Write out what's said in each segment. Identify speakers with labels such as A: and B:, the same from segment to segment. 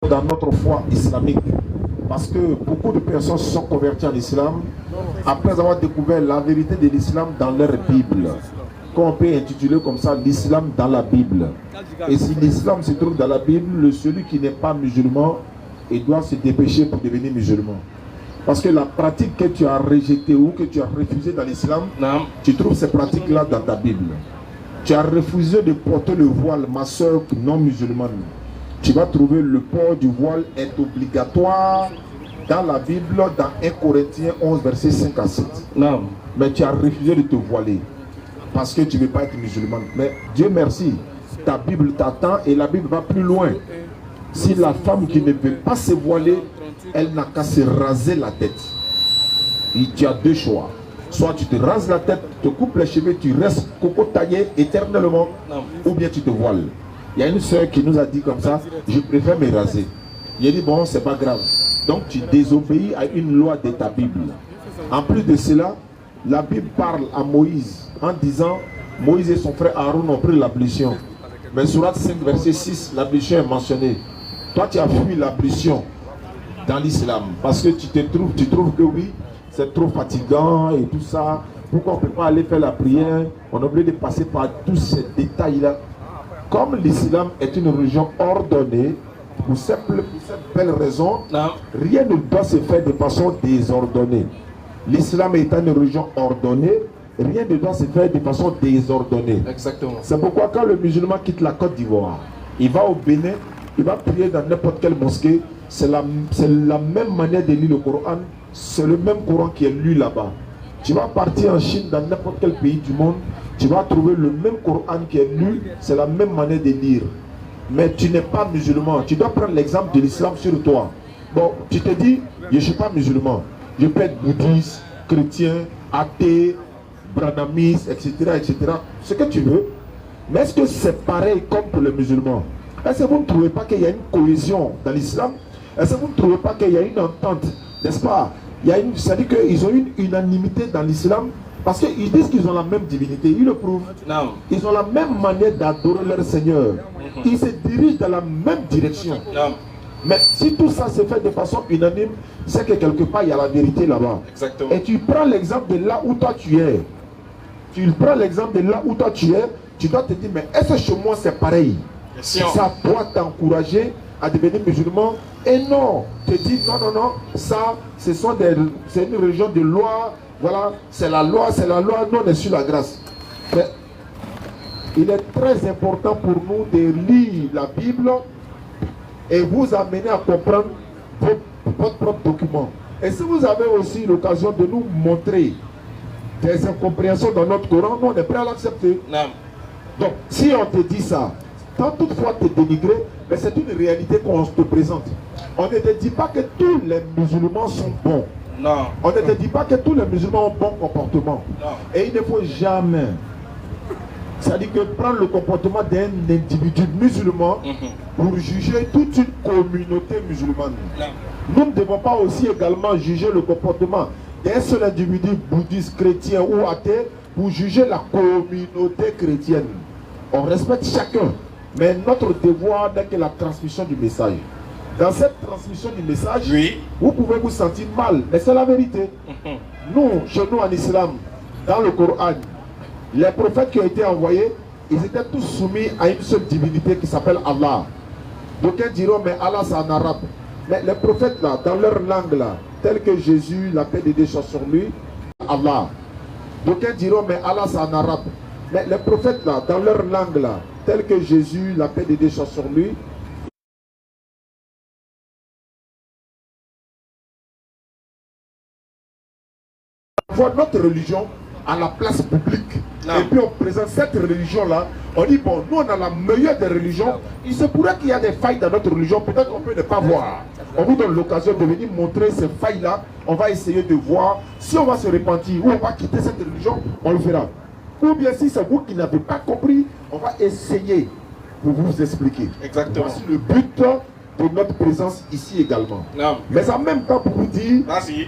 A: dans notre foi islamique. Parce que beaucoup de personnes se sont converties en islam après avoir découvert la vérité de l'islam dans leur Bible. Qu'on peut intituler comme ça l'islam dans la Bible. Et si l'islam se trouve dans la Bible, celui qui n'est pas musulman, il doit se dépêcher pour devenir musulman. Parce que la pratique que tu as rejetée ou que tu as refusée dans l'islam, tu trouves ces pratiques-là dans ta Bible. Tu as refusé de porter le voile, ma soeur non musulmane. Tu vas trouver le port du voile est obligatoire dans la Bible, dans 1 Corinthiens 11, verset 5 à 7. Non. Mais tu as refusé de te voiler parce que tu ne veux pas être musulman. Mais Dieu merci, ta Bible t'attend et la Bible va plus loin. Si la femme qui ne veut pas se voiler, elle n'a qu'à se raser la tête. Et tu as deux choix. Soit tu te rases la tête, tu te coupes les cheveux, tu restes coco taillé éternellement, ou bien tu te voiles. Il y a une soeur qui nous a dit comme ça, je préfère me raser. Il a dit bon, c'est pas grave. Donc tu désobéis à une loi de ta Bible. En plus de cela, la Bible parle à Moïse en disant, Moïse et son frère Aaron ont pris l'ablution. Mais Surat 5, verset 6, l'ablution est mentionnée. Toi tu as fui l'ablution dans l'islam parce que tu trouves que oui, c'est trop fatigant et tout ça. Pourquoi on ne peut pas aller faire la prière? On est obligé de passer par tous ces détails-là. Comme l'islam est une religion ordonnée, pour cette belle raison, rien ne doit se faire de façon désordonnée. L'islam étant une religion ordonnée, rien ne doit se faire de façon désordonnée. Exactement. C'est pourquoi quand le musulman quitte la Côte d'Ivoire, il va au Bénin, il va prier dans n'importe quelle mosquée, c'est la même manière de lire le Coran, c'est le même Coran qui est lu là-bas. Tu vas partir en Chine, dans n'importe quel pays du monde, tu vas trouver le même Coran qui est lu, c'est la même manière de lire. Mais tu n'es pas musulman, tu dois prendre l'exemple de l'islam sur toi. Bon, tu te dis, je ne suis pas musulman, je peux être bouddhiste, chrétien, athée, branamiste, etc., etc., ce que tu veux. Mais est-ce que c'est pareil comme pour les musulmans? Est-ce que vous ne trouvez pas qu'il y a une cohésion dans l'islam? Est-ce que vous ne trouvez pas qu'il y a une entente, n'est-ce pas? C'est-à-dire qu'ils ont une unanimité dans l'islam parce qu'ils disent qu'ils ont la même divinité, ils le prouvent. Non. Ils ont la même manière d'adorer leur Seigneur. Ils se dirigent dans la même direction. Non. Mais si tout ça se fait de façon unanime, c'est que quelque part il y a la vérité là-bas. Exactement. Et tu prends l'exemple de là où toi tu es. Tu prends l'exemple de là où toi tu es, tu dois te dire, mais est-ce que chez moi c'est pareil? Ça doit t'encourager à devenir musulman. Et non, te dis non, non, non, ça, c'est une religion de loi, voilà, c'est la loi, non, on est sur la grâce. Mais il est très important pour nous de lire la Bible et vous amener à comprendre votre propre document. Et si vous avez aussi l'occasion de nous montrer des incompréhensions dans notre Coran, nous on est prêt à l'accepter. Donc, si on te dit ça, tant toutefois te dénigrer, mais c'est une réalité qu'on te présente. On ne te dit pas que tous les musulmans sont bons. Non. On ne te dit pas que tous les musulmans ont bon comportement. Non. Et il ne faut jamais, c'est-à-dire que prendre le comportement d'un individu musulman pour juger toute une communauté musulmane. Non. Nous ne devons pas aussi également juger le comportement d'un seul individu bouddhiste, chrétien ou athée pour juger la communauté chrétienne. On respecte chacun, mais notre devoir n'est que la transmission du message. Dans cette transmission du message, oui, vous pouvez vous sentir mal, mais c'est la vérité. Nous, chez nous en islam, dans le Coran, les prophètes qui ont été envoyés, ils étaient tous soumis à une seule divinité qui s'appelle Allah. D'aucuns diront, mais Allah c'est en arabe. Mais les prophètes là, dans leur langue là, tels que Jésus, la paix de Dieu soit sur lui, Allah. D'aucuns diront, mais Allah c'est en arabe. Mais les prophètes là, dans leur langue là, tels que Jésus, la paix de Dieu soit sur lui, voir notre religion à la place publique. Non. Et puis on présente cette religion-là, on dit bon, nous on a la meilleure des religions, il se pourrait qu'il y a des failles dans notre religion, peut-être qu'on peut ne pas voir. On vous donne l'occasion de venir montrer ces failles-là, on va essayer de voir si on va se repentir ou on va quitter cette religion, on le fera. Ou bien si c'est vous qui n'avez pas compris, on va essayer pour vous expliquer. Exactement. Voici le but de notre présence ici également. Non. Mais en même temps pour vous dire,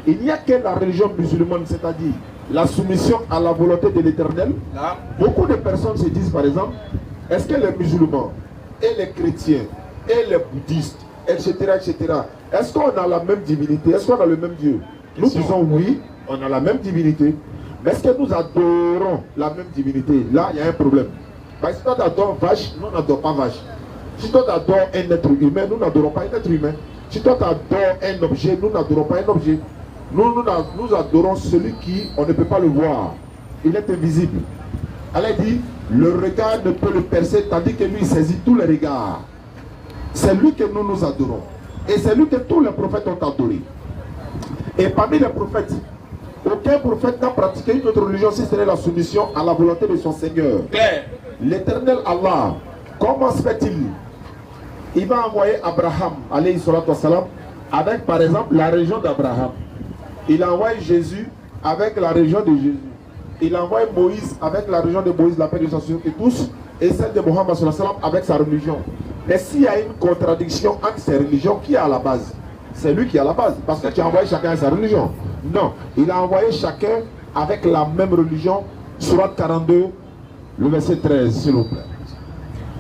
A: il n'y a que la religion musulmane, c'est-à-dire la soumission à la volonté de l'Éternel. Beaucoup de personnes se disent par exemple, est-ce que les musulmans et les chrétiens et les bouddhistes etc., etc. Est-ce qu'on a la même divinité? Est-ce qu'on a le même Dieu? Nous disons oui, on a la même divinité. Mais est-ce que nous adorons la même divinité? Là, il y a un problème. Parce que si toi t'adores vache, nous n'adorons pas vache. Si toi t'adores un être humain, nous n'adorons pas un être humain. Si toi t'adores un objet, nous n'adorons pas un objet. Nous adorons celui qui, on ne peut pas le voir. Il est invisible. Allah dit, le regard ne peut le percer, tandis que lui, il saisit tous les regards. C'est lui que nous adorons. Et c'est lui que tous les prophètes ont adoré. Et parmi les prophètes, aucun prophète n'a pratiqué une autre religion si ce n'est la soumission à la volonté de son Seigneur. L'éternel Allah, comment se fait-il? Il va envoyer Abraham, alayhi salatu wassalam, avec par exemple la religion d'Abraham. Il envoie Jésus avec la religion de Jésus. Il envoie Moïse avec la religion de Moïse, la paix de sa société et tous, et celle de Mohammed sallallahu alayhi wa sallam avec sa religion. Mais s'il y a une contradiction entre ces religions, qui est à la base? C'est lui qui est à la base, parce que tu as envoyé chacun avec sa religion. Non, il a envoyé chacun avec la même religion. Surat 42, le verset 13, s'il vous plaît.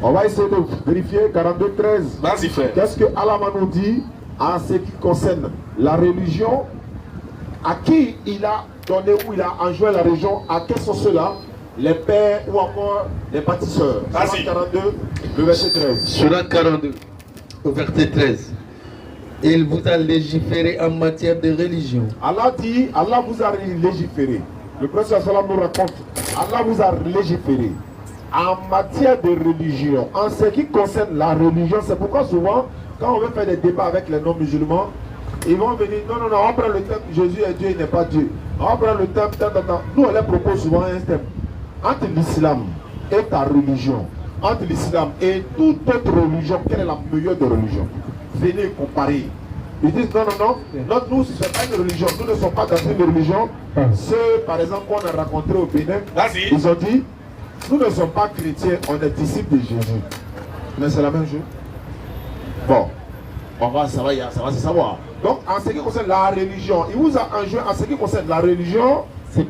A: On va essayer de vérifier 42, 13.
B: Vas-y, frère.
A: Qu'est-ce que Allah nous dit en ce qui concerne la religion? À qui il a donné ou il a enjoint la religion? À quels sont ceux-là? Les pères ou encore les bâtisseurs. Surat 42, le verset 13.
C: Surat 42, au verset 13. Il vous a légiféré en matière de religion.
A: Allah dit, Allah vous a légiféré. Le prophète sallam nous raconte, Allah vous a légiféré en matière de religion. En ce qui concerne la religion, c'est pourquoi souvent, quand on veut faire des débats avec les non-musulmans, ils vont venir, non, on prend le thème, Jésus est Dieu, il n'est pas Dieu. On prend le thème, nous on leur propose souvent un thème. Entre l'islam et ta religion, entre l'islam et toute autre religion, quelle est la meilleure des religions? Venez comparer. Ils disent non, nous ce n'est pas une religion, nous ne sommes pas dans une religion. Ceux par exemple qu'on a rencontrés au Bénin, ils ont dit, nous ne sommes pas chrétiens, on est disciples de Jésus. Mais c'est la même chose. Bon, ça va se savoir. Donc en ce qui concerne la religion, il vous a enjoint en ce qui concerne la religion,
D: c'est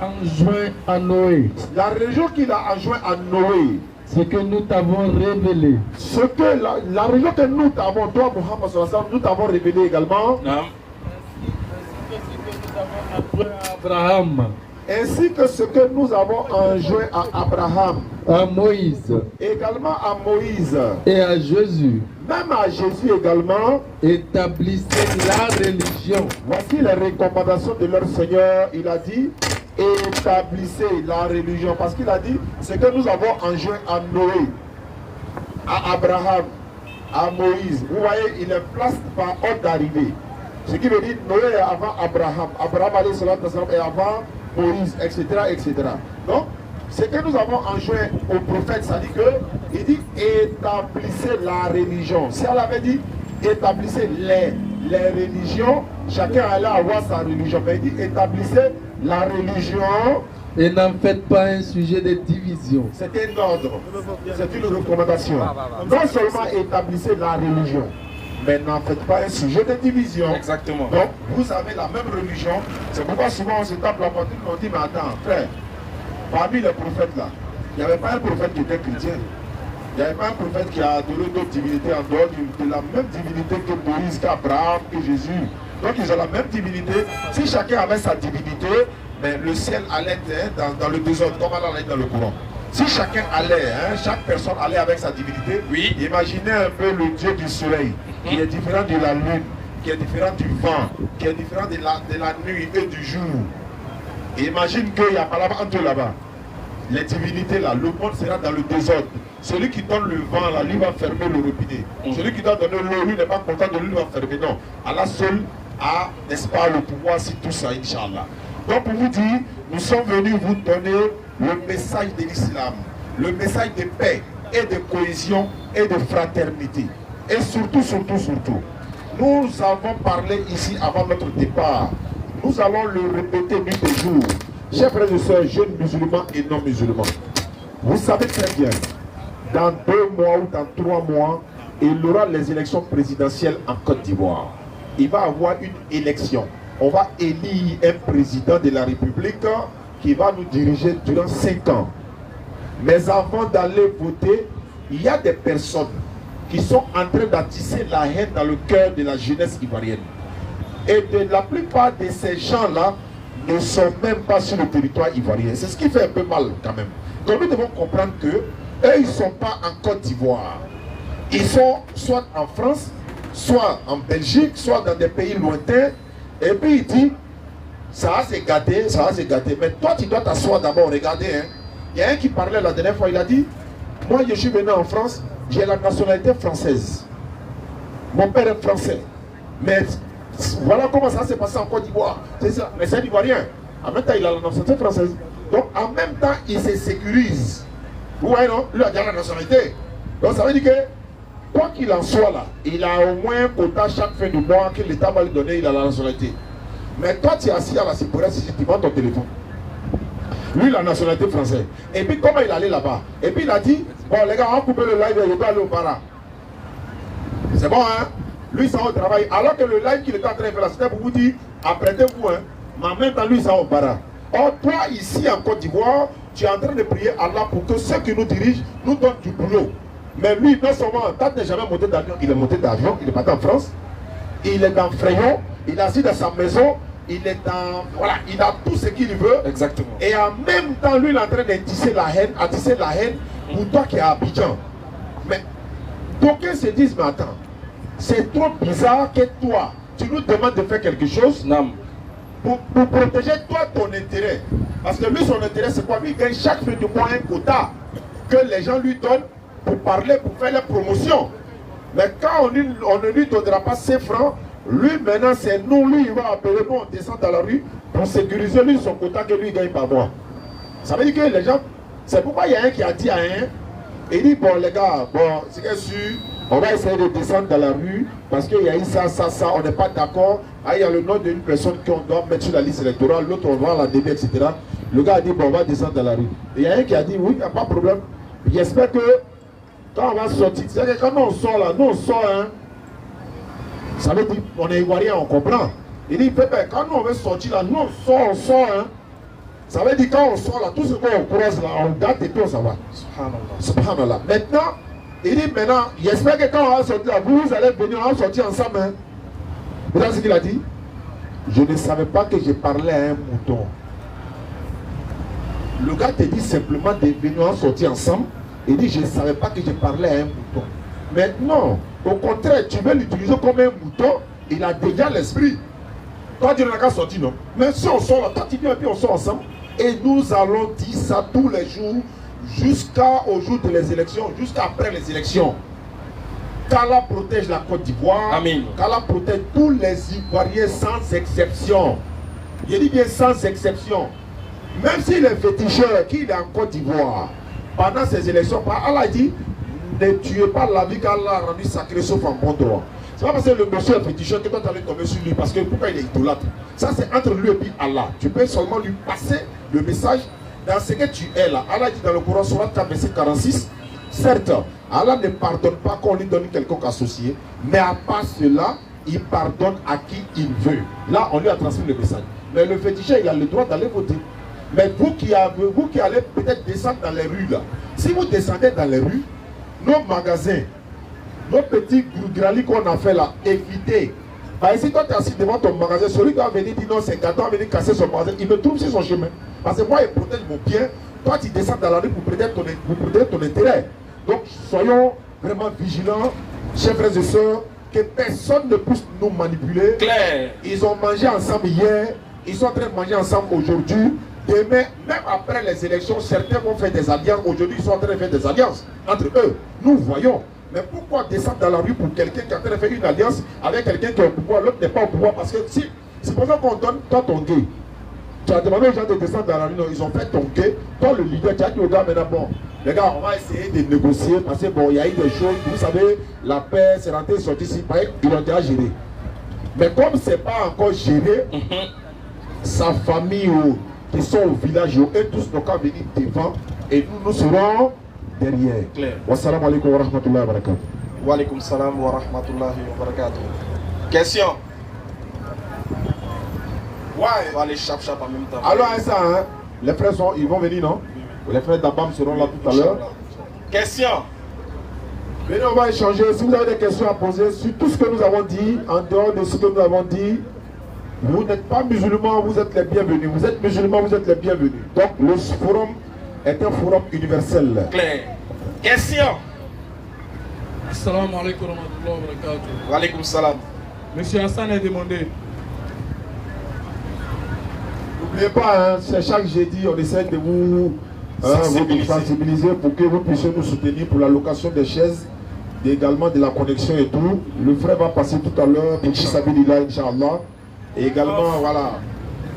D: enjoint à Noé.
A: La religion qu'il a enjoint à Noé,
D: ce que nous t'avons révélé.
A: Ce que la religion que nous t'avons, toi Mohammed sallallahu alayhi wa sallam, nous t'avons révélé également.
B: Non.
D: Abraham.
A: Ainsi que ce que nous avons enjoint à Abraham.
D: À Moïse.
A: Également à Moïse.
D: Et à Jésus.
A: Même à Jésus également.
D: Établissez la religion.
A: Voici les recommandations de leur Seigneur. Il a dit, établissez la religion. Parce qu'il a dit, ce que nous avons enjoint à Noé, à Abraham, à Moïse. Vous voyez, il est place par ordre d'arrivée. Ce qui veut dire, Noé est avant Abraham. Abraham est avant Moïse, etc., etc. Donc, ce que nous avons enjoint au prophète, ça dit que, il dit, établissez la religion. Si elle avait dit, établissez les religions, chacun allait avoir sa religion. Mais il dit, établissez la religion.
D: Et n'en faites pas un sujet de division.
A: C'est un ordre, c'est une recommandation. Non seulement établissez la religion, mais n'en faites pas un sujet de division.
B: Exactement.
A: Donc, vous avez la même religion. C'est pourquoi souvent on se tape la poitrine et on dit, mais attends, frère, parmi les prophètes là, il n'y avait pas un prophète qui était chrétien. Il n'y avait pas un prophète qui a adoré d'autres divinités en dehors de la même divinité que Moïse, qu'Abraham, que Jésus. Donc ils ont la même divinité. Si chacun avait sa divinité, mais le ciel allait dans le désordre, comme Allah allait dans le courant. Si chacun allait, chaque personne allait avec sa divinité,
B: oui.
A: Imaginez un peu le Dieu du soleil, qui est différent de la lune, qui est différent du vent, qui est différent de la nuit et du jour. Et imagine qu'il n'y a pas là-bas, entre là-bas. Les divinités là, le monde sera dans le désordre. Celui qui donne le vent là, lui va fermer le robinet. Celui qui doit donner l'eau, lui n'est pas content de lui, va fermer. Non, Allah seul a, n'est-ce pas, le pouvoir sur tout ça, Inch'Allah. Donc pour vous dire, nous sommes venus vous donner le message de l'islam, le message de paix et de cohésion et de fraternité. Et surtout, nous avons parlé ici avant notre départ. Nous allons le répéter nuit et jour. Chers frères et sœurs, jeunes musulmans et non musulmans, vous savez très bien, dans 2 mois ou dans 3 mois, il y aura les élections présidentielles en Côte d'Ivoire. Il va y avoir une élection. On va élire un président de la République qui va nous diriger durant 5 ans. Mais avant d'aller voter, il y a des personnes qui sont en train d'attiser la haine dans le cœur de la jeunesse ivoirienne. Et la plupart de ces gens-là ne sont même pas sur le territoire ivoirien. C'est ce qui fait un peu mal quand même. Donc nous devons comprendre que eux, ils ne sont pas en Côte d'Ivoire. Ils sont soit en France, soit en Belgique, soit dans des pays lointains. Et puis il dit, ça va se gâter, ça va se gâter. Mais toi, tu dois t'asseoir d'abord, regardez. Hein. Il y a un qui parlait la dernière fois, il a dit, moi je suis venu en France, j'ai la nationalité française. Mon père est français. Mais voilà comment ça s'est passé en Côte d'Ivoire. C'est ça. Mais c'est un Ivoirien. En même temps, il a la nationalité française. Donc en même temps, il se sécurise. Vous voyez, non? Lui a déjà la nationalité. Donc ça veut dire que, quoi qu'il en soit là, il a au moins un quota chaque fin du mois que l'État va lui donner, il a la nationalité. Mais toi, tu es assis à la Cypresse, tu vends ton téléphone. Lui, la nationalité française. Et puis, comment il allait là-bas? Et puis, il a dit, bon, les gars, on va couper le live et il va aller au para. C'est bon, hein? Lui, il s'en va au travail. Alors que le live qu'il était en train de faire là, c'était pour vous dire, apprêtez-vous, hein? Mais en même temps, lui, il s'en va au para. Or, toi, ici, en Côte d'Ivoire, tu es en train de prier Allah pour que ceux qui nous dirigent nous donnent du boulot. Mais lui, non seulement, quand il n'est jamais monté d'avion, il est monté d'avion, il est parti en France. Il est dans Fréon, il est assis dans sa maison. Il est dans... Voilà, il a tout ce qu'il veut.
B: Exactement.
A: Et en même temps, lui, il est en train d'attiser la haine pour toi qui es à Abidjan. Mais d'aucuns se disent, mais attends, c'est trop bizarre que toi, tu nous demandes de faire quelque chose pour protéger toi ton intérêt. Parce que lui, son intérêt, c'est quoi? Lui, il gagne chaque fin du mois un quota que les gens lui donnent pour parler, pour faire la promotion. Mais quand on ne lui donnera pas ses francs, lui maintenant c'est nous, lui il va appeler, nous on descend dans la rue pour sécuriser lui son quota que lui gagne par mois. Ça veut dire que les gens, c'est pourquoi il y a un qui a dit à un, il dit bon les gars, bon c'est que sûr, on va essayer de descendre dans la rue parce qu'il y a eu ça, on n'est pas d'accord. Ah, il y a le nom d'une personne qu'on doit mettre sur la liste électorale, l'autre on va la donner, etc. Le gars a dit bon on va descendre dans la rue. Et il y a un qui a dit oui, il n'y a pas de problème. J'espère que quand on va sortir, c'est-à-dire que quand on sort là, nous on sort, hein. Ça veut dire on est ivoirien, on comprend. Il dit, Pépé, quand nous on veut sortir là, nous on sort, hein. Ça veut dire quand on sort là, tout ce qu'on croise là, on date et puis on s'en va. Subhanallah. Subhanallah. Maintenant, il dit maintenant, j'espère que quand on va sortir là, vous allez venir, on va sortir ensemble. Hein. Vous savez ce qu'il a dit? Je ne savais pas que je parlais à un mouton. Le gars te dit simplement de venir, on sortir ensemble. Il dit, je ne savais pas que je parlais à un mouton. Maintenant, au contraire, tu veux l'utiliser comme un mouton, il a déjà l'esprit. Toi, tu n'as qu'à sortir, non? Mais si on sort là, toi, tu viens et puis on sort ensemble. Et nous allons dire ça tous les jours, jusqu'au jour des élections, jusqu'après les élections. Qu'Allah protège la Côte d'Ivoire.
B: Amen.
A: Qu'Allah protège tous les Ivoiriens sans exception. Je dis bien sans exception. Même s'il est féticheur, qu'il est en Côte d'Ivoire, pendant ces élections, Allah dit, ne tuez pas la vie qu'Allah a rendu sacrée sauf en bon droit. C'est pas parce que le monsieur est féticheur que toi tu allais tomber sur lui, parce que pourquoi il est idolâtre. Ça c'est entre lui et puis Allah. Tu peux seulement lui passer le message dans ce que tu es là. Allah dit dans le Coran, Surat 4, verset 46, certes, Allah ne pardonne pas qu'on lui donne quelconque associé, mais à part cela, il pardonne à qui il veut. Là, on lui a transmis le message. Mais le féticheur, il a le droit d'aller voter. Mais vous qui allez peut-être descendre dans les rues là, si vous descendez dans les rues, nos magasins, nos petits grali qu'on a fait là, évitez. Bah, si toi tu es assis devant ton magasin, celui qui va venir dire non, c'est gâteau, va venir casser son magasin, il me trouve sur son chemin. Parce que moi, il protège mon bien. Toi, tu descends dans la rue pour protéger ton intérêt. Donc, soyons vraiment vigilants, chers frères et sœurs, que personne ne puisse nous manipuler.
B: Claire.
A: Ils ont mangé ensemble hier, ils sont en train de manger ensemble aujourd'hui. Demain, même après les élections, certains vont faire des alliances. Aujourd'hui, ils sont en train de faire des alliances entre eux. Nous voyons. Mais pourquoi descendre dans la rue pour quelqu'un qui est en train de faire une alliance avec quelqu'un qui est au pouvoir, l'autre n'est pas au pouvoir? Parce que si, c'est pour ça qu'on donne toi ton gay. Tu as demandé aux gens de descendre dans la rue, non, ils ont fait ton gay. Toi, le leader, tu as dit aux gars, maintenant, bon, les gars, on va essayer de négocier parce que bon, il y a eu des choses, vous savez, la paix, c'est rentré, sorti ici, ils ont déjà géré. Mais comme ce n'est pas encore géré, sa famille qui sont au village, eux tous n'ont qu'à venir devant et nous serons derrière.
B: Claire.
A: Wassalamu alaikum wa rahmatullahi wa barakatuh.
B: Wa alaikum salam wa rahmatullahi wa barakatuh. Question. Ouais, on va aller chap en même temps.
A: Alors, ça, hein, les frères ils vont venir, non? Les frères d'Abam seront là tout à l'heure.
B: Question.
A: Venez, on va échanger. Si vous avez des questions à poser sur tout ce que nous avons dit, en dehors de ce que nous avons dit, vous n'êtes pas musulmans, vous êtes les bienvenus. Vous êtes musulmans, vous êtes les bienvenus. Donc, le forum est un forum universel.
E: Claire. Question.
F: Assalamu alaikum wa rahmatullahi wa barakatuh.
E: Wa alaikum salam.
F: Monsieur Hassan est demandé.
A: N'oubliez pas, hein, c'est chaque jeudi, on essaie de vous sensibiliser pour que vous puissiez nous soutenir pour la location des chaises, et également de la connexion et tout. Le frère va passer tout à l'heure pour Sabilillah, Inch'Allah. Et également, voilà,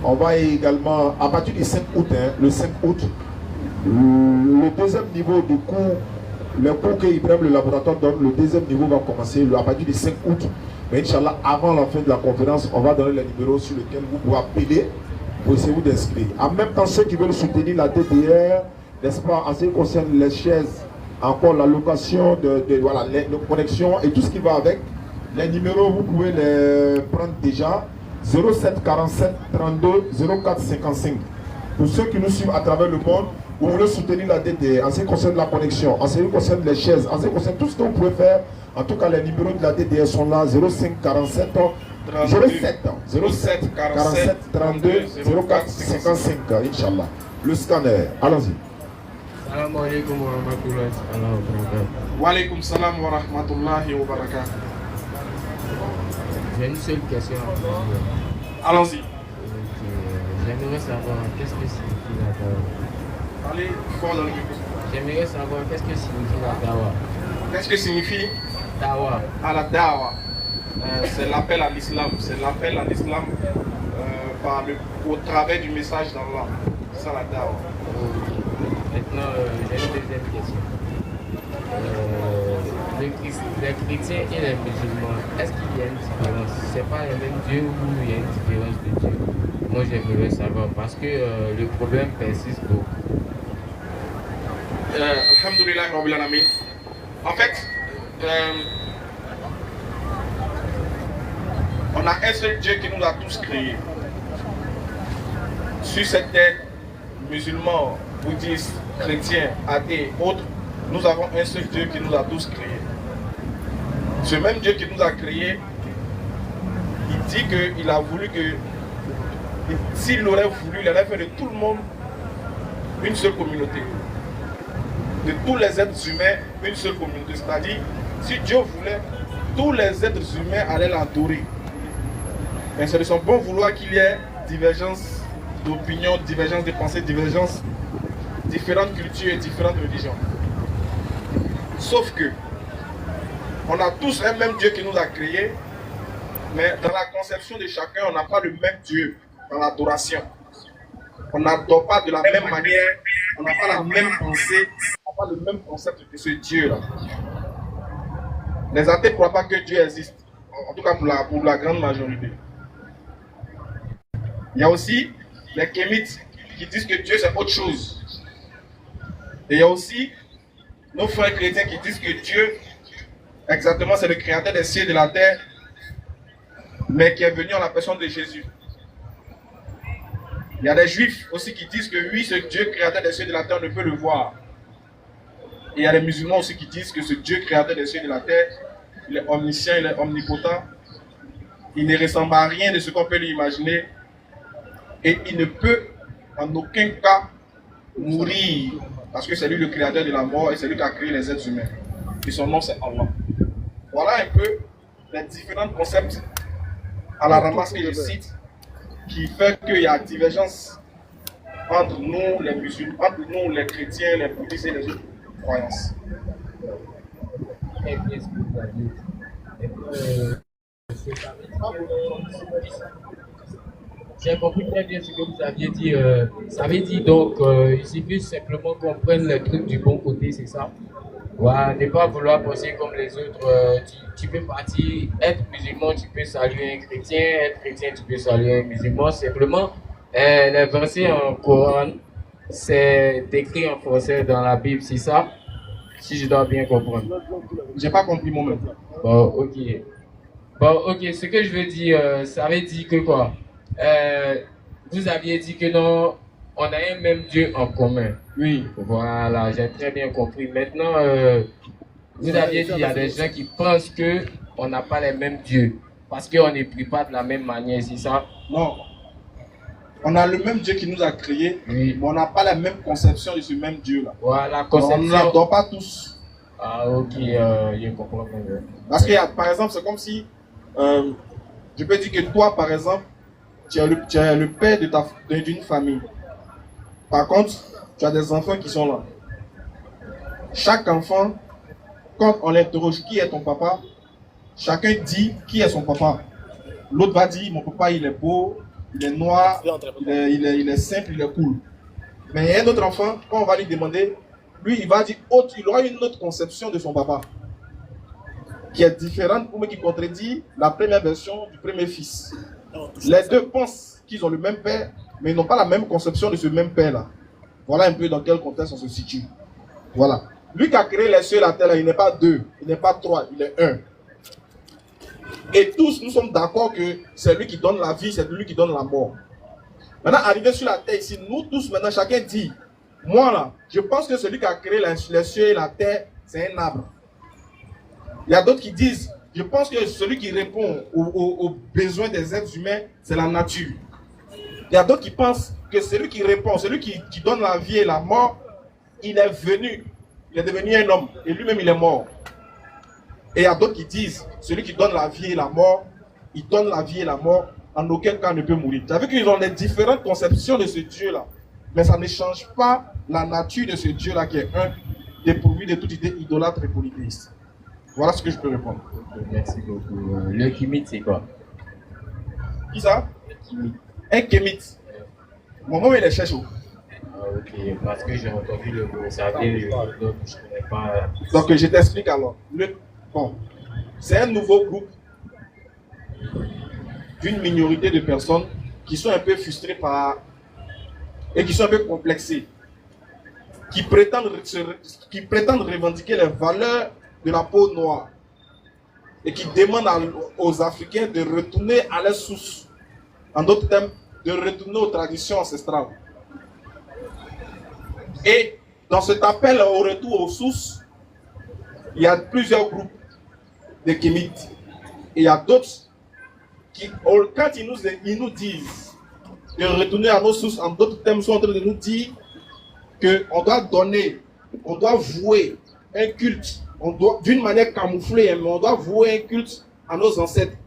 A: on va également, à partir du 5 août, hein, le 5 août, le deuxième niveau du cours, le cours que Ibrahim, le laboratoire donne, le deuxième niveau va commencer à partir du 5 août. Mais Inch'Allah, avant la fin de la conférence, on va donner les numéros sur lesquels vous pouvez appeler pour essayer vous d'inscrire. En même temps, ceux qui veulent soutenir la DDR, n'est-ce pas, en ce qui concerne les chaises, encore la location voilà, les connexions et tout ce qui va avec, les numéros, vous pouvez les prendre déjà. 07 47 32 04 55. Pour ceux qui nous suivent à travers le monde, vous voulez soutenir la DDR en ce qui concerne la connexion, en ce qui concerne les chaises, en ce qui concerne tout ce que vous pouvez faire. En tout cas, les numéros de la DDR sont là. 05 47 07 47 32 04 55. Inch'Allah. Le scanner. Allons-y.
G: Salam alaikum wa rahmatullahi wa barakatuh.
E: Wa alaikum salam wa rahmatullahi wa barakatuh.
G: J'ai une seule question à poser.
E: Allons-y.
G: J'aimerais savoir qu'est-ce que signifie la dawa.
E: Allez, fort dans le micro.
G: J'aimerais savoir qu'est-ce que signifie la dawa.
E: Qu'est-ce que signifie
G: Dawa.
E: à la dawa? C'est l'appel à l'islam. C'est l'appel à l'islam au travers du message d'Allah. C'est ça la dawa.
G: Maintenant, j'ai une deuxième question. Les chrétiens et les musulmans, est-ce qu'il y a une différence? C'est pas le même Dieu ou il y a une différence de Dieu? Moi, j'aimerais savoir parce que le problème persiste beaucoup.
E: Alhamdulillah Rabbil Alamin. En fait, on a un seul Dieu qui nous a tous créés. Sur cette terre, musulmans, bouddhistes, chrétiens, athées, autres, nous avons un seul Dieu qui nous a tous créés. Ce même Dieu qui nous a créés, il dit qu'il a voulu que, s'il aurait voulu, il aurait fait de tout le monde une seule communauté. De tous les êtres humains, une seule communauté. C'est-à-dire, si Dieu voulait, tous les êtres humains allaient l'adorer. Mais c'est de son bon vouloir qu'il y ait divergence d'opinion, divergence de pensée, divergence, différentes cultures et différentes religions. Sauf que, on a tous un même Dieu qui nous a créés, mais dans la conception de chacun, on n'a pas le même Dieu dans l'adoration. On n'adore pas de la même manière, on n'a pas la même pensée, on n'a pas le même concept de ce Dieu-là. Les athées ne croient pas que Dieu existe, en tout cas pour la grande majorité. Il y a aussi les kémites qui disent que Dieu c'est autre chose. Et il y a aussi nos frères chrétiens qui disent que Dieu, exactement, c'est le créateur des cieux et de la terre, mais qui est venu en la personne de Jésus. Il y a des juifs aussi qui disent que oui, ce Dieu créateur des cieux et de la terre, on ne peut le voir. Et il y a des musulmans aussi qui disent que ce Dieu créateur des cieux et de la terre, il est omniscient, il est omnipotent, il ne ressemble à rien de ce qu'on peut lui imaginer, et il ne peut en aucun cas mourir, parce que c'est lui le créateur de la mort et c'est lui qui a créé les êtres humains. Et son nom c'est Allah. Voilà un peu les différents concepts à la ramasse que je cite, qui fait qu'il y a divergence entre nous les musulmans, entre nous les chrétiens, les bouddhistes et les autres croyances.
G: J'ai compris très bien ce que vous aviez dit. Ça veut dire donc, il suffit simplement qu'on prenne les trucs du bon côté, c'est ça? Ouais, ne pas vouloir penser comme les autres. Tu peux partir, être musulman, tu peux saluer un chrétien, être chrétien, tu peux saluer un musulman. Simplement, les versets en Coran, c'est écrit en français dans la Bible, c'est ça? Si je dois bien comprendre.
E: J'ai pas compris moi-même.
G: Bon, ok. Bon, ok, ce que je veux dire, ça veut dire que quoi? Vous aviez dit que non, on a un même Dieu en commun.
E: Oui.
G: Voilà, j'ai très bien compris. Maintenant, Vous aviez dit, il y a des gens qui pensent qu'on n'a pas les mêmes dieux. Parce qu'on ne prie pas de la même manière, c'est ça?
E: Non. On a le même Dieu qui nous a créés,
G: Oui.
E: mais on n'a pas la même conception de ce même Dieu-là.
G: Voilà,
E: On ne
G: conception.
E: l'adore pas tous.
G: Ah, ok, je comprends.
E: Parce que, par exemple, c'est comme si, je peux dire que toi, par exemple, tu es le père d'une famille. Par contre, tu as des enfants qui sont là. Chaque enfant, quand on l'interroge qui est ton papa, chacun dit qui est son papa. L'autre va dire, mon papa il est beau, il est noir, il est simple, il est cool. Mais il y a un autre enfant, quand on va lui demander, lui il va dire, il aura une autre conception de son papa, qui est différente ou qui contredit la première version du premier fils. Les deux pensent qu'ils ont le même père, mais ils n'ont pas la même conception de ce même père-là. Voilà un peu dans quel contexte on se situe. Voilà. Lui qui a créé les cieux et la terre, il n'est pas deux, il n'est pas trois, il est un. Et tous, nous sommes d'accord que c'est lui qui donne la vie, c'est lui qui donne la mort. Maintenant, arrivé sur la terre ici, nous tous, maintenant, chacun dit, moi là, je pense que celui qui a créé les cieux et la terre, c'est un arbre. Il y a d'autres qui disent, je pense que celui qui répond aux besoins des êtres humains, c'est la nature. Il y a d'autres qui pensent que celui qui répond, celui qui donne la vie et la mort, il est venu, il est devenu un homme, et lui-même il est mort. Et il y a d'autres qui disent, celui qui donne la vie et la mort, il donne la vie et la mort, en aucun cas ne peut mourir. Tu as vu qu'ils ont les différentes conceptions de ce Dieu-là. Mais ça ne change pas la nature de ce Dieu-là qui est un, dépourvu de toute idée idolâtre et polythéiste. Voilà ce que je peux répondre.
G: Merci beaucoup. Le Kémite, c'est quoi?
E: Qui ça? Un Kémite. Mon mot, il est cherché.
G: Ah, ok, parce que j'ai entendu le mot, ça vient de donc je ne connais pas.
E: Donc je t'explique alors. Bon, c'est un nouveau groupe d'une minorité de personnes qui sont un peu frustrées et qui sont un peu complexées, qui prétendent revendiquer les valeurs de la peau noire et qui demandent aux Africains de retourner à leurs sources, en d'autres termes, de retourner aux traditions ancestrales. Et dans cet appel au retour aux sources, il y a plusieurs groupes de Kémites. Et il y a d'autres qui, quand ils nous disent de retourner à nos sources, en d'autres termes, sont en train de nous dire qu'on doit donner, on doit vouer un culte, d'une manière camouflée, mais on doit vouer un culte à nos ancêtres.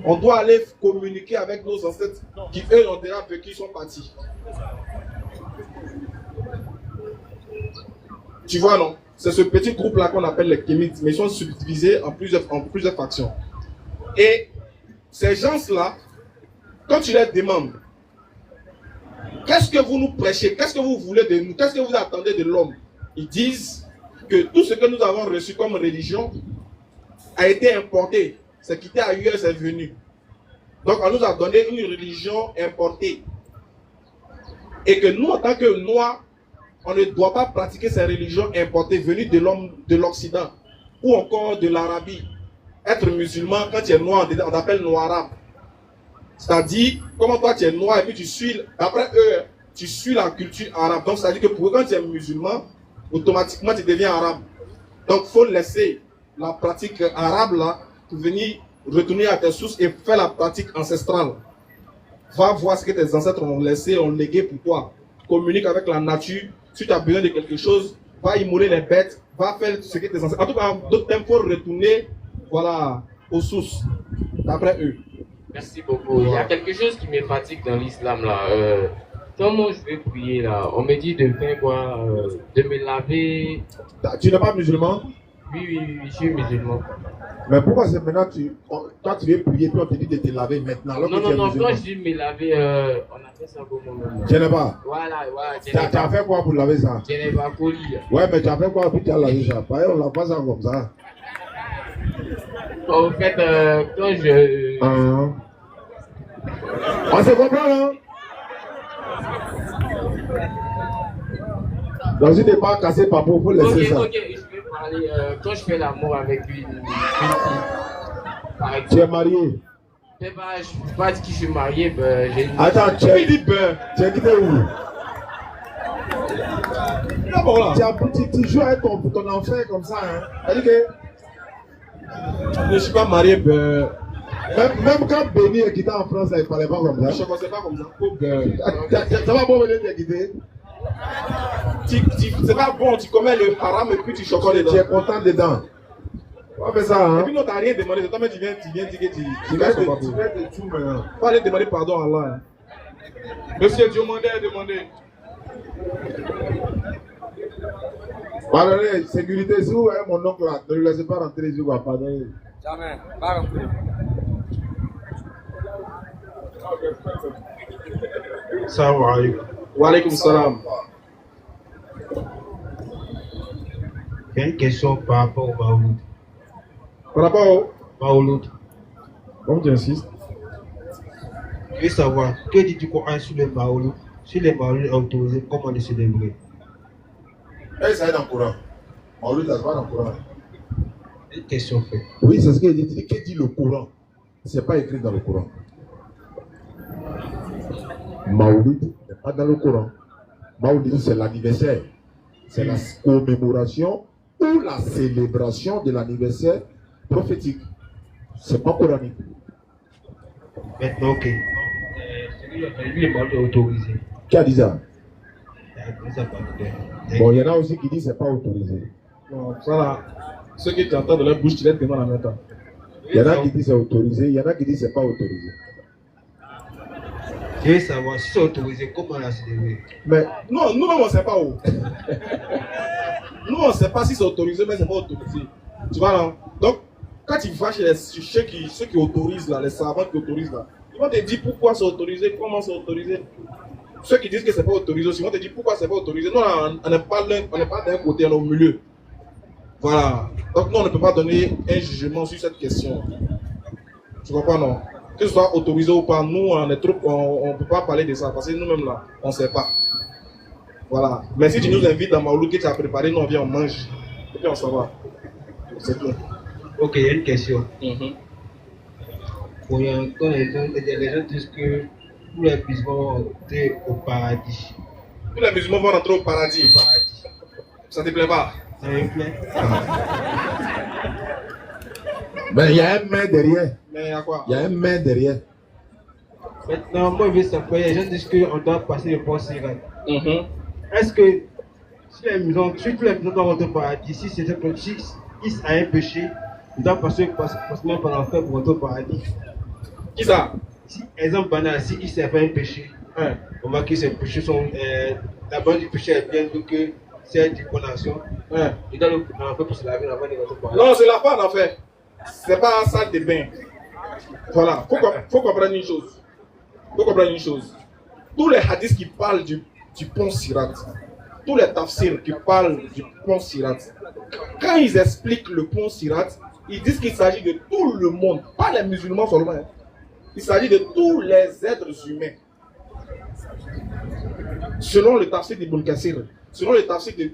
E: On doit aller communiquer avec nos ancêtres qui, eux, ont déjà vécu, sont partis. Tu vois, non? C'est ce petit groupe-là qu'on appelle les Kémites, mais ils sont subdivisés en plusieurs factions. Et ces gens-là, quand tu leur demandes, qu'est-ce que vous nous prêchez? Qu'est-ce que vous voulez de nous? Qu'est-ce que vous attendez de l'homme? Ils disent que tout ce que nous avons reçu comme religion a été importé. C'est quitté ailleurs, c'est venu. Donc on nous a donné une religion importée. Et que nous, en tant que Noirs, on ne doit pas pratiquer ces religions importées venues de l'Occident ou encore de l'Arabie. Être musulman, quand tu es noir, on t'appelle noir-arabe. C'est-à-dire, comment toi tu es noir et puis tu suis, après eux, tu suis la culture arabe. Donc c'est-à-dire que pour eux, quand tu es musulman, automatiquement tu deviens arabe. Donc il faut laisser la pratique arabe là pour venir retourner à tes sources et faire la pratique ancestrale. Va voir ce que tes ancêtres ont laissé, ont légué pour toi. Communique avec la nature. Si tu as besoin de quelque chose, va immoler les bêtes, va faire ce que tes ancêtres. En tout cas, d'autres temps, il faut retourner, voilà, aux sources, d'après eux.
G: Merci beaucoup. Il y a quelque chose qui me fatigue dans l'islam là. Comment je vais prier là? On me dit de faire quoi? De me laver.
A: Tu n'es pas musulman?
G: Oui, je suis musulman.
A: Mais pourquoi c'est maintenant quand tu veux prier, puis on te dit de te laver maintenant?
G: Non, quand je dis me laver, on a fait ça comment même?
A: Tu n'es pas?
G: Voilà.
A: Tu as fait quoi pour laver ça?
G: Je n'ai pas colis.
A: Ouais, mais tu as fait quoi pour te laver ça? Pareil, on l'a pas ça comme ça.
G: En fait, quand je...
A: On se comprend, non? Donc si tu n'es pas cassé par peau, il faut laisser ça.
G: Ok, je vais parler. Quand je fais l'amour avec une fille,
A: tu es marié?
G: Je ne sais pas dire que je suis marié, j'ai une...
A: Attends, tu es quitté où?
E: Ah bon là.
A: Tu joues avec ton enfant comme ça, hein. C'est-à-dire que
E: Je ne suis pas marié,
A: même quand Béni est quitté en France, il ne parlait pas comme ça.
E: je ne pensais pas comme ça.
A: Ça va pas venir te quitter.
E: C'est pas bon, tu commets le haram et puis tu chocoles dedans.
A: Tu es content dedans. On va faire ça, hein.
E: Et puis non, tu n'as rien demandé, c'est toi-même tu viens dire que tu
A: vas
E: son
A: te tout maintenant.
E: faut aller demander pardon à Allah. Hein.
F: Monsieur Diomandé a demandé.
A: Pardonnez, sécurité, si vous voyez mon oncle là, ne le laissez pas rentrer ici, quoi. Pardonnez.
F: Jamais, pas rentrer.
C: Salam alaikum.
E: Wa alaykum salam.
C: J'ai une question par rapport au Maouloud.
E: Par rapport au
C: Maouloud.
E: Comme tu insistes.
C: Je veux savoir, que dit du Coran sur le Maouloud? Si les Maouloud autorisés, comment les célébrer?
A: Ça est dans le Coran. Maouloud, ça se voit dans le Coran.
C: Une question faite.
A: Oui, c'est ce qu'il dit. Qu'est-ce dit le Coran? Ce n'est pas écrit dans le Coran. Maouloud n'est pas dans le Coran. Maouloud, c'est l'anniversaire. C'est la commémoration ou la célébration de l'anniversaire prophétique. C'est pas coranique.
C: Maintenant, ok. Celui le Maouloud est autorisé.
A: Qui a dit ça?
C: Ça pas
A: Bon, il y en a aussi qui disent que ce n'est pas autorisé.
E: Non, ça là, ceux qui t'entendent de leur bouche, tu les demandes en même temps.
A: Il y en a qui disent que c'est autorisé, il y en a qui disent que ce n'est pas autorisé.
C: Je veux savoir, si c'est autorisé, comment la célébrer?
E: Mais non, nous-mêmes on ne sait pas où. Nous on ne sait pas si c'est autorisé, mais c'est pas autorisé. Tu vois là? Donc, quand tu vas chez ceux qui autorisent là, les savants qui autorisent là, ils vont te dire pourquoi c'est autorisé, comment c'est autorisé. Ceux qui disent que c'est pas autorisé aussi vont te dire pourquoi c'est pas autorisé. Nous là, on n'est pas d'un côté, on est au milieu. Voilà. Donc nous on ne peut pas donner un jugement sur cette question. Tu comprends non? Que ce soit autorisé ou pas, nous on est trop, on peut pas parler de ça parce que nous-mêmes là, on ne sait pas. Voilà. Mais si tu nous invites dans Maouloud que tu as préparé, nous on vient, on mange. Et puis on s'en va. C'est tout.
C: Ok, il y a une question. Bon, les gens disent que tous les musulmans vont entrer au paradis.
E: Tous les musulmans vont rentrer au paradis. Ça te plaît pas?
C: Ça me plaît.
A: Mais il y a un main derrière.
E: Mais il y a quoi?
A: Il y a un main derrière.
C: Maintenant, moi je veux savoir, les gens disent qu'on doit passer le pont Sirat. Est-ce que si tous les musulmans doivent rentrer au paradis, si ils a un péché, ils doivent passer par l'enfer pour rentrer au paradis?
E: Qui ça?
C: Si, exemple banal, si il s'est fait un péché, on voit que ces péchés sont. La base du péché est bien, donc c'est une condamnation. Il doit l'enfer pour se laver avant de rentrer au paradis.
E: Non, c'est la fin en fait. C'est pas ça de bain. Voilà, faut comprendre une chose. Tous les hadiths qui parlent du pont Sirat, tous les tafsirs qui parlent du pont Sirat, quand ils expliquent le pont Sirat, ils disent qu'il s'agit de tout le monde, pas les musulmans seulement. Il s'agit de tous les êtres humains. Selon le tafsir d'Ibn Kassir, selon le tafsir de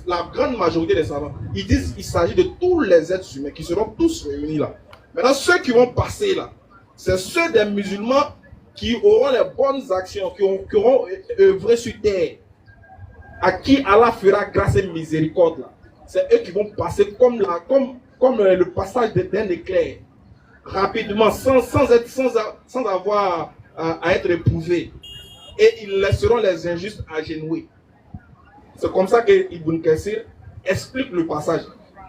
E: la grande majorité des savants, ils disent qu'il s'agit de tous les êtres humains qui seront tous réunis là. Maintenant, ceux qui vont passer là, c'est ceux des musulmans qui auront les bonnes actions, qui auront œuvré sur terre, à qui Allah fera grâce et miséricorde là. C'est eux qui vont passer comme le passage d'un éclair, rapidement, sans avoir à être éprouvés. Et ils laisseront les injustes agenouillés. C'est comme ça que Ibn Kassir explique le passage.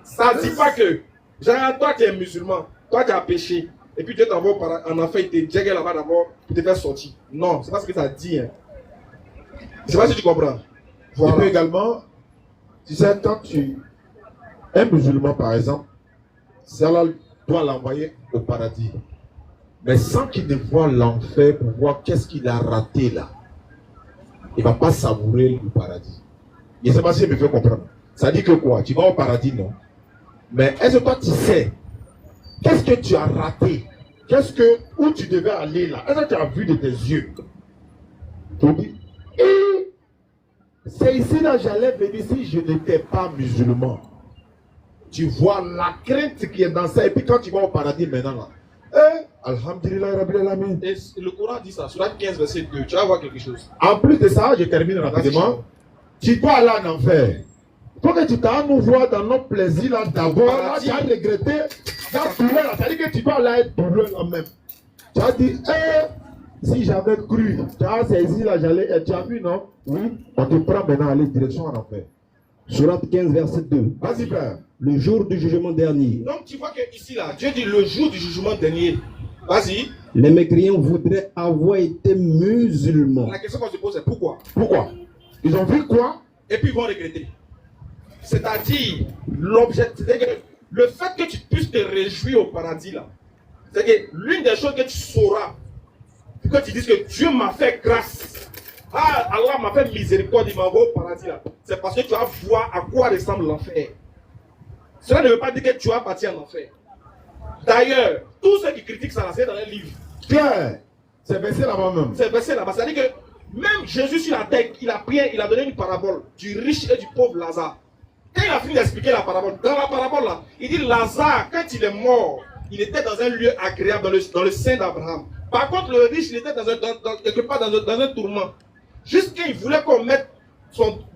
E: Ça ne dit pas que, genre, toi tu es musulman, toi tu as péché, et puis Dieu t'envoie en enfer, il te digue là-bas d'abord pour te faire sortir. Non, c'est pas ce que ça dit. Hein. Je ne sais pas si tu comprends.
A: Voilà. Et puis également, tu sais, quand un musulman par exemple, Allah doit l'envoyer au paradis. Mais sans qu'il ne voit l'enfer pour voir qu'est-ce qu'il a raté là, il ne va pas savourer le paradis. Je ne sais pas si je me fais comprendre. Ça dit que quoi? Tu vas au paradis, non? Mais est-ce que toi tu sais qu'est-ce que tu as raté? Où tu devais aller là? Est-ce que tu as vu de tes yeux? Et c'est ici là j'allais venir si je n'étais pas musulman. Tu vois la crainte qui est dans ça. Et puis quand tu vas au paradis maintenant là, Alhamdulillah Rabbil Alamin.
E: Et le Coran dit ça, Surat 15 verset 2, tu vas voir quelque chose.
A: En plus de ça, je termine rapidement. tu dois aller en enfer. Faut que tu t'en nous voir dans nos plaisirs là d'abord. Là, tu as regretté la douleur là. C'est-à-dire que tu dois aller être douleur là même. Tu as dit, si j'avais cru, tu as saisi là, j'allais. Tu as vu, non? Oui. On te prend maintenant à aller direction en enfer.
H: Sourate 15, verset 2.
A: Vas-y, frère.
H: Le jour du jugement dernier.
E: Donc tu vois que ici là, Dieu dit le jour du jugement dernier. Vas-y.
H: Les mécréants voudraient avoir été musulmans.
E: La question qu'on se pose c'est pourquoi?
A: Pourquoi? Ils ont vu quoi?
E: Et puis ils vont regretter. C'est-à-dire, l'objectif, le fait que tu puisses te réjouir au paradis là, c'est que l'une des choses que tu sauras, que tu dises que Dieu m'a fait grâce, Allah m'a fait miséricorde, il m'a envoyé au paradis là, c'est parce que tu vas voir à quoi ressemble l'enfer. Cela ne veut pas dire que tu vas partir en enfer. D'ailleurs, tous ceux qui critiquent ça, c'est dans les livres.
A: Claire, c'est versé là-bas même.
E: C'est versé là-bas. C'est-à-dire que même Jésus sur la terre, il a prié, il a donné une parabole du riche et du pauvre Lazare. Quand il a fini d'expliquer la parabole, dans la parabole là, il dit Lazare, quand il est mort, il était dans un lieu agréable, dans le sein d'Abraham. Par contre, le riche, il était quelque part dans un tourment. Jusqu'à il voulait qu'on mette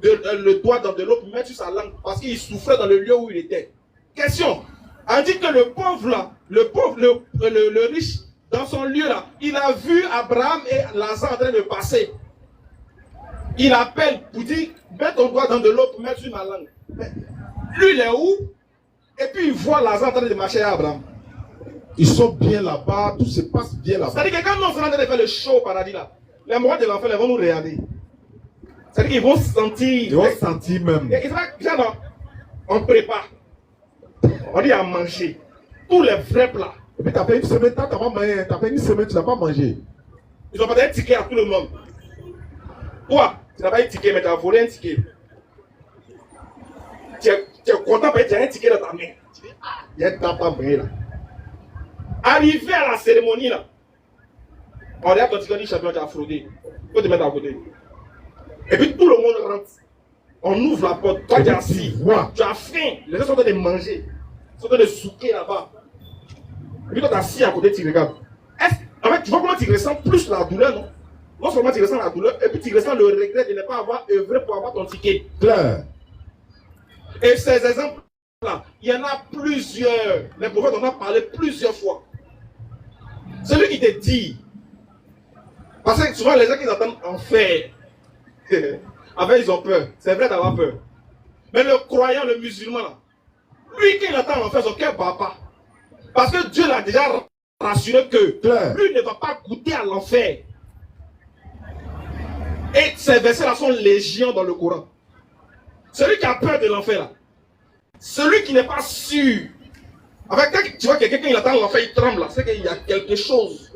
E: le doigt dans de l'eau pour mettre sur sa langue, parce qu'il souffrait dans le lieu où il était. Question. On dit que le pauvre là, le riche, dans son lieu là, il a vu Abraham et Lazare en train de passer. Il appelle pour dire, mets ton doigt dans de l'eau pour mettre sur ma langue. Mais lui, il est où? Et puis il voit Lazare en train de marcher à Abraham.
A: Ils sont bien là-bas, tout se passe bien là-bas.
E: C'est-à-dire que quand nous sommes en train de faire le show au paradis là, les morts de l'enfer, ils vont nous regarder. C'est-à-dire qu'ils vont sentir.
A: Ils vont sentir même.
E: On prépare. On dit à manger. Tous les vrais plats.
A: Et puis tu as fait une semaine, tu n'as pas mangé. Tu as fait une semaine, tu n'as pas mangé.
E: Ils ont pas donné un ticket à tout le monde. Toi, tu n'as pas eu un ticket, mais tu as volé un ticket. Tu es content parce que tu as un ticket dans ta main. Tu dis, il y a un temps pas manger là. Arrivé à la cérémonie là, on regarde ton ticket, dit champion, tu as fraudé. Il faut te mettre à côté. Et puis tout le monde rentre. On ouvre la porte. Toi, tu es assis. Tu as faim. Les gens sont en train de manger. Ils sont en train de souquer là-bas. Et puis toi, tu es assis à côté, tu regardes. En fait, tu vois comment tu ressens plus la douleur, non? Non seulement tu ressens la douleur, et puis tu ressens le regret de ne pas avoir œuvré pour avoir ton ticket.
A: Claire.
E: Et ces exemples-là, il y en a plusieurs. Les prophètes en ont parlé plusieurs fois. Celui qui te dit, parce que souvent les gens qui entendent enfer, en fait ils ont peur. C'est vrai d'avoir peur. Mais le croyant, le musulman, là, lui qui entend l'enfer, son cœur ne bat pas. Parce que Dieu l'a déjà rassuré que lui ne va pas goûter à l'enfer. Et ces versets-là sont légion dans le Coran. Celui qui a peur de l'enfer, là, celui qui n'est pas sûr. En fait, quand tu vois que quelqu'un il attend l'enfer, il tremble, là, c'est qu'il y a quelque chose.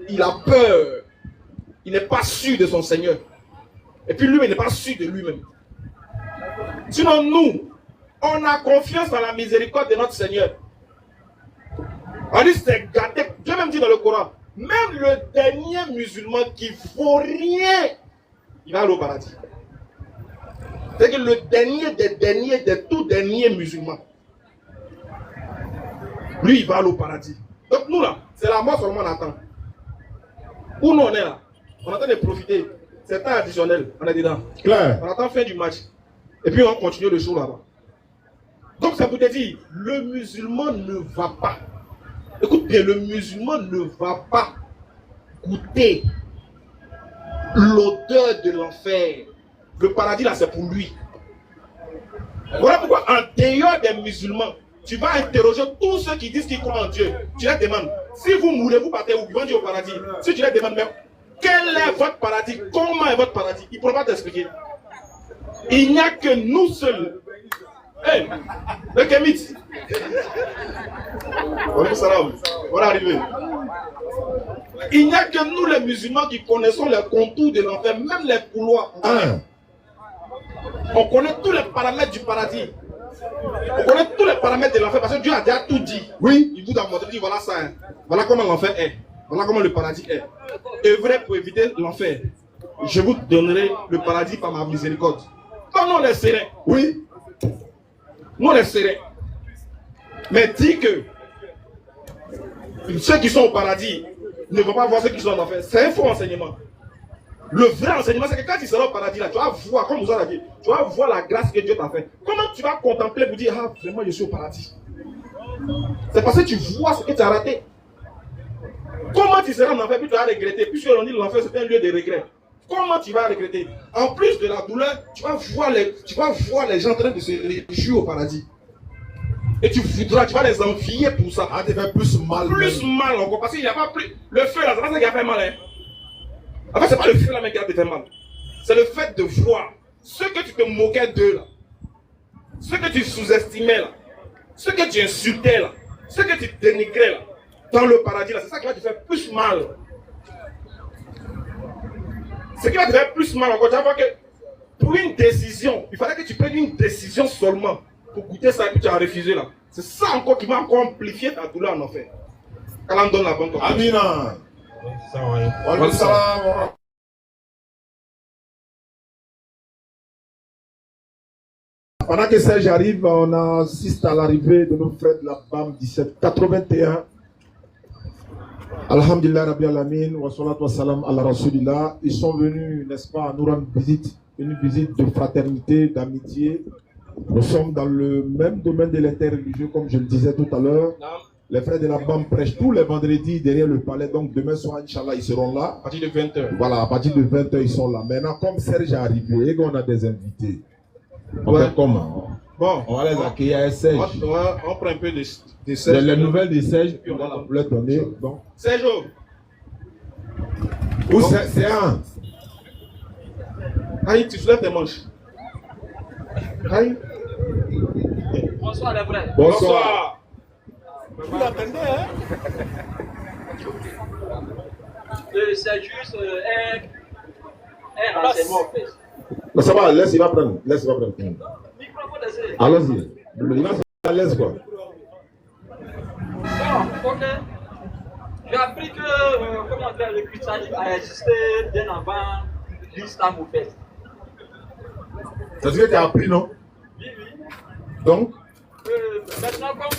E: Il a peur. Il n'est pas sûr de son Seigneur. Et puis lui, il n'est pas sûr de lui-même. Sinon, nous, on a confiance dans la miséricorde de notre Seigneur. On dit c'est gâté. Dieu même dit dans le Coran, même le dernier musulman qui ne vaut rien, il va aller au paradis. C'est que le dernier des derniers, des tout derniers musulmans, lui il va aller au paradis. Donc nous là, c'est la mort seulement on attend. Où nous on est là, on attend de profiter. C'est temps additionnel, on est dedans.
A: Claire.
E: On attend fin du match. Et puis on continue le show là-bas. Donc ça peut te dire, le musulman ne va pas. Écoute bien, le musulman ne va pas goûter l'odeur de l'enfer. Le paradis là, c'est pour lui. Voilà pourquoi en dehors des musulmans, tu vas interroger tous ceux qui disent qu'ils croient en Dieu. Tu les demandes, si vous mourrez, vous partez où? Ils vont dire au paradis. Si tu les demandes même, quel est votre paradis? Comment est votre paradis? Ils ne pourront pas t'expliquer. Il n'y a que nous seuls. Hey, le Kémit. On va arriver. Il n'y a que nous les musulmans qui connaissons les contours de l'enfer, même les couloirs. On connaît tous les paramètres du paradis. On connaît tous les paramètres de l'enfer parce que Dieu a déjà tout dit.
A: Oui.
E: Il vous a montré, il dit voilà ça. Hein. Voilà comment l'enfer est. Voilà comment le paradis est. Œuvrez pour éviter l'enfer. Je vous donnerai le paradis par ma miséricorde. Comme nous on est sereins.
A: Oui.
E: Nous on est sereins. Mais dis que ceux qui sont au paradis ne vont pas voir ceux qui sont en enfer. C'est un faux enseignement. Le vrai enseignement, c'est que quand tu seras au paradis, là, tu vas voir, comme nous avons dit, tu vas voir la grâce que Dieu t'a fait. Comment tu vas contempler pour dire, ah, vraiment, je suis au paradis? C'est parce que tu vois ce que tu as raté. Comment tu seras en enfer, puis tu vas regretter, puisque l'on dit l'enfer, c'est un lieu de regret. Comment tu vas regretter? En plus de la douleur, tu vas voir les gens en train de se réjouir au paradis. Et tu vas les envier pour ça.
A: Ah, tu fais plus mal.
E: Plus mal encore, parce qu'il n'y a pas plus. Le feu là, c'est pas ça qui a fait mal. Hein. En fait, c'est pas le feu là même qui a fait mal. C'est le fait de voir ce que tu te moquais d'eux là, ce que tu sous-estimais là, ce que tu insultais là, ce que tu dénigrais là, dans le paradis là, c'est ça qui va te faire plus mal. Ce qui va te faire plus mal encore, tu vas voir que pour une décision, il fallait que tu prennes une décision seulement pour goûter ça et puis tu as refusé là. C'est ça encore qui va encore amplifier ta douleur en enfer. Quand on donne la bonne compréhension.
A: Amina. Pendant que Serge arrive, on assiste à l'arrivée de nos frères de la BAM 1781. Alhamdulillah Rabbi Alamin, wa salatu wa salam ala Rasulillah. Ils sont venus, n'est-ce pas, nous rendre visite, une visite de fraternité, d'amitié. Nous sommes dans le même domaine de l'interreligieux, comme je le disais tout à l'heure. Les frères de la BAM prêchent tous les vendredis derrière le palais. Donc demain soir, Inch'Allah, ils seront là.
E: À partir de 20h.
A: Voilà, à partir de 20h, ils sont là. Maintenant, comme Serge est arrivé et qu'on a des invités, on fait comment?
E: Bon,
A: on va les accueillir à Serge.
E: On prend un peu de Serge.
A: Les nouvelles de Serge, puis on va leur donner. Donc.
E: Serge.
A: Où c'est un?
E: Aïe, tu soulèves tes manches. Aïe.
I: Bonsoir les frères.
A: Bonsoir.
E: Vous l'attendez, hein?
I: C'est juste un renseignement en fait.
A: Mais ça va, laisse, il va prendre. Laisse, il va prendre. Allons-y. Il va se mettre à l'aise, quoi.
I: Bon, ok. J'ai appris que comment dire, le christianisme a existé bien avant l'islam au fait.
A: C'est ce que tu as appris, non?
I: Oui, oui.
A: Donc?
I: Maintenant, comme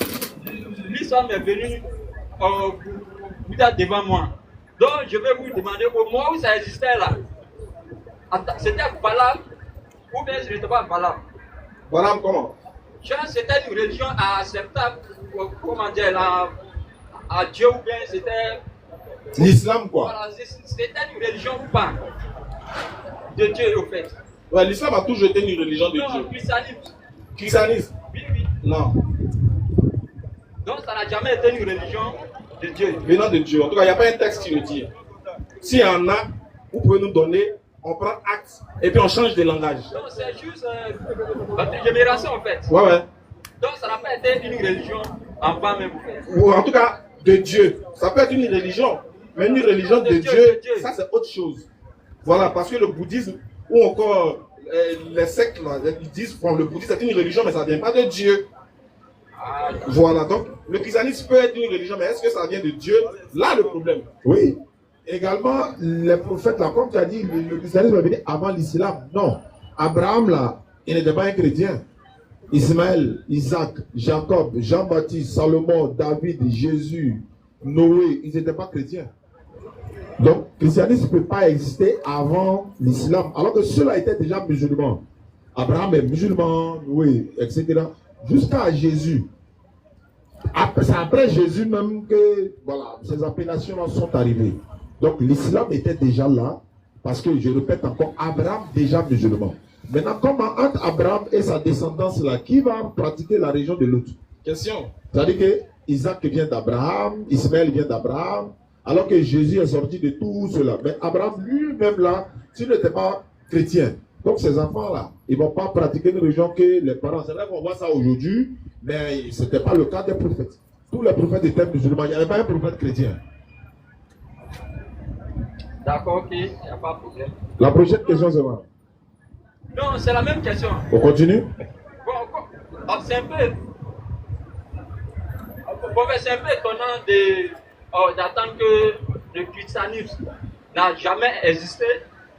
I: l'islam est venu vous êtes devant moi, donc je vais vous demander au moment où ça existait là, c'était valable ou bien ce n'était pas valable?
E: Valable comment?
I: C'était une religion acceptable, comment dire, à Dieu ou bien c'était...
A: L'islam quoi?
I: Voilà, c'était une religion ou pas? De Dieu au fait.
E: Ouais, l'islam a toujours été une religion de Dieu.
I: Non, christianisme.
E: Christianisme?
I: Oui, oui.
E: Non.
I: Donc ça n'a jamais été une religion de Dieu.
E: Venant de Dieu. En tout cas, il n'y a pas un texte qui le dit. S'il y en a, vous pouvez nous donner, on prend acte et puis on change de langage.
I: Donc c'est juste votre génération en fait.
E: Ouais, ouais.
I: Donc ça n'a pas été une religion avant même.
E: Ou en tout cas, de Dieu. Ça peut être une religion, mais une religion de Dieu, ça c'est autre chose. Voilà, parce que le bouddhisme, ou encore les sectes, là, ils disent que le bouddhisme c'est une religion, mais ça ne vient pas de Dieu. Voilà, donc le christianisme peut être une religion, mais est-ce que ça vient de Dieu? Là, le problème.
A: Oui. Également, les prophètes, là, comme tu as dit, le christianisme est venu avant l'islam. Non. Abraham, là, il n'était pas un chrétien. Ismaël, Isaac, Jacob, Jean-Baptiste, Salomon, David, Jésus, Noé, ils n'étaient pas chrétiens. Donc, le christianisme ne peut pas exister avant l'islam, alors que ceux-là étaient déjà musulmans. Abraham est musulman, Noé, etc. Jusqu'à Jésus. C'est après Jésus même que voilà, ces appellations sont arrivées. Donc l'islam était déjà là, parce que je répète encore, Abraham déjà musulman. Maintenant, comment entre Abraham et sa descendance là, qui va pratiquer la religion de l'autre?
E: Question.
A: C'est-à-dire que Isaac vient d'Abraham, Ismaël vient d'Abraham, alors que Jésus est sorti de tout cela. Mais Abraham lui-même là, s'il n'était pas chrétien, donc ces enfants-là, ils ne vont pas pratiquer une religion que les parents. C'est vrai qu'on voit ça aujourd'hui, mais ce n'était pas le cas des prophètes. Tous les prophètes étaient musulmans, il n'y avait pas un prophète chrétien.
I: D'accord, ok, il n'y a pas de problème.
A: La prochaine question, c'est quoi?
I: Non, c'est la même question.
A: On continue?
I: Bon, c'est un peu... C'est un peu étonnant d'attendre que le christianisme n'a jamais existé.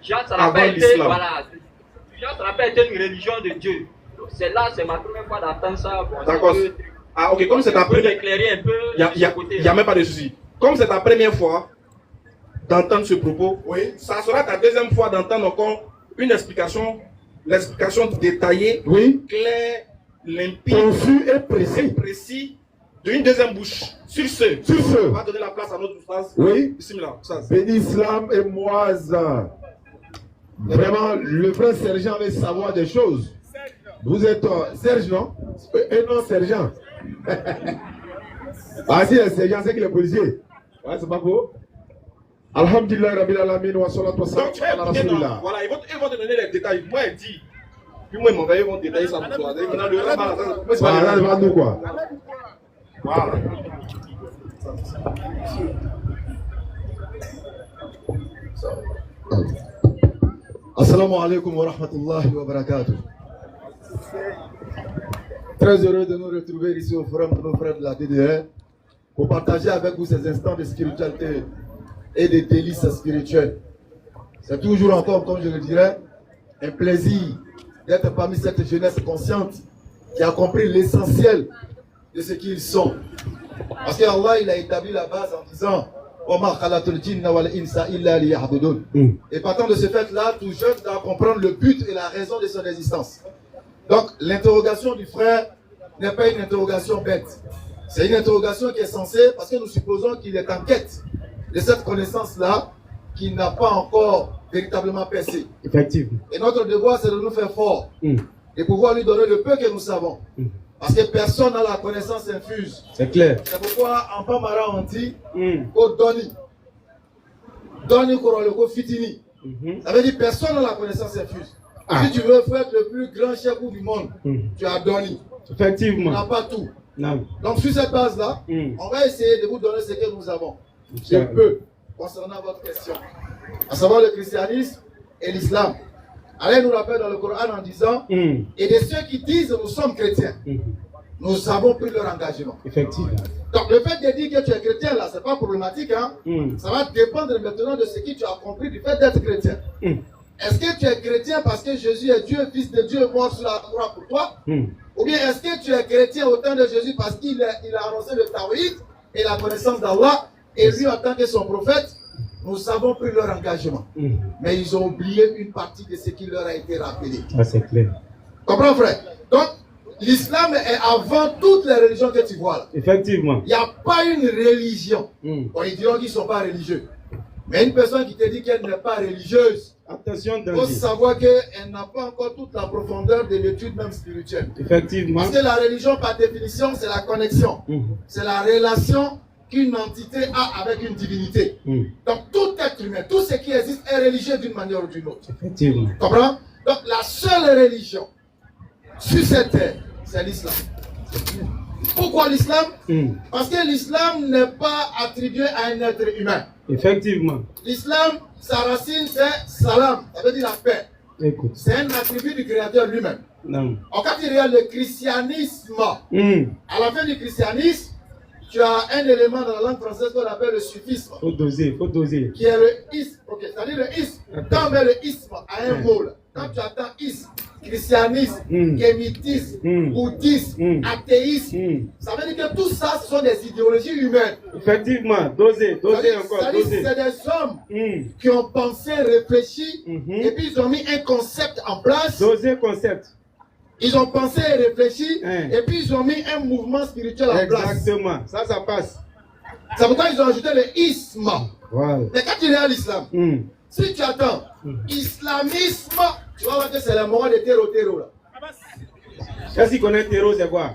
I: Genre, ça n'a pas été... Voilà. Genre, ça n'a pas été une religion de Dieu. C'est là, c'est ma première fois d'entendre ça. Bon,
E: d'accord. Ah, ok, comme c'est ta première...
I: éclairer un peu
E: il n'y a même pas de souci. Comme c'est ta première fois, d'entendre ce propos. Oui. Ça sera ta deuxième fois d'entendre encore une explication, l'explication détaillée, claire, limpide,
A: confus et précis
E: d'une deuxième bouche. Sur ce, on va donner la place à notre ustaz.
A: Oui.
E: Bismillah, ustaz.
A: Béni Islam et Moaz. Vraiment, le frère sergent veut savoir des choses. Vous êtes Serge, non? Et non, sergent. Ah si, le sergent, c'est qu'il est policier. Ouais, c'est pas beau. Alhamdulillah, Rabbil Alamin, wa salatu wa salam ala Rasulillah.
E: Voilà, ils vont te donner les détails. Moi, il dit. Puis moi, ils vont détailler ça pour toi. Maintenant, le reste,
A: voilà, devant nous, quoi.
E: Voilà.
J: Assalamu alaikum wa rahmatullahi wa barakatuh. Très heureux de nous retrouver ici au forum de nos frères de la DDR pour partager avec vous ces instants de spiritualité et de délices spirituelles. C'est toujours encore, comme je le dirais, un plaisir d'être parmi cette jeunesse consciente qui a compris l'essentiel de ce qu'ils sont. Parce qu'Allah, il a établi la base en disant et partant de ce fait-là, tout jeune doit comprendre le but et la raison de son existence. Donc, l'interrogation du frère n'est pas une interrogation bête. C'est une interrogation qui est censée, parce que nous supposons qu'il est en quête de cette connaissance-là qui n'a pas encore véritablement percé.
C: Effectivement.
J: Et notre devoir, c'est de nous faire fort et pouvoir lui donner le peu que nous savons. Parce que personne n'a la connaissance infuse.
C: C'est clair.
J: C'est pourquoi en Pamara on dit au Doni. Doni Koroloko Fitini. Ça veut dire personne n'a la connaissance infuse. Si tu veux être le plus grand chef du monde, tu as Doni.
C: Effectivement.
J: On n'a pas tout.
C: Non.
J: Donc sur cette base-là, on va essayer de vous donner ce que nous avons. Je peux, concernant votre question. À savoir le christianisme et l'islam. Allah nous rappelle dans le Coran en disant et de ceux qui disent nous sommes chrétiens, nous avons pris leur engagement.
C: Effectivement.
J: Donc le fait de dire que tu es chrétien là, c'est pas problématique, hein? Ça va dépendre maintenant de ce que tu as compris du fait d'être chrétien. Est-ce que tu es chrétien parce que Jésus est Dieu, fils de Dieu, mort sur la croix pour toi? Ou bien est-ce que tu es chrétien au temps de Jésus parce qu'il a annoncé le tawhid et la connaissance d'Allah, et lui en tant que son prophète, nous avons pris leur engagement. Mais ils ont oublié une partie de ce qui leur a été rappelé.
C: Ah, c'est clair.
J: Comprends, frère? Donc, l'islam est avant toutes les religions que tu vois là.
C: Effectivement.
J: Il n'y a pas une religion. Bon, ils diront qu'ils ne sont pas religieux. Mais une personne qui te dit qu'elle n'est pas religieuse,
C: attention,
J: il faut savoir qu'elle n'a pas encore toute la profondeur de l'étude même spirituelle.
C: Effectivement.
J: Parce que la religion, par définition, c'est la connexion. C'est la relation qu'une entité a avec une divinité. Donc tout être humain, tout ce qui existe est religieux d'une manière ou d'une autre.
C: Effectivement.
J: Comprends? Donc la seule religion sur cette terre, c'est l'islam. Pourquoi l'islam? Parce que l'islam n'est pas attribué à un être humain.
C: Effectivement.
J: L'islam, sa racine, c'est salam, ça veut dire la paix. C'est un attribut du créateur lui-même.
C: Non.
J: Quand il y a le christianisme, à la fin du christianisme, tu as un élément dans la langue française qu'on appelle le suffisme.
C: Faut doser, faut doser.
J: Qui est le isme. Okay. C'est-à-dire le isme. Quand on met le isme à un mot, quand tu attends isme, christianisme, kémitisme, bouddhisme, athéisme, ça veut dire que tout ça, ce sont des idéologies humaines.
C: Effectivement, doser, doser encore, doser.
J: C'est des hommes qui ont pensé, réfléchi, et puis ils ont mis un concept en place.
C: Doser concept.
J: Ils ont pensé et réfléchi, et puis ils ont mis un mouvement spirituel en place.
C: Exactement, ça passe.
J: C'est pourquoi ils ont ajouté le isme.
C: Voilà.
J: Mais quand tu regardes l'islam, si tu attends, islamisme, tu vas voir que c'est la morale de terreau là.
C: Qu'est-ce qu'il connaît terreau, c'est quoi?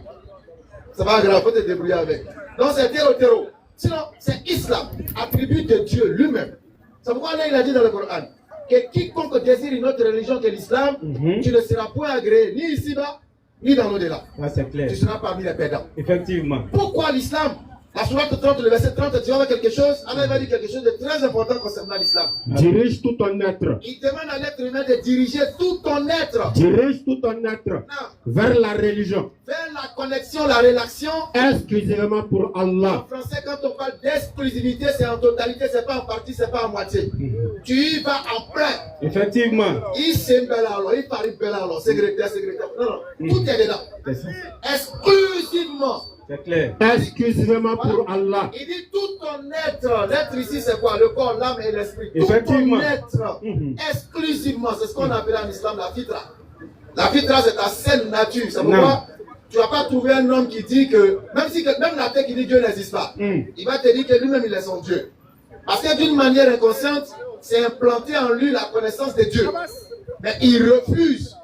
J: Ça va grave, faut te débrouiller avec. Donc c'est terreau. Sinon, c'est islam, attribut de Dieu lui-même. C'est pourquoi là il a dit dans le Coran que quiconque désire une autre religion que l'islam, tu ne seras point agréé ni ici-bas, ni dans l'au-delà.
C: Ah, c'est clair.
J: Tu seras parmi les perdants.
C: Effectivement.
J: Pourquoi l'islam? La sourate 30, le verset 30, tu vas voir quelque chose. Allah va dire quelque chose de très important concernant l'islam.
A: Dirige tout ton être.
J: Il demande à l'être humain de diriger tout ton être.
A: Dirige tout ton être vers la religion.
J: Vers la connexion, la relation.
A: Exclusivement pour Allah.
J: En français, quand on parle d'exclusivité, c'est en totalité, c'est pas en partie, c'est pas en moitié. Tu y vas en plein.
C: Effectivement.
J: Il s'est belalo, il parle belalo, secrétaire. Non, tout est dedans. Exclusivement.
K: C'est clair.
H: Exclusivement pour Allah.
J: Il dit tout ton être. L'être ici, c'est quoi? Le corps, l'âme et l'esprit. Tout
K: Effectivement.
J: ton être, exclusivement. C'est ce qu'on appelle en islam la fitra. La fitra, c'est ta saine nature. C'est pourquoi tu ne vas pas trouver un homme qui dit que, même la tête qui dit Dieu n'existe pas, il va te dire que lui-même, il est son Dieu. Parce que d'une manière inconsciente, c'est implanté en lui la connaissance de Dieu. Mais il refuse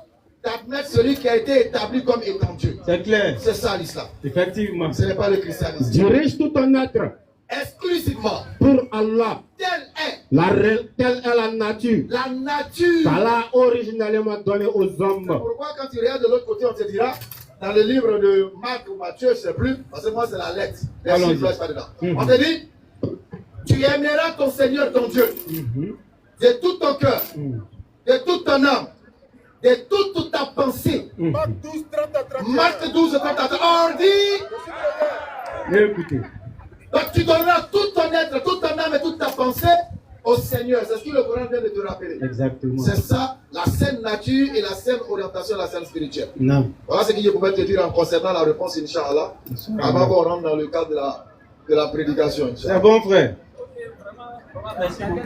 J: d'admettre celui qui a été établi comme étant Dieu.
K: C'est clair.
J: C'est ça l'islam.
K: Effectivement.
J: Ce n'est pas le christianisme.
H: Dirige tout ton être
J: Exclusivement.
H: pour Allah.
J: Telle
H: Telle est la nature.
J: la nature.
H: Allah originellement donné aux hommes.
J: Pourquoi quand tu regardes de l'autre côté, on te dira, dans le livre de Marc ou Matthieu, je ne sais plus, parce que moi c'est la lettre. Les chiffres, je pas dedans. On te dit, tu aimeras ton Seigneur, ton Dieu, de tout ton cœur, de toute ton âme, de toute ta pensée. Marc 12, 30 à 31. Marc 12, 30 à 31. On dit,
K: Écoutez.
J: donc tu donneras tout ton être, toute ton âme et toute ta pensée au Seigneur. C'est ce que le Coran vient de te rappeler.
K: Exactement.
J: C'est ça, la saine nature et la saine orientation, la saine spirituelle.
K: Non.
J: Voilà ce que je pouvais te dire en concernant la réponse, Inch'Allah, avant qu'on rentre dans le cadre de la prédication.
K: C'est bon, frère.
I: Merci beaucoup.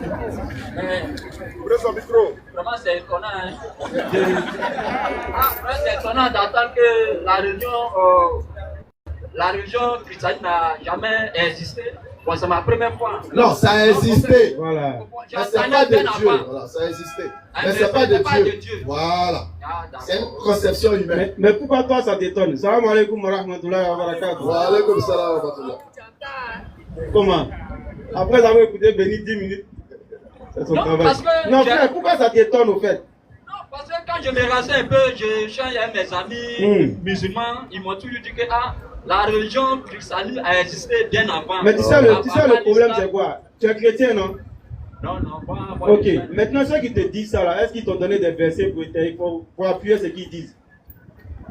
F: Ouvrez son micro.
I: Vraiment, c'est étonnant. Hein. C'est étonnant d'entendre que la religion chrétienne n'a jamais existé. Bon, c'est ma première fois.
J: Non, ça a existé.
K: Voilà.
J: Mais c'est pas de Dieu. Voilà, ça a existé. Mais c'est pas de Dieu. Voilà. C'est une conception humaine.
K: Mais pourquoi toi ça t'étonne? Salam alaikum wa rahmatullahi wa barakatuh.
J: Wa alaikum salam wa rahmatullah.
K: Comment? Après avoir écouté Béni 10 minutes. C'est son travail.
I: Parce que
K: non, frère, pourquoi ça t'étonne au fait?
I: Non, parce que quand je me renseigne un peu, je change avec mes amis musulmans, ils m'ont toujours dit que la religion chrétienne a existé bien avant.
K: Mais tu sais, le problème c'est quoi? Tu es chrétien, non?
I: Non, pas.
K: Ok, maintenant ceux qui te disent ça là, est-ce qu'ils t'ont donné des versets pour appuyer ce qu'ils disent?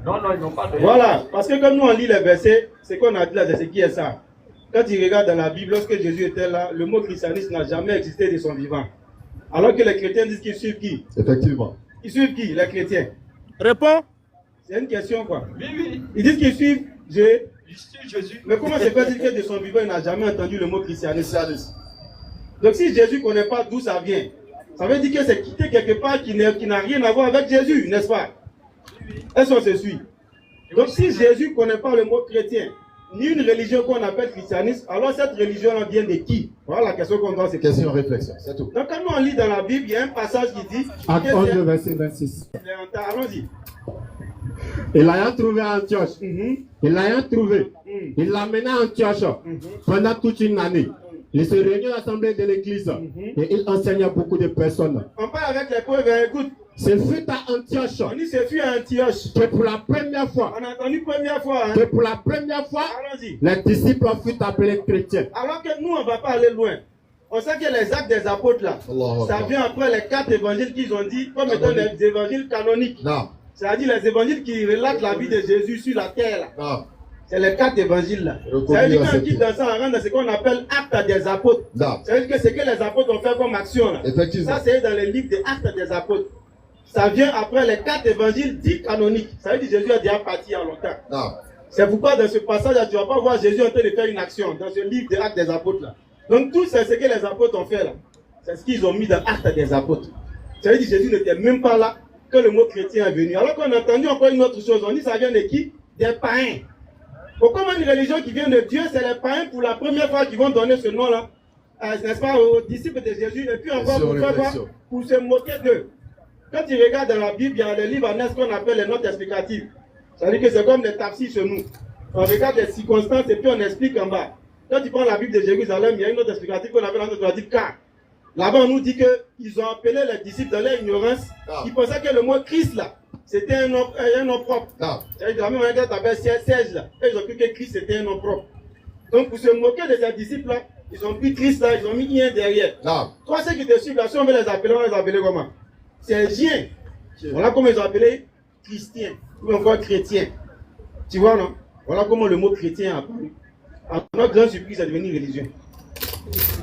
I: Non, ils n'ont pas donné.
K: Voilà, parce que comme nous on lit les versets, ce qu'on a dit là, c'est ce qui est ça. Quand tu regardes dans la Bible, lorsque Jésus était là, le mot christianisme n'a jamais existé de son vivant. Alors que les chrétiens disent qu'ils suivent qui?
J: Effectivement.
K: Ils suivent qui, les chrétiens?
F: Réponds.
K: C'est une question quoi.
I: Oui.
K: Ils disent qu'ils suivent
I: Jésus.
K: Mais comment se fait-il que de son vivant, il n'a jamais entendu le mot christianisme? Donc si Jésus ne connaît pas d'où ça vient, ça veut dire que c'est quitté quelque part qui n'a rien à voir avec Jésus, n'est-ce pas? Est-ce qu'on se suit? Donc si Jésus ne connaît pas le mot chrétien, ni une religion qu'on appelle christianisme, alors cette religion-là vient de qui? Voilà la question qu'on doit se poser.
J: Question, réflexion, c'est tout.
K: Donc quand nous on lit dans la Bible, il y a un passage qui dit...
H: Acte 11, verset 26.
K: Allons-y.
H: Et l'ayant trouvé à Antioche, il l'a mené à Antioche pendant toute une année. Il se réunit à l'assemblée de l'église et il enseignait beaucoup de personnes.
K: On parle avec les pauvres, écoute.
H: Ce fut à Antioche.
K: On dit ce fut à Antioche.
H: Que pour la première fois.
K: On a entendu première fois. Hein?
H: Que pour la première fois, les disciples furent appelés chrétiens.
K: Alors que nous, on ne va pas aller loin. On sait que les actes des apôtres là, ça vient après les 4 évangiles qu'ils ont dit, comme étant les évangiles canoniques.
J: Non.
K: C'est-à-dire les évangiles qui relatent la vie de Jésus sur la terre là.
J: Non.
K: C'est les 4 évangiles là. Ça veut dire qu'on quitte dans ça, on rentre dans ce qu'on appelle actes des apôtres.
J: Non.
K: Ça veut dire que ce que les apôtres ont fait comme action là.
J: Effectivement.
K: Ça c'est dans les livres des actes des apôtres. Ça vient après les 4 évangiles dits canoniques. Ça veut dire que Jésus a déjà parti en longtemps.
J: Non.
K: C'est pourquoi dans ce passage-là, tu ne vas pas voir Jésus en train de faire une action dans ce livre des actes des apôtres là. Donc tout c'est ce que les apôtres ont fait là. C'est ce qu'ils ont mis dans l'acte des apôtres. Ça veut dire que Jésus n'était même pas là que le mot chrétien est venu. Alors qu'on a entendu encore une autre chose. On dit ça vient de qui? Des païens. Pourquoi une religion qui vient de Dieu, c'est les païens pour la première fois qui vont donner ce nom-là, n'est-ce pas, aux disciples de Jésus, et puis encore pour faire quoi? Pour se moquer d'eux. Quand tu regardes dans la Bible, il y a les livres en qu'on appelle les notes explicatives. Ça veut dire que c'est comme des tafsirs chez nous. On regarde les circonstances et puis on explique en bas. Quand tu prends la Bible de Jérusalem, il y a une note explicative qu'on appelle la note explicitative car. Là-bas, on nous dit qu'ils ont appelé les disciples dans leur ignorance. Ils pensaient que le mot Christ là, c'était un nom propre. C'est-à-dire de la même manière que tu appelles Serge là. Et ils ont cru que Christ c'était un nom propre. Donc pour se moquer de ces disciples là, ils ont pris Christ là, ils ont mis un derrière. Toi, ceux qui te suivent là, si on veut les appeler, on les appeler comment? C'est Gien. Voilà comment ils ont appelé chrétiens ou encore chrétiens. Tu vois, non? Voilà comment le mot chrétien a apparu. À notre grande surprise, c'est devenu religion.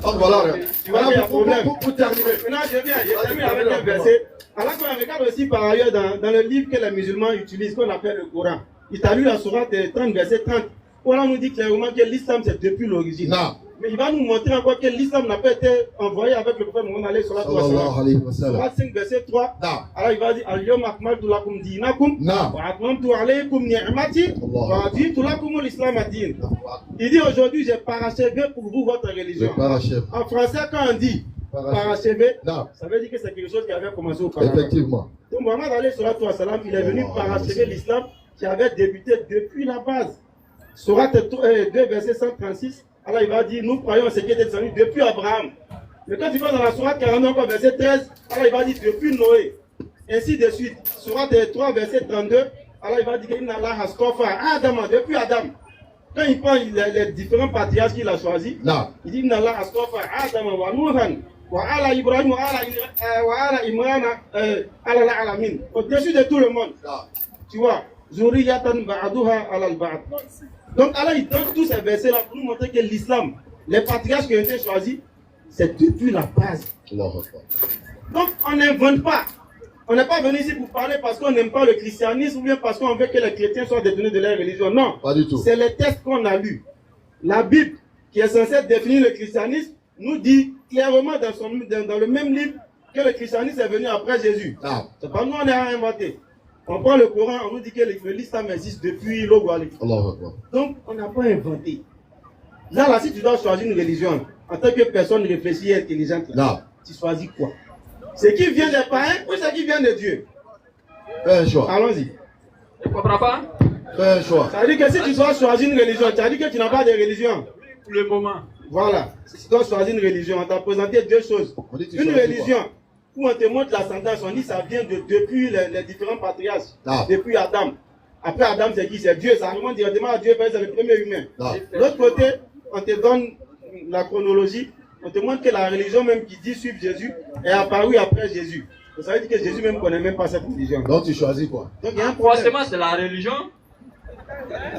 J: Donc voilà,
K: tu vois, il y a un problème.
J: Pour terminer.
K: Maintenant, je termine avec un verset. Alors qu'on regarde aussi par ailleurs dans le livre que les musulmans utilisent, qu'on appelle le Coran. Il t'a lu la sourate 30, verset 30. Coran nous dit clairement que l'islam c'est depuis l'origine.
J: Non.
K: Mais il va nous montrer encore que l'islam n'a pas été envoyé avec le prophète Mohammed alayhi wa sallam. Surat 5 verset 3. Alors il va dire Al-yawm akmaltu lakum dinakum wa atmamtu alaykum ni'mati wa raditu lakum al-islam ad-din. Il dit aujourd'hui j'ai parachevé pour vous votre religion. En français quand on dit parachevé, ça veut dire que c'est quelque chose qui avait commencé auparavant.
J: Effectivement.
K: Donc Mohammed alayhi wa sallam, il est venu parachever l'islam qui avait débuté depuis la base. Surat 2 verset 136. Alors il va dire, nous croyons ce qui est descendu depuis Abraham. Mais quand tu vas dans la Sourate 49, verset 13, alors il va dire depuis Noé. Ainsi de suite. Sourate 3, verset 32, alors il va dire qu'il Allah has coffert Adam, depuis Adam. Quand il prend les différents patriarches qu'il a choisis, il dit Allah has coffert Adam wa Nuhan wa ala Ibrahim wa ala Imran ala alamin. Au-dessus de tout le monde. Tu vois, Zuriyatan ba'aduha ala al-ba'd. Donc Allah il donne tous ces versets là pour nous montrer que l'islam, les patriarches qui ont été choisis, c'est depuis la base. Donc on n'invente pas. On n'est pas venu ici pour parler parce qu'on n'aime pas le christianisme ou bien parce qu'on veut que les chrétiens soient détenus de leur religion. Non,
J: pas du tout.
K: C'est les textes qu'on a lus. La Bible, qui est censée définir le christianisme, nous dit clairement dans le même livre que le christianisme est venu après Jésus. C'est pas nous on a inventé. On prend le Coran, on nous dit que l'islam existe depuis l'Ogwali. Donc, on n'a pas inventé. Là, si tu dois choisir une religion, en tant que personne réfléchie et intelligente, tu choisis quoi? Ce qui vient des païens ou ce qui vient de Dieu?
J: Fais un choix.
K: Allons-y.
I: Tu comprends pas?
J: Fais un choix.
K: Ça veut dire que si tu dois choisir une religion, tu as dit que tu n'as pas de religion.
I: Pour le moment.
K: Voilà. Si tu dois choisir une religion, on t'a présenté deux choses. Une religion où on te montre la sentence, on dit que ça vient depuis les différents patriarches, depuis Adam. Après Adam, c'est qui? C'est Dieu, ça remonte directement à Dieu, c'est le premier humain. De l'autre côté, on te donne la chronologie, on te montre que la religion même qui dit suivre Jésus est apparue après Jésus. Ça veut dire que Jésus même ne connaît même pas cette religion.
J: Donc tu choisis quoi?
K: Donc il y a un problème.
I: Forcément, c'est la religion.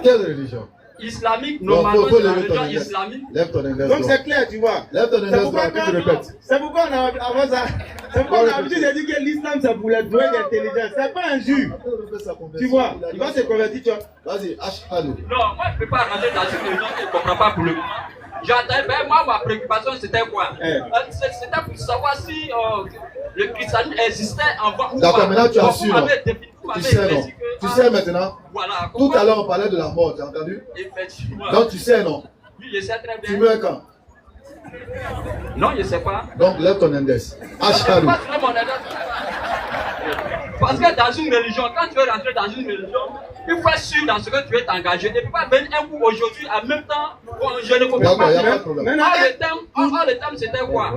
J: Quelle religion?
I: Islamique, normalement, c'est la religion islamique.
J: Lève ton index.
K: Donc c'est clair, tu vois.
J: Lève ton index, tu répètes.
K: C'est pourquoi on a avant ça. C'est pourquoi on a l'habitude de dire que l'islam c'est pour les doués d'intelligence. C'est pas un juge. Tu vois, il va se convertir, tu vois.
J: Vas-y, ashhadu.
I: Non, moi je ne peux pas rentrer dans une religion que je ne comprends pas pour le moment. J'entends, moi ma préoccupation c'était quoi? C'était pour savoir si le christianisme existait avant ou pas.
J: D'accord, maintenant tu as su. Tu sais, non? Tu sais maintenant?
I: Voilà.
J: Tout à l'heure on parlait de la mort, tu as entendu?
I: Effectivement.
J: Donc tu sais, non?
I: Oui, je sais très bien.
J: Tu meurs quand?
I: Non, je ne sais pas.
J: Donc lève ton index. Ashhadu.
I: Parce que dans une religion, quand tu veux rentrer dans une religion, il faut être sûr dans ce que tu veux t'engager. Tu ne peux pas venir un coup aujourd'hui en même temps. Je ne comprends pas. Le thème, c'était quoi?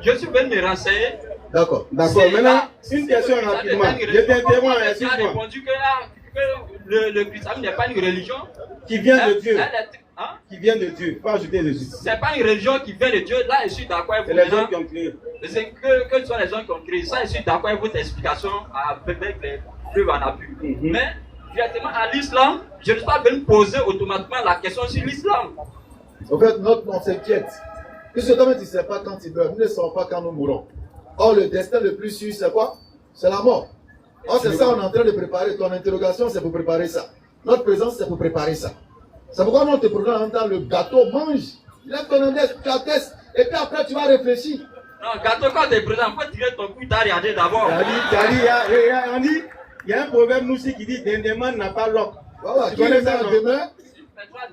I: Je suis venu me renseigner.
K: D'accord. Maintenant, une question rapidement. Je t'interromps.
I: Tu as répondu que le christianisme n'est pas une religion
K: qui vient de Dieu. Qui vient de Dieu. Pas ajouter dessus.
I: C'est pas une religion qui vient de Dieu. Là, je suis d'accord avec vous.
K: C'est les gens qui ont créé.
I: C'est que sont les gens qui ont créé. Ça, je suis d'accord avec votre explication avec les preuves en appui. Mais, directement à l'islam, je ne suis pas venu poser automatiquement la question sur l'islam.
J: En fait, on s'inquiète. Puisque toi-même, tu ne sais pas quand il meurt. Nous ne savons pas quand nous mourrons. Or, le destin le plus sûr, c'est quoi? C'est la mort. Or, c'est ça, on est en train de préparer. Ton interrogation, c'est pour préparer ça. Notre présence, c'est pour préparer ça. C'est pourquoi on te programme dans le gâteau, mange. Lève ton index, tu attestes. Et puis après, tu vas réfléchir.
I: Non, gâteau, quand tu es présent, il faut tirer ton coup, t'as regardé d'abord.
K: Il y a un proverbe nous aussi qui dit Dendeman n'a pas l'oc.
J: Voilà, tu connais ça demain?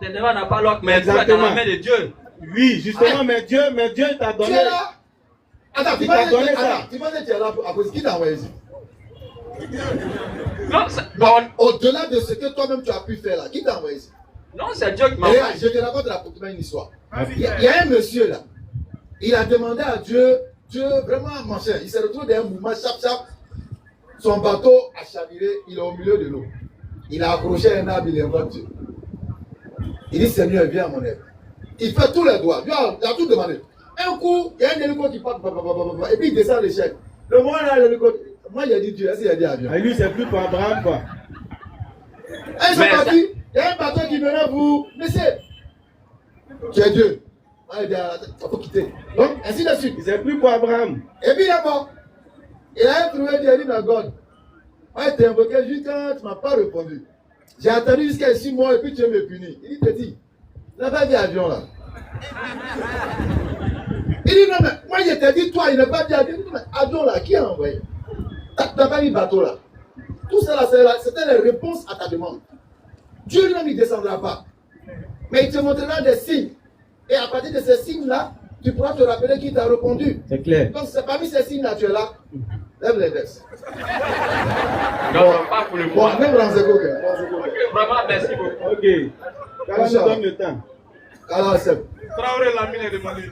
I: Dendeman n'a pas l'oc, mais tu es dans la main de Dieu.
K: Oui, justement, mais Dieu t'a donné.
J: Tu es là? Attends, tu vas dire que tu es là à cause qui t'a envoyé ici? Au-delà de ce que toi-même tu as pu faire là, qui t'a envoyé ici?
I: Non, c'est Dieu qui m'a envoyé.
J: Je te raconte une histoire. Il y a un monsieur là, il a demandé à Dieu, vraiment machin, il s'est retrouvé dans un mouvement chap, son bateau a chaviré, il est au milieu de l'eau. Il a accroché un arbre, il invoque Dieu. Il dit Seigneur, viens à mon aide. Il fait tous les doigts, il a tout demandé. Un coup, il y a un hélico qui part, et puis il descend l'échelle. Le moment là, l'hélico, moi il a dit Dieu, est-ce qu'il a dit avion?
K: Et lui, c'est plus pour Abraham quoi.
J: Ils sont partis. Il y a un bateau qui venait vous. Monsieur, tu es Dieu. Il faut quitter. Donc, ainsi de suite.
K: C'est plus pour Abraham.
J: Et puis d'abord, il a trouvé Dieu, il dit, God. Il t'a invoqué juste quand tu ne m'as pas répondu. J'ai attendu jusqu'à 6 mois et puis tu veux me punir. Il dit, petit, tu n'as pas vu avion là. Il dit, non, mais moi je t'ai dit, toi, il n'a pas vu avion. Il dit, mais avion là, qui a envoyé? Tu n'as pas vu bateau là. Tout ça là, c'était la réponse à ta demande. Dieu lui-même, il ne descendra pas. Mais il te montrera des signes. Et à partir de ces signes-là, tu pourras te rappeler qui t'a répondu.
K: C'est clair.
J: Donc, c'est parmi ces signes-là, tu es là. Lève les vestes.
I: Non, pas pour le moment.
J: Bon, même Ranzeko.
I: Ok, vraiment, merci beaucoup.
K: Ok. Quand je donne le temps.
J: Alors, c'est.
E: Traoré Lamine est demandé.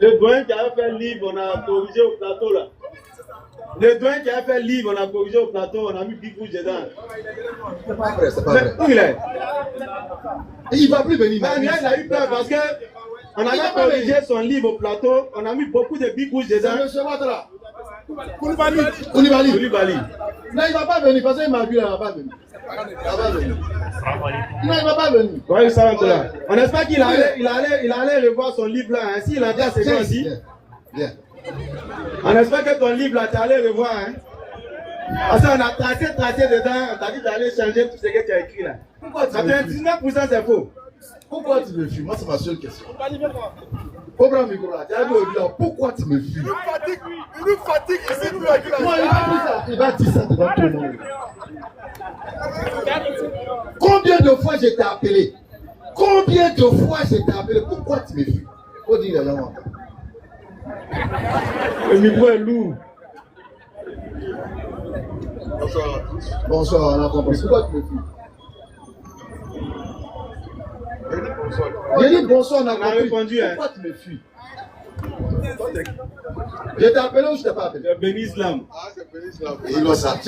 K: Le doyen qui a fait livre, on a corrigé au plateau là. Le doyen qui a fait livre, on a corrigé au plateau, on a mis Big Rouge dedans.
J: C'est pas vrai, c'est pas vrai.
K: Où il est?
J: Il va plus venir.
K: Il a eu peur parce que on avait corrigé son livre au plateau, on a mis beaucoup de Big Rouge dedans.
J: C'est M. Ouattara.
K: Koulibaly.
J: Non, il ne va pas venir parce qu'il m'a vu, il ne va pas venir. Non, il ne va pas venir.
K: Ouais, ça va là. On espère qu'il allait revoir son livre là. Hein. S'il a dit à ce gars aussi.
J: Bien.
K: On espère que ton livre là, tu allais revoir. Hein. Parce qu'on a tracé dedans, on t'a dit d'aller changer tout ce que tu as écrit là.
J: Pourquoi tu me fuis?
K: 99% c'est faux.
J: Pourquoi tu me fuis? Moi, c'est ma seule question. Faut prendre le micro là. Tu as dit au gars, pourquoi tu me fuis?
F: Il nous fatigue ici, nous, avec la...
J: Non, il va dire ça devant tout le monde. Combien de fois je t'ai appelé? Combien de fois je t'ai appelé? Pourquoi tu me fuis? Faut dire les gens.
K: Le micro est lourd.
J: Bonsoir. Bonsoir, on a compris. Pourquoi tu me fuis? J'ai dit bonsoir, on a compris.
K: Répondu, hein.
J: Pourquoi tu me fuis? Je t'ai appelé ou je t'ai pas appelé?
K: C'est Ben Islam.
F: Ah, c'est Ben Islam.
J: Je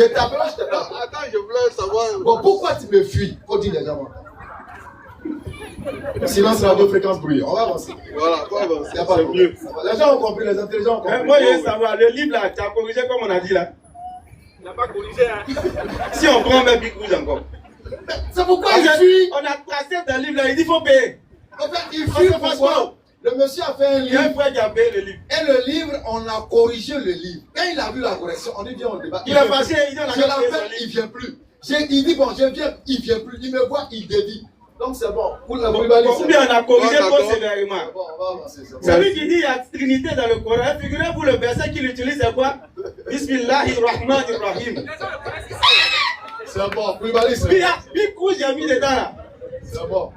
J: t'ai appelé ou je t'ai pas appelé?
F: Attends, je voulais savoir...
J: Bon, pourquoi tu me fuis? Faut dire les gens. Silence radio, fréquence bruit. On va avancer.
F: Voilà, on va avancer.
J: C'est mieux. Les gens ont compris, les intelligents ont compris.
K: Moi, je veux savoir, le livre là, tu as corrigé comme on a dit là.
I: Il n'a pas corrigé, hein.
K: Si on prend même Big Rouge encore.
J: C'est pourquoi il fuit.
K: On a tracé dans le livre là, il dit qu'il faut payer.
J: En fait, il fuit pourquoi? Le monsieur a fait un
K: Il y a un
J: livre.
K: frère qui a payé le livre.
J: Et le livre, on a corrigé le livre. Quand il a vu la correction, on dit viens au débat.
K: Il a passé, il dit on a
J: Je l'appelle, il ne vient plus. Il dit bon, je viens, il ne vient plus. Il me voit, il dévie. Donc c'est bon. Pour la Koulibaly, c'est
K: Combien on a corrigé
F: bon,
K: trop
F: d'accord.
K: sévèrement.
J: bon. On va avancer.
K: C'est lui qui dit il y a Trinité dans le Coran. Figurez-vous le verset qu'il utilise, c'est quoi? Bismillahirrahmanirrahim.
J: C'est bon. Koulibaly, c'est
K: Puis il y
J: bon.
K: a Big Rouge, il a mis dedans là.
J: C'est bon.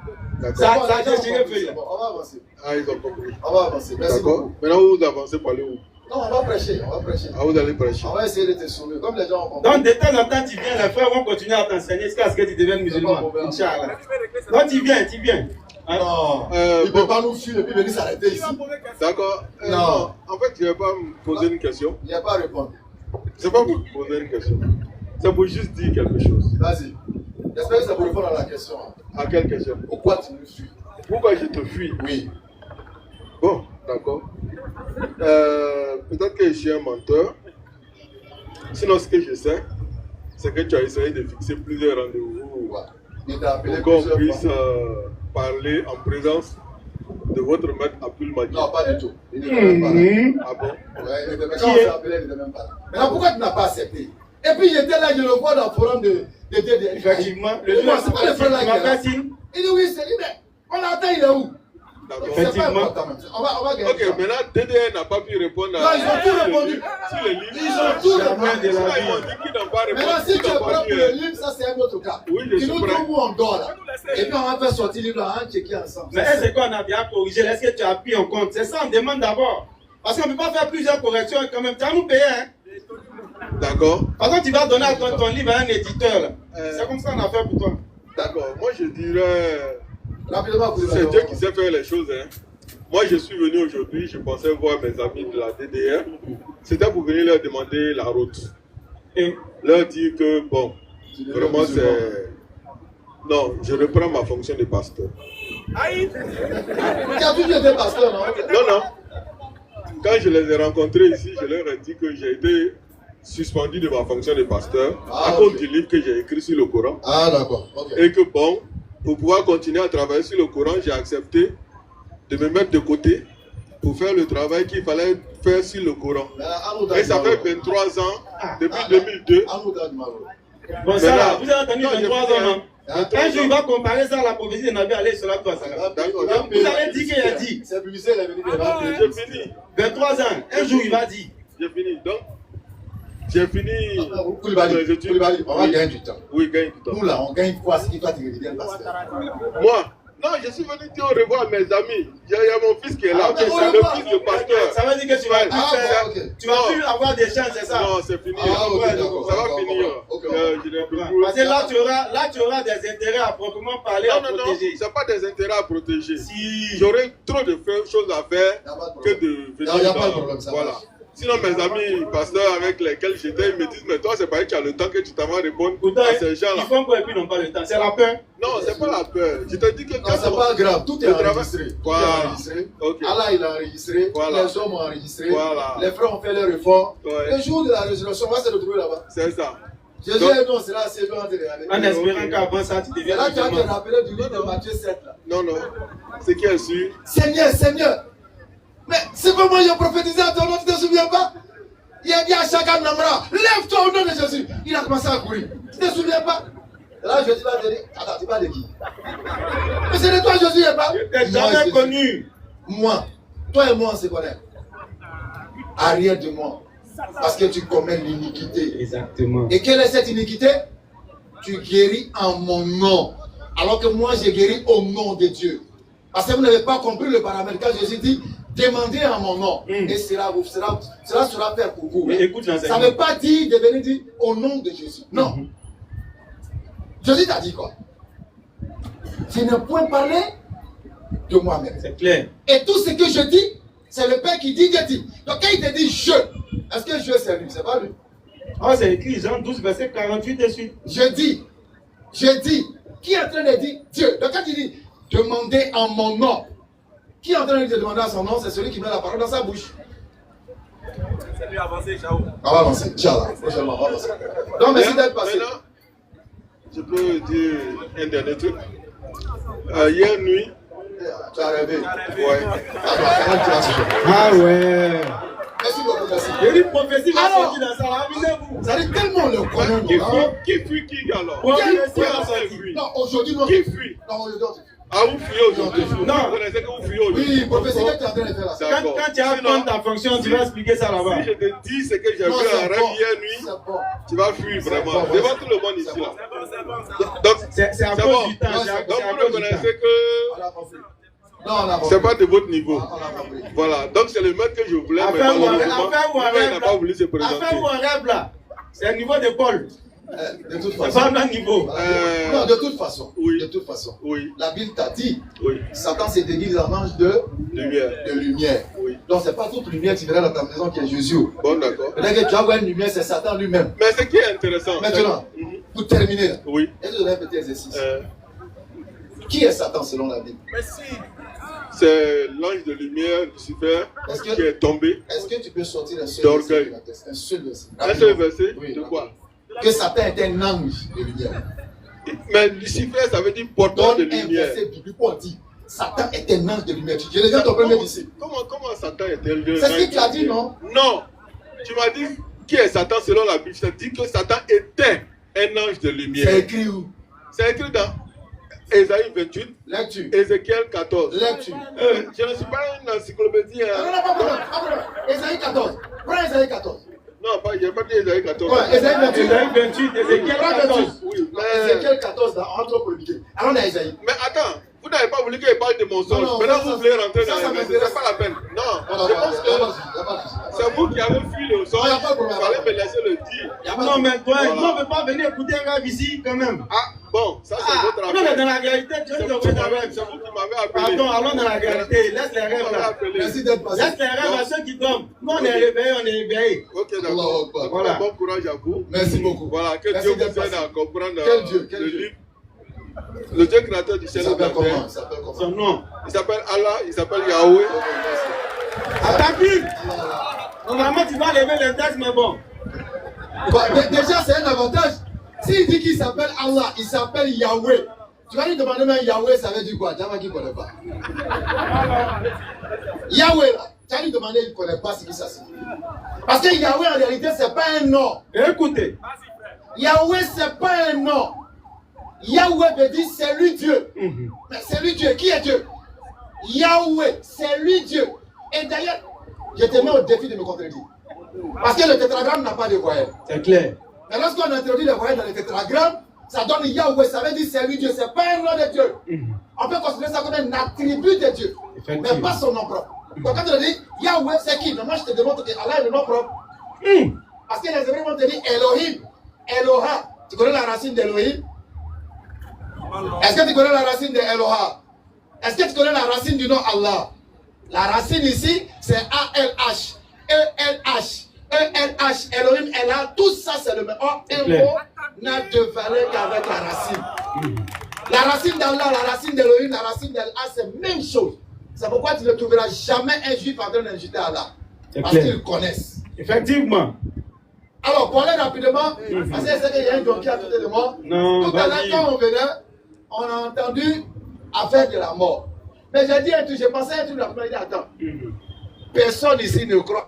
K: Ça
J: Bon,
K: a
J: les gens ont
K: déchiré
J: compris,
K: feuille.
J: c'est bon. On va avancer.
F: Ah, ils ont compris.
J: On va avancer. Merci
F: D'accord.
J: beaucoup.
F: Maintenant, vous avancez pour aller où?
J: Non, on va prêcher. On va prêcher.
F: Ah, vous allez prêcher.
J: On va essayer de te sauver. Comme les gens ont compris.
K: Donc de temps en temps, tu viens, les frères vont continuer à t'enseigner jusqu'à ce que tu deviennes musulman. Inch'Allah. Donc tu viens. Hein?
J: Non, il ne peut pas nous fuir et puis venir s'arrêter ici.
F: D'accord.
J: Non.
F: En fait, je ne vais pas me poser une question.
J: Il n'y a pas à répondre.
F: C'est pas pour poser une question. C'est pour juste dire quelque chose.
J: Vas-y. J'espère que ça vous répond à la question.
F: À quelle question?
J: Pourquoi tu me fuis?
F: Pourquoi je te fuis?
J: Oui.
F: Bon, d'accord. Peut-être que je suis un menteur. Sinon, ce que je sais, c'est que tu as essayé de fixer plusieurs rendez-vous
J: Il t'a appelé
F: pour qu'on
J: plusieurs
F: puisse
J: fois.
F: parler en présence de votre maître Abdul Majid.
J: Non, pas du tout. Il n'était même pas là.
F: Ah bon?
J: Ouais, il était même quand on s'est appelé, il n'était même pas là. Maintenant, pourquoi tu n'as pas accepté? Et puis j'étais là, je le vois dans le forum de TDR.
K: Effectivement.
J: Le jour, c'est pas le frère là qui est là.
K: signe.
J: Il dit oui, c'est lui, mais on l'attend, il est où?
F: D'accord.
J: C'est pas important même. On va gagner.
F: Ok, maintenant DDR n'a pas pu répondre
J: Non, ils ont tout répondu.
F: sur les livres.
J: Ils ont tout répondu.
F: Ils m'ont dit qu'ils n'ont pas répondu.
J: Maintenant, si tu es
F: Ils n'ont
J: prêt
F: pas
J: pour
F: pu,
J: le livre, ça c'est un autre cas.
F: Oui, je
J: Tu
F: suis
J: nous
F: prêt.
J: trouves où on dort là. Et puis on va faire sortir le livre là, on va checker ensemble.
K: Mais est-ce qu'on a bien corrigé? Est-ce que tu as pris en compte? C'est ça, on demande d'abord. Parce qu'on ne peut pas faire plusieurs corrections quand même. Tu vas nous payer, hein?
F: D'accord.
K: Par contre, tu vas donner ton livre à un éditeur. Là. C'est comme ça qu'on a fait pour toi.
F: D'accord. Moi, je dirais.
J: Rapidement,
F: C'est Dieu qui sait faire les choses. Hein. Moi, je suis venu aujourd'hui, je pensais voir mes amis de la DDR. C'était pour venir leur demander la route. Et leur dire que, bon, vraiment, c'est. Non, je reprends ma fonction de pasteur.
J: Aïe! Tu as toujours été pasteur, non?
F: Non, non. Quand je les ai rencontrés ici, je leur ai dit que j'ai été suspendu de ma fonction de pasteur à cause du livre que j'ai écrit sur le Coran.
J: Ah, d'accord. Okay.
F: Et que bon, pour pouvoir continuer à travailler sur le Coran, j'ai accepté de me mettre de côté pour faire le travail qu'il fallait faire sur le Coran. Et ça fait 23 ans, depuis 2002.
K: Bon, ça là, vous avez entendu 23 ans, non? Un jour, il va comparer ça à la prophétie de Nabi alayhi salatu wa salam. Vous allez dire qu'il a dit.
J: C'est publicité, la vérité.
F: J'ai fini.
K: 23 ans, un jour, il va dire.
F: J'ai fini. Donc, j'ai fini.
J: Koulibaly, on va gagner du temps.
F: Oui, gagne du temps.
J: Nous là, on gagne quoi? Ce qui va te redevenir pasteur.
F: Moi? Non, je suis venu dire au revoir à mes amis. Il y a mon fils qui est là. C'est le fils du pasteur.
K: Ça veut dire que tu vas plus faire. Tu vas plus avoir des chances, c'est ça?
F: Non, c'est fini. Ça va finir.
K: Parce que là, tu auras des intérêts à proprement parler à protéger.
F: Non, c'est pas des intérêts à protéger. Si. J'aurais trop de choses à faire que de venir.
J: Il n'y a pas de problème, ça.
F: Voilà. Sinon, mes amis pasteurs avec lesquels j'étais, ils me disent, mais toi, c'est pas que tu as le temps que tu t'en vas répondre à ces gens-là.
K: Ils font quoi et puis ils n'ont pas le temps? C'est la peur?
F: Non, c'est pas la peur. Je te dis que
J: non, c'est pas grave. Tout est enregistré.
F: Voilà.
J: Tout est enregistré.
F: Okay.
J: Allah, il a enregistré.
F: Voilà.
J: Les hommes ont enregistré.
F: Voilà.
J: Les frères ont fait leur effort.
F: Ouais.
J: Le jour de la résurrection, on va se retrouver là-bas.
F: C'est ça.
J: Jésus et nous, c'est là, c'est loin de regarder.
K: En espérant qu'avant ça, tu deviens.
J: Là, tu vas te rappeler du livre de Matthieu 7. Là.
F: Non, non. C'est qui est sûr?
J: Seigneur, Seigneur. Mais c'est pas moi qui ai prophétisé à ton nom, tu ne te souviens pas? Il a dit à chacun Namra, lève-toi au nom de Jésus. Il a commencé à courir. Tu ne te souviens pas? Et là, Jésus va te dire, attends, tu parles de qui? Mais c'est de toi, Jésus, et pas?
K: Je t'ai jamais connu.
J: Moi, toi et moi, on se connaît. Arrière de moi. Parce que tu commets l'iniquité.
K: Exactement.
J: Et quelle est cette iniquité? Tu guéris en mon nom. Alors que moi, j'ai guéri au nom de Dieu. Parce que vous n'avez pas compris le paramètre. Quand Jésus dit, demandez en mon nom. Et cela sera fait pour vous.
K: Écoute,
J: ça ne veut pas dire de venir dire au nom de Jésus. Non. Jésus t'a dit quoi? Je n'ai point parlé de moi-même.
K: C'est clair.
J: Et tout ce que je dis, c'est le Père qui dit, Dieu dit. Donc quand il te dit je, est-ce que je c'est lui? C'est pas lui.
K: Ah, c'est écrit Jean 12, verset 48 et suite.
J: Je dis. Qui est en train de dire Dieu? Donc quand il dit, demandez en mon nom. Qui est en train de demander à son nom? C'est celui qui met la parole dans sa bouche.
E: C'est lui avancer, ciao.
J: On va avancer, Inch'Allah. Prochainement, on va avancer. Donc merci d'être passé.
F: Maintenant, je peux dire un dernier truc. Hier nuit.
J: Tu as rêvé.
F: Ouais.
K: Ah ouais.
J: Merci beaucoup, merci.
K: Il y a une prophétie va sortir dans ça, amusez-vous.
J: Ça dit tellement le connaît.
F: Qui fuit qui alors?
J: Non, aujourd'hui, non.
F: Qui fuit?
J: Non, aujourd'hui, on
F: ah, vous fuyez aujourd'hui?
K: Non.
F: Vous connaissez que vous fuyez aujourd'hui?
J: Oui, prophétie que tu es en train de faire là.
K: Quand tu as compte ta fonction, tu vas expliquer ça là-bas.
F: Si je te dis ce que j'ai vu en rêve hier nuit, tu vas fuir vraiment. Devant tout le monde ici là. Donc,
K: c'est à cause du temps.
F: Donc, vous reconnaissez que
J: non,
F: c'est pas de votre niveau. Voilà. Donc, c'est le maître que je voulais, mais malheureusement, il n'a pas voulu se présenter.
K: Affaire ou un rêve là, c'est un niveau de Paul.
J: De toute façon.
K: C'est pas le même niveau.
J: Non, de toute façon.
F: Oui.
J: De toute façon.
F: Oui.
J: La Bible t'a dit,
F: oui.
J: Satan s'est déguisé en ange de lumière.
F: Oui.
J: Donc, c'est pas toute lumière qui verra dans ta maison qui est Jésus.
F: Bon, d'accord.
J: Peut-être que tu vas voir une lumière, c'est Satan lui-même.
F: Mais ce qui est intéressant.
J: Maintenant, pour terminer, là,
F: oui.
J: est-ce que vous avez un petit exercice? Qui est Satan selon la Bible?
F: C'est l'ange de lumière, Lucifer, qui est tombé.
J: Est-ce que tu peux sortir un seul verset? Un seul verset.
F: Un seul verset?
J: Oui,
F: de quoi?
J: Que Satan est un ange de lumière.
F: Mais Lucifer, ça veut dire porteur de lumière.
J: Un verset biblique où on dit Satan est un ange de lumière. Je regarde ton premier ici.
F: Comment Satan est un ange de lumière?
J: C'est ce que tu as dit, non?
F: Non. Tu m'as dit qui est Satan selon la Bible. Je t'ai dit que Satan était un ange de lumière.
J: C'est écrit où?
F: C'est écrit dans Ésaïe 28,
J: lecture.
F: Ézéchiel 14.
J: Lecture.
F: Je ne suis pas une encyclopédie.
J: Non, pas problème. Ésaïe 14. Prends Ésaïe 14.
F: Non, il n'y a pas dit Ésaïe 14.
J: Ouais, Ésaïe 28.
K: Ésaïe 28, Ézéchiel 14.
J: Oui, Ézéchiel 14, dans entre communiqué. Allons à Ésaïe.
F: Mais attends, vous n'avez pas voulu qu'il parle de mensonges. Maintenant, vous voulez rentrer dans les mensonges. C'est pas la peine. Non, je pense que c'est vous qui avez fui le mensonge. Il fallait me laisser le dire.
K: Non, mais toi, on ne peut pas venir écouter un rêve ici quand même.
F: Ah, bon, ça c'est votre affaire.
K: Non, mais dans la réalité, tu
F: c'est vous qui m'avez appelé.
K: Pardon, allons dans la réalité. Laisse les rêves là.
J: Merci d'être passé.
K: Laisse les rêves à ceux qui dorment. Nous, on est réveillés, on est réveillés.
F: Ok, d'accord. Voilà. Bon courage à vous.
J: Merci beaucoup.
F: Voilà, que Dieu vous aide à comprendre
J: quel Dieu?
F: Le Dieu créateur du ciel et de la terre.
K: Son nom.
F: Il s'appelle Allah, il s'appelle Yahweh.
K: Attaque. Normalement, tu vas lever les textes, mais bon.
J: Déjà, c'est un avantage. S'il dit qu'il s'appelle Allah, il s'appelle Yahweh. Tu vas lui demander même Yahweh, ça veut dire quoi? Jama qui ne connaît pas. Yahweh là. Tu as lui demandé, il ne connaît pas ce qui ça signifie. Parce que Yahweh, en réalité, ce n'est pas un nom.
K: Écoutez.
J: Yahweh, ce n'est pas un nom. Yahweh veut dire c'est lui Dieu. Mais c'est lui Dieu. Qui est Dieu? Yahweh, c'est lui Dieu. Et d'ailleurs, je te mets au défi de me contredire. Parce que le tétragramme n'a pas de voyelles.
K: C'est clair.
J: Mais lorsqu'on introduit les voyelles dans le tétragramme, ça donne Yahweh. Ça veut dire c'est lui Dieu. Ce n'est pas un nom de Dieu. On peut considérer ça comme un attribut de Dieu. Mais pas son nom propre. Donc quand tu dis Yahweh, c'est qui? Mais moi je te démontre que Allah est le nom propre. Parce que les Hébreux vont te dire Elohim, Eloha. Tu connais la racine d'Elohim? Est-ce que tu connais la racine de Eloha? Est-ce que tu connais la racine du nom Allah? La racine ici, c'est A-L-H, E-L-H, E-L-H, Elohim, Elah, tout ça c'est le même. Or, un mot n'a de valeur qu'avec la racine. La racine d'Allah, la racine d'Elohim, la racine d'Elah, c'est la même chose. C'est pourquoi tu ne trouveras jamais un juif en train d'insulter Allah. Parce qu'ils connaissent.
K: Effectivement.
J: Alors, pour aller rapidement, parce que c'est qu'il y a un donkey à côté de moi.
K: Non,
J: tout à l'heure, quand on venait, on a entendu affaire de la mort. Mais j'ai dit un truc, j'ai pensé à un truc, la première, attends. Personne ici ne croit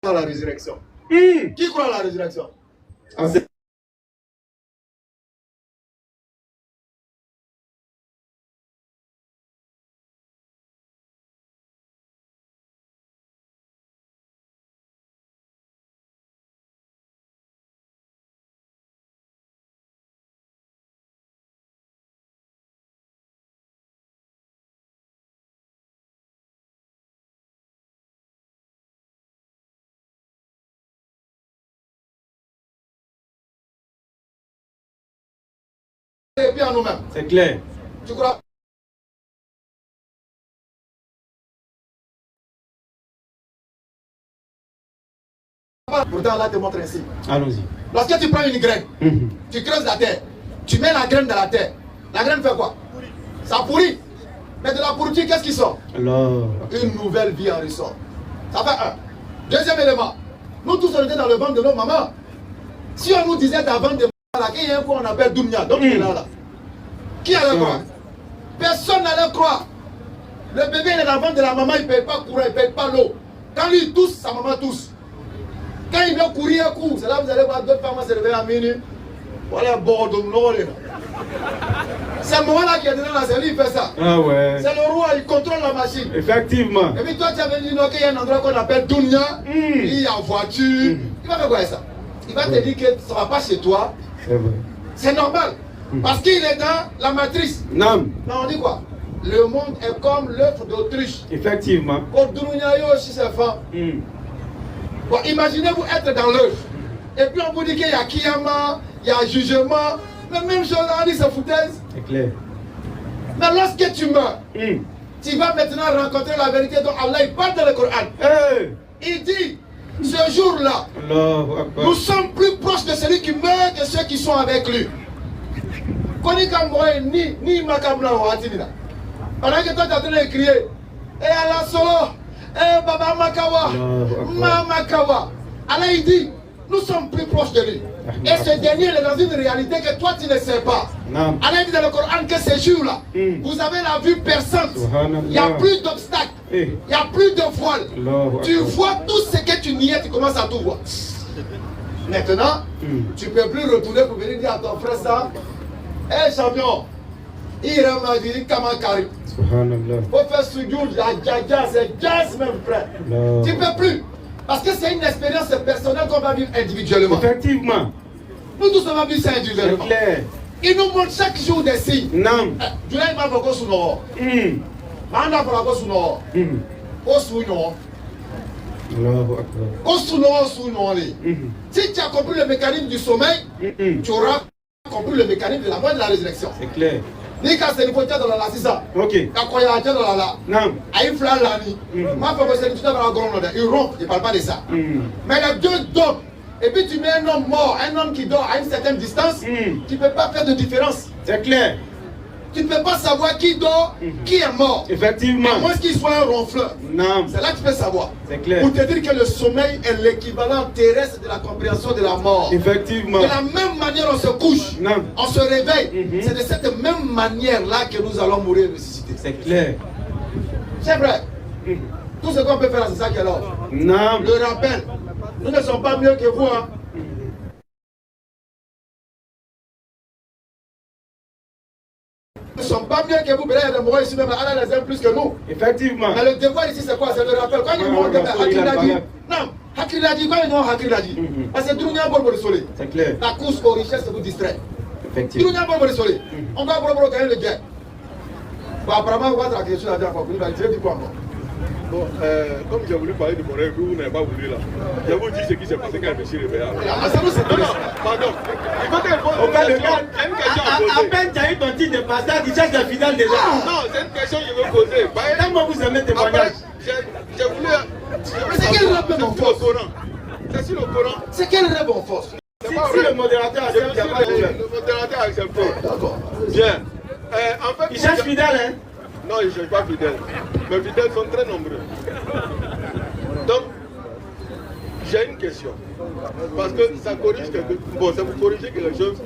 J: à la résurrection. Qui croit à la résurrection? Et puis en nous-mêmes.
K: C'est clair.
J: Tu crois? Pourtant, Allah te montre ainsi.
K: Allons-y.
J: Lorsque tu prends une graine, tu creuses la terre, tu mets la graine dans la terre. La graine fait quoi? Ça pourrit. Mais de la pourriture, qu'est-ce qui sort?
K: Alors.
J: Une nouvelle vie en ressort. Ça fait un. Deuxième élément. Nous tous on était dans le ventre de nos mamans. Si on nous disait d'avant de qu'il y a un qu'on appelle Dounia, donc il est là. Qui allait croire? Personne n'allait croire. Le bébé il est dans le ventre de la maman, il ne paye pas courant, il ne paye pas l'eau. Quand lui il tousse, sa maman tousse. Quand il vient courir un coup, c'est là que vous allez voir d'autres femmes se réveiller à minuit. Voilà, bon, c'est le moment là qui est dedans là, c'est lui qui fait ça.
K: Ah ouais.
J: C'est le roi, il contrôle la machine.
K: Effectivement.
J: Et puis toi tu avais dit qu'il y a un endroit qu'on appelle Dounia, il y a en voiture. Il va faire quoi ça? Il va te dire que ça ne va pas chez toi.
K: C'est vrai.
J: C'est normal. Parce qu'il est dans la matrice.
K: Non.
J: Non, on dit quoi? Le monde est comme l'œuf d'Autriche.
K: Effectivement.
J: Bon, imaginez-vous être dans l'œuf. Et puis on vous dit qu'il y a Kiyama, il y a jugement. La même chose, on dit c'est foutaise.
K: C'est clair.
J: Mais lorsque tu meurs, tu vas maintenant rencontrer la vérité dont Allah il parle dans le Coran. Il dit, ce jour-là, nous sommes plus proches de celui qui meurt que ceux qui sont avec lui. Ni Makamla ou Atinina. Pendant que toi tu es en train de crier, et Allah solo, et Baba Makawa, Makawa. Allah il dit, nous sommes plus proches de lui. Et ce dernier est dans une réalité que toi tu ne sais pas. Allah dit dans le Coran que ces jours-là, vous avez la vue perçante. Il n'y a plus d'obstacles. Il n'y a plus de voile. Tu vois tout ce que tu niais, tu commences à tout voir. Maintenant, tu ne peux plus retourner pour venir dire à ton frère ça. Hé champion, il m'a dit comment carré. Faut faire sujoud, c'est jazz même frère. Tu ne peux plus. Parce que c'est une expérience personnelle qu'on va vivre individuellement.
K: Effectivement.
J: Nous tous on va vivre ça individuellement. Il nous montre chaque jour des signes.
K: Non.
J: Tu n'as pas beaucoup sous nos. Manda pour la sous nos. Au sous nos. Au sous nos. Si tu as compris le mécanisme du sommeil, tu auras compris le mécanisme de la mort et de la résurrection.
K: C'est clair.
J: Ni quand c'est le côté de la sisa.
K: Ok.
J: Quand il y a un de la.
K: Non.
J: Aïe flan l'année. Ma femme c'est tout à l'heure il rompt, il ne parle pas de ça. Mais les deux dorment. Et puis tu mets un homme mort, un homme qui dort à une certaine distance, tu ne peux pas faire de différence.
K: C'est clair.
J: Tu ne peux pas savoir qui dort, qui est mort.
K: Effectivement.
J: À moins qu'il soit un ronfleur.
K: Non.
J: C'est là que tu peux savoir.
K: C'est clair.
J: Pour te dire que le sommeil est l'équivalent terrestre de la compréhension de la mort.
K: Effectivement.
J: De la même manière on se couche, on se réveille. C'est de cette même manière là que nous allons mourir et ressusciter.
K: C'est clair.
J: C'est vrai. Tout ce qu'on peut faire, c'est ça qui est l'ordre.
K: Non.
J: Le rappel. Nous ne sommes pas mieux que vous. Hein. Nous ne sommes pas mieux que vous. Mais là, il y a des moraux ici, même Allah les aime plus que nous.
K: Effectivement.
J: Mais le devoir ici, c'est quoi? C'est le rappel. Quand ils montent, Hakil a dit. Non, Hakil a dit. Quand ils ont Hakil a dit. Parce que Drunia Borbo de Soleil.
K: C'est clair.
J: La course aux richesses vous distrait.
K: Effectivement.
J: Drunia Borbo de Soleil. On doit Borbo gagner le guerre. Bon, apparemment, votre question a dit encore. Vous allez dire quoi encore?
F: Bon, comme j'ai voulu parler de mon rêve, vous n'avez pas voulu là. Je vous dis ce qui s'est passé quand je me suis réveillé. Pardon. Il faut que
K: le gars, à peine tu as eu ton titre de pasteur, tu cherches la finale déjà.
F: Non, c'est une question que je veux poser.
K: Comment vous aimez témoignage?
F: J'ai voulu.
J: C'est quel rêve en force?
F: C'est sur le Coran.
J: C'est quel rêve en force?
K: Si le modérateur accepte, il n'y a pas de problème.
F: Le modérateur a accepté.
J: D'accord.
F: Bien. En fait,
K: il cherche fidèle, hein?
F: Non, ils ne cherchent pas fidèles. Mes fidèles sont très nombreux. Donc, j'ai une question. Parce que ça corrige quelque chose. Bon, ça vous corrige quelque chose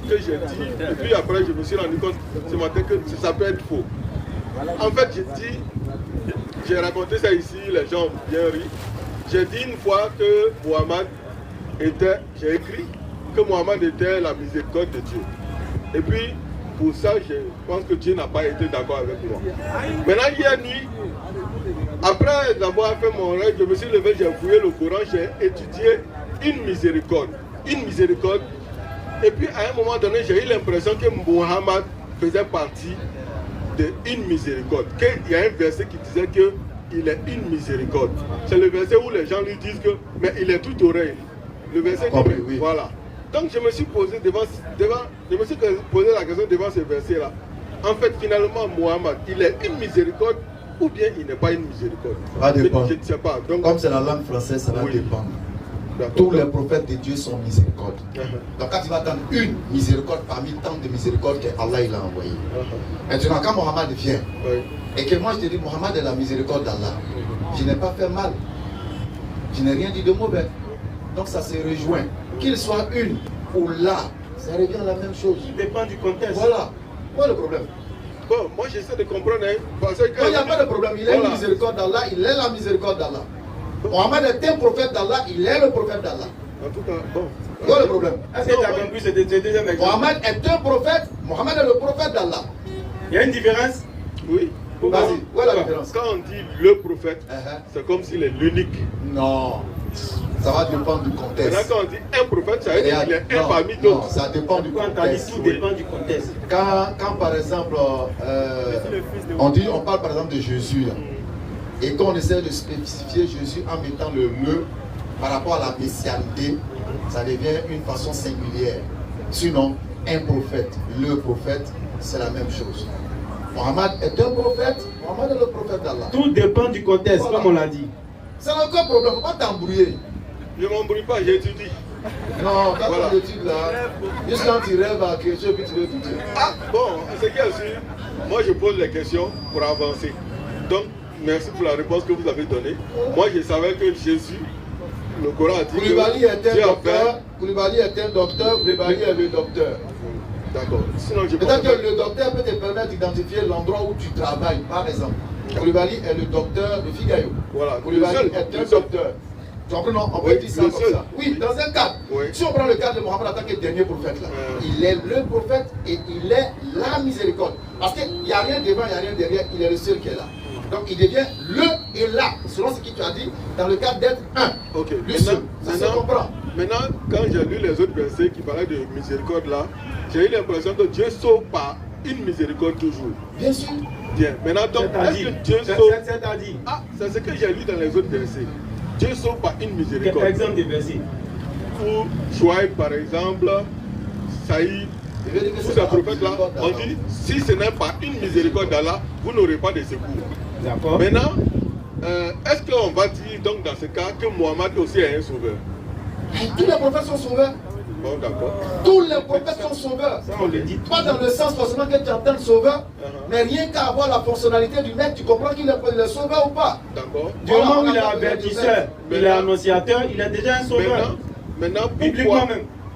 F: que j'ai dit. Et puis après, je me suis rendu compte ce matin que ça peut être faux. En fait, j'ai raconté ça ici, les gens ont bien ri. J'ai dit une fois que Mohammed était, j'ai écrit que Mohammed était la miséricorde de Dieu. Et puis, pour ça, je pense que Dieu n'a pas été d'accord avec moi. Maintenant, hier nuit, après avoir fait mon rêve, je me suis levé, j'ai fouillé le Coran, j'ai étudié une miséricorde. Une miséricorde. Et puis, à un moment donné, j'ai eu l'impression que Mohammed faisait partie d'une miséricorde. Il y a un verset qui disait qu'il est une miséricorde. C'est le verset où les gens lui disent que, mais il est tout oreille. Le verset dit, oui. Voilà. Donc je me suis posé posé la question devant ce verset-là. En fait, finalement, Mohammed, il est une miséricorde ou bien il n'est pas une miséricorde?
J: Ça dépend.
F: Je ne sais pas. Donc,
J: comme c'est la langue française, ça va dépendre. Tous les prophètes de Dieu sont miséricordes. Donc quand tu vas attendre une miséricorde parmi tant de miséricordes qu'Allah il a envoyé. Maintenant, quand Mohammed vient, et que moi je te dis, Mohammed est la miséricorde d'Allah, je n'ai pas fait mal. Je n'ai rien dit de mauvais. Donc ça se rejoint. Qu'il soit une ou là, ça revient à la même chose.
K: Il dépend du contexte.
J: Voilà. Quoi le problème?
F: Bon, moi j'essaie de comprendre. Parce que
J: il n'y a pas de problème. Il est la miséricorde d'Allah, il est la miséricorde d'Allah. Mohammed est un prophète d'Allah, il est le prophète d'Allah.
F: En tout cas, bon.
J: Quoi le problème?
K: Est-ce que tu as compris ce deuxième exemple?
J: Mohammed est un prophète, Mohammed est le prophète d'Allah.
K: Il y a une différence?
F: Oui.
J: Vas-y, où est la différence?
F: Quand on dit le prophète, c'est comme s'il est l'unique.
J: Non. Ça va dépendre du contexte.
F: Maintenant, quand on dit un prophète, ça veut dire qu'il est un parmi d'autres.
J: Non, ça dépend du contexte.
K: Tout dépend du contexte.
J: Quand par exemple, on parle par exemple de Jésus, et quand on essaie de spécifier Jésus en mettant le par rapport à la messianité, ça devient une façon singulière. Sinon, un prophète, le prophète, c'est la même chose. Mohammed est un prophète, Mohammed est le prophète d'Allah.
K: Tout dépend du contexte, voilà. Comme on l'a dit.
J: C'est encore problème, il ne faut pas t'embrouiller.
F: Je ne m'embrouille pas, j'étudie.
J: Non, quand tu études là, juste quand tu rêves à quelque chose, puis tu veux étudier.
F: Ah, bon, c'est qu'il y a aussi, moi je pose les questions pour avancer. Donc, merci pour la réponse que vous avez donnée. Moi je savais que Jésus, le Coran a dit
J: Koulibaly est un docteur, Koulibaly est un docteur, Koulibaly est le docteur.
F: D'accord. Sinon, je
J: peut-être que le docteur peut te permettre d'identifier l'endroit où tu travailles, par exemple. Koulibaly est le docteur de Figayo.
F: Voilà.
J: Koulibaly est un docteur. Tu comprends? On peut dire ça comme ça. Oui, dans un cadre. Oui. Si on prend le cadre de Mohammed en tant que dernier prophète, là, il est le prophète et il est la miséricorde. Parce qu'il n'y a rien devant, il n'y a rien derrière, il est le seul qui est là. Donc il devient le et là, selon ce que tu as dit, dans le cadre d'être un.
F: Ok.
J: Lui seul. Ça se comprend.
F: Maintenant, quand j'ai lu les autres versets qui parlaient de miséricorde là, j'ai eu l'impression que Dieu sauve par une miséricorde toujours.
J: Bien sûr.
F: Bien. Maintenant, donc, est-ce que Dieu sauve... Ah, c'est ce que j'ai lu dans les autres versets. Dieu sauve par une miséricorde.
K: Quel exemple des versets?
F: Pour Chouaïb, par exemple, Saïd, tous ces prophètes-là, on dit, si ce n'est pas une miséricorde d'Allah, vous n'aurez pas de secours.
K: D'accord.
F: Maintenant, est-ce qu'on va dire donc dans ce cas que Mohammed aussi est un sauveur?
J: Tous les prophètes sont sauveurs.
F: Bon, d'accord.
J: Tous les prophètes sont sauveurs.
K: Ça, on le dit.
J: Pas dans le sens forcément que tu entends le sauveur, mais rien qu'à avoir la fonctionnalité du mec, tu comprends qu'il est sauveur ou pas.
F: D'accord.
K: Du moment où il est avertisseur, il est annonciateur, il est déjà un sauveur.
F: Maintenant,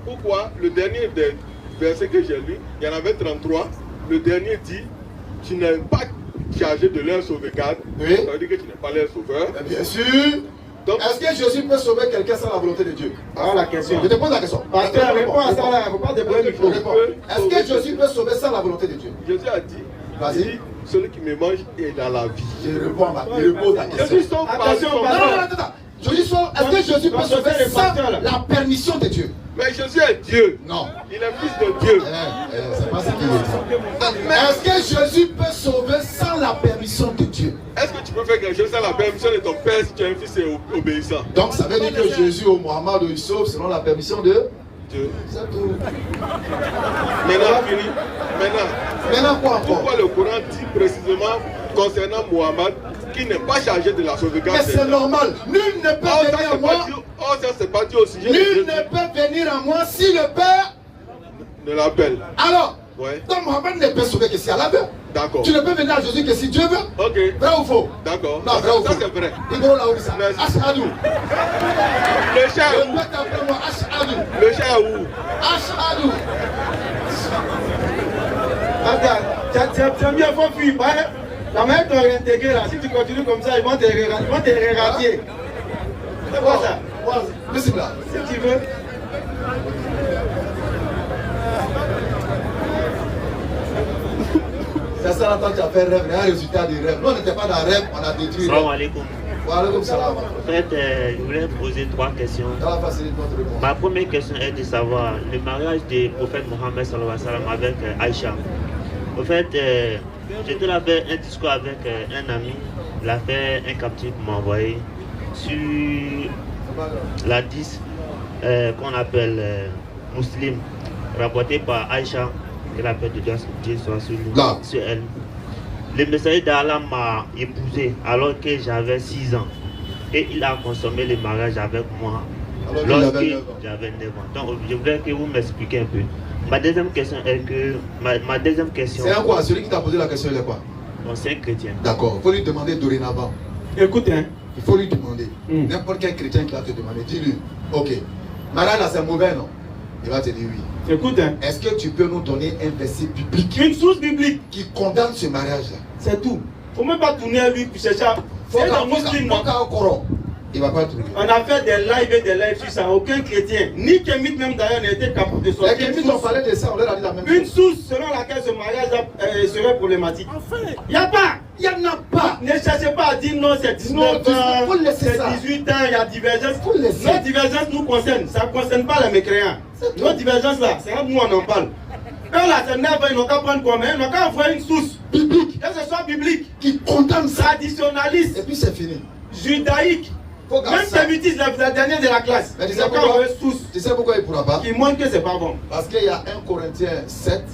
F: pourquoi le dernier verset que j'ai lu, il y en avait 33, le dernier dit, tu n'es pas chargé de leur sauvegarde,
J: oui.
F: Ça veut dire que tu n'es pas leur sauveur.
J: Bien sûr. Est-ce que Jésus peut sauver quelqu'un sans la volonté de Dieu?
K: Voilà la question.
J: Je te pose la question.
K: Pasteur, réponds à ça là, il ne faut pas débrouiller le micro.
J: Est-ce que Jésus peut sauver sans la volonté de Dieu?
F: Jésus a dit,
J: vas-y.
F: Celui qui me mange est dans la vie.
J: Je réponds à la question.
F: Jésus sauve par son nom.
J: Non. Est-ce que Jésus peut sauver sans la permission de Dieu?
F: Mais Jésus est Dieu.
J: Non.
F: Il est fils de Dieu.
J: C'est pas ça qu'il dit. Est-ce que Jésus peut sauver sans la permission de Dieu?
F: Est-ce que tu peux faire quelque chose sans la permission de ton père si tu es un fils obéissant?
J: Donc ça veut dire que Jésus ou Mohammed il sauve selon la permission de
F: Dieu.
J: C'est tout.
F: Maintenant, fini.
J: Maintenant quoi encore?
F: Pourquoi le Coran dit précisément concernant Mohammed qui n'est pas chargé de la sauvegarde?
J: Mais c'est normal. Nul ne peut venir à moi.
F: Ça c'est pas dit au sujet.
J: Nul ne peut venir à moi si le Père
F: ne l'appelle.
J: Alors,
F: ouais.
J: Donc Mohammed ne peut sauver que si Allah veut.
F: D'accord.
J: Tu ne peux venir à Jésus que si Dieu veut.
F: Ok.
J: Vrai ou faux?
F: D'accord.
J: Non, vrai ou faux?
F: Ça c'est vrai.
J: Ashhadu.
F: Le chat est où?
J: Ashhadu.
F: Le chat est où?
J: Ashhadu.
K: Attends, tu as bien faut fuir. La main te réintégrer là. Si tu continues comme ça, ils vont te réradier. C'est quoi ça?
J: Listen là.
K: Si tu veux.
J: C'est ça longtemps que tu as fait rêve, il y a un résultat du rêve. Nous on n'était pas dans le rêve, on a détruit.
L: Salam alaikum.
J: Wa alaikum salam.
L: En fait, je voulais poser 3 questions.
J: Ma
L: première question est de savoir le mariage du prophète Mohammed sallallahu alayhi wa sallam avec Aïcha. En fait, j'étais là faire un discours avec un ami, il a fait un captif pour m'envoyer sur la 10 qu'on appelle Muslim, rapporté par Aïcha, que la paix de Dieu soit sur elle. Le messager d'Allah m'a épousé alors que j'avais 6 ans et il a consommé le mariage avec moi lorsque j'avais 9 ans. Donc je voudrais que vous m'expliquiez un peu. Ma deuxième question est que ma deuxième question.
J: C'est un quoi? Celui qui t'a posé la question il est quoi?
L: Bon, c'est un chrétien.
J: D'accord, il faut lui demander dorénavant.
K: Écoute, hein.
J: Il faut lui demander. N'importe quel chrétien qui va te demander, dis-lui, ok, mariage là c'est mauvais non? Il va te dire oui.
K: Écoute, hein.
J: Est-ce que tu peux nous donner un verset biblique?
K: Une source biblique
J: qui condamne ce mariage là?
K: C'est tout. Faut même pas tourner à lui pour chercher. C'est un musulman.
J: Il va pas trouver.
K: On a fait des lives et des lives sur ça. Aucun chrétien, ni Kémite même d'ailleurs, n'a été capable de sortir.
J: Les Kémites ont parlé de ça, on leur a dit la même chose.
K: Une source selon laquelle ce mariage serait problématique. Il n'y a pas.
J: Il n'y en a pas.
K: Ne cherchez pas à dire non, c'est 19 ans, c'est 18 ans, il y a divergence. Nos divergences nous concernent. Ça ne concerne pas les mécréants. Nos divergences là, c'est là que nous on en parle. Eux là, c'est 9 ans, ils n'ont qu'à prendre quoi? Ils n'ont qu'à envoyer une source biblique. Que ce soit biblique,
J: qui condamne ça.
K: Traditionnaliste.
J: Et puis c'est fini.
K: Judaïque. Même Kémitis, la dernière de la classe.
J: Mais tu sais pourquoi il ne pourra pas?
K: Qui montre que c'est pas bon.
J: Parce qu'il y a 1 Corinthiens 7,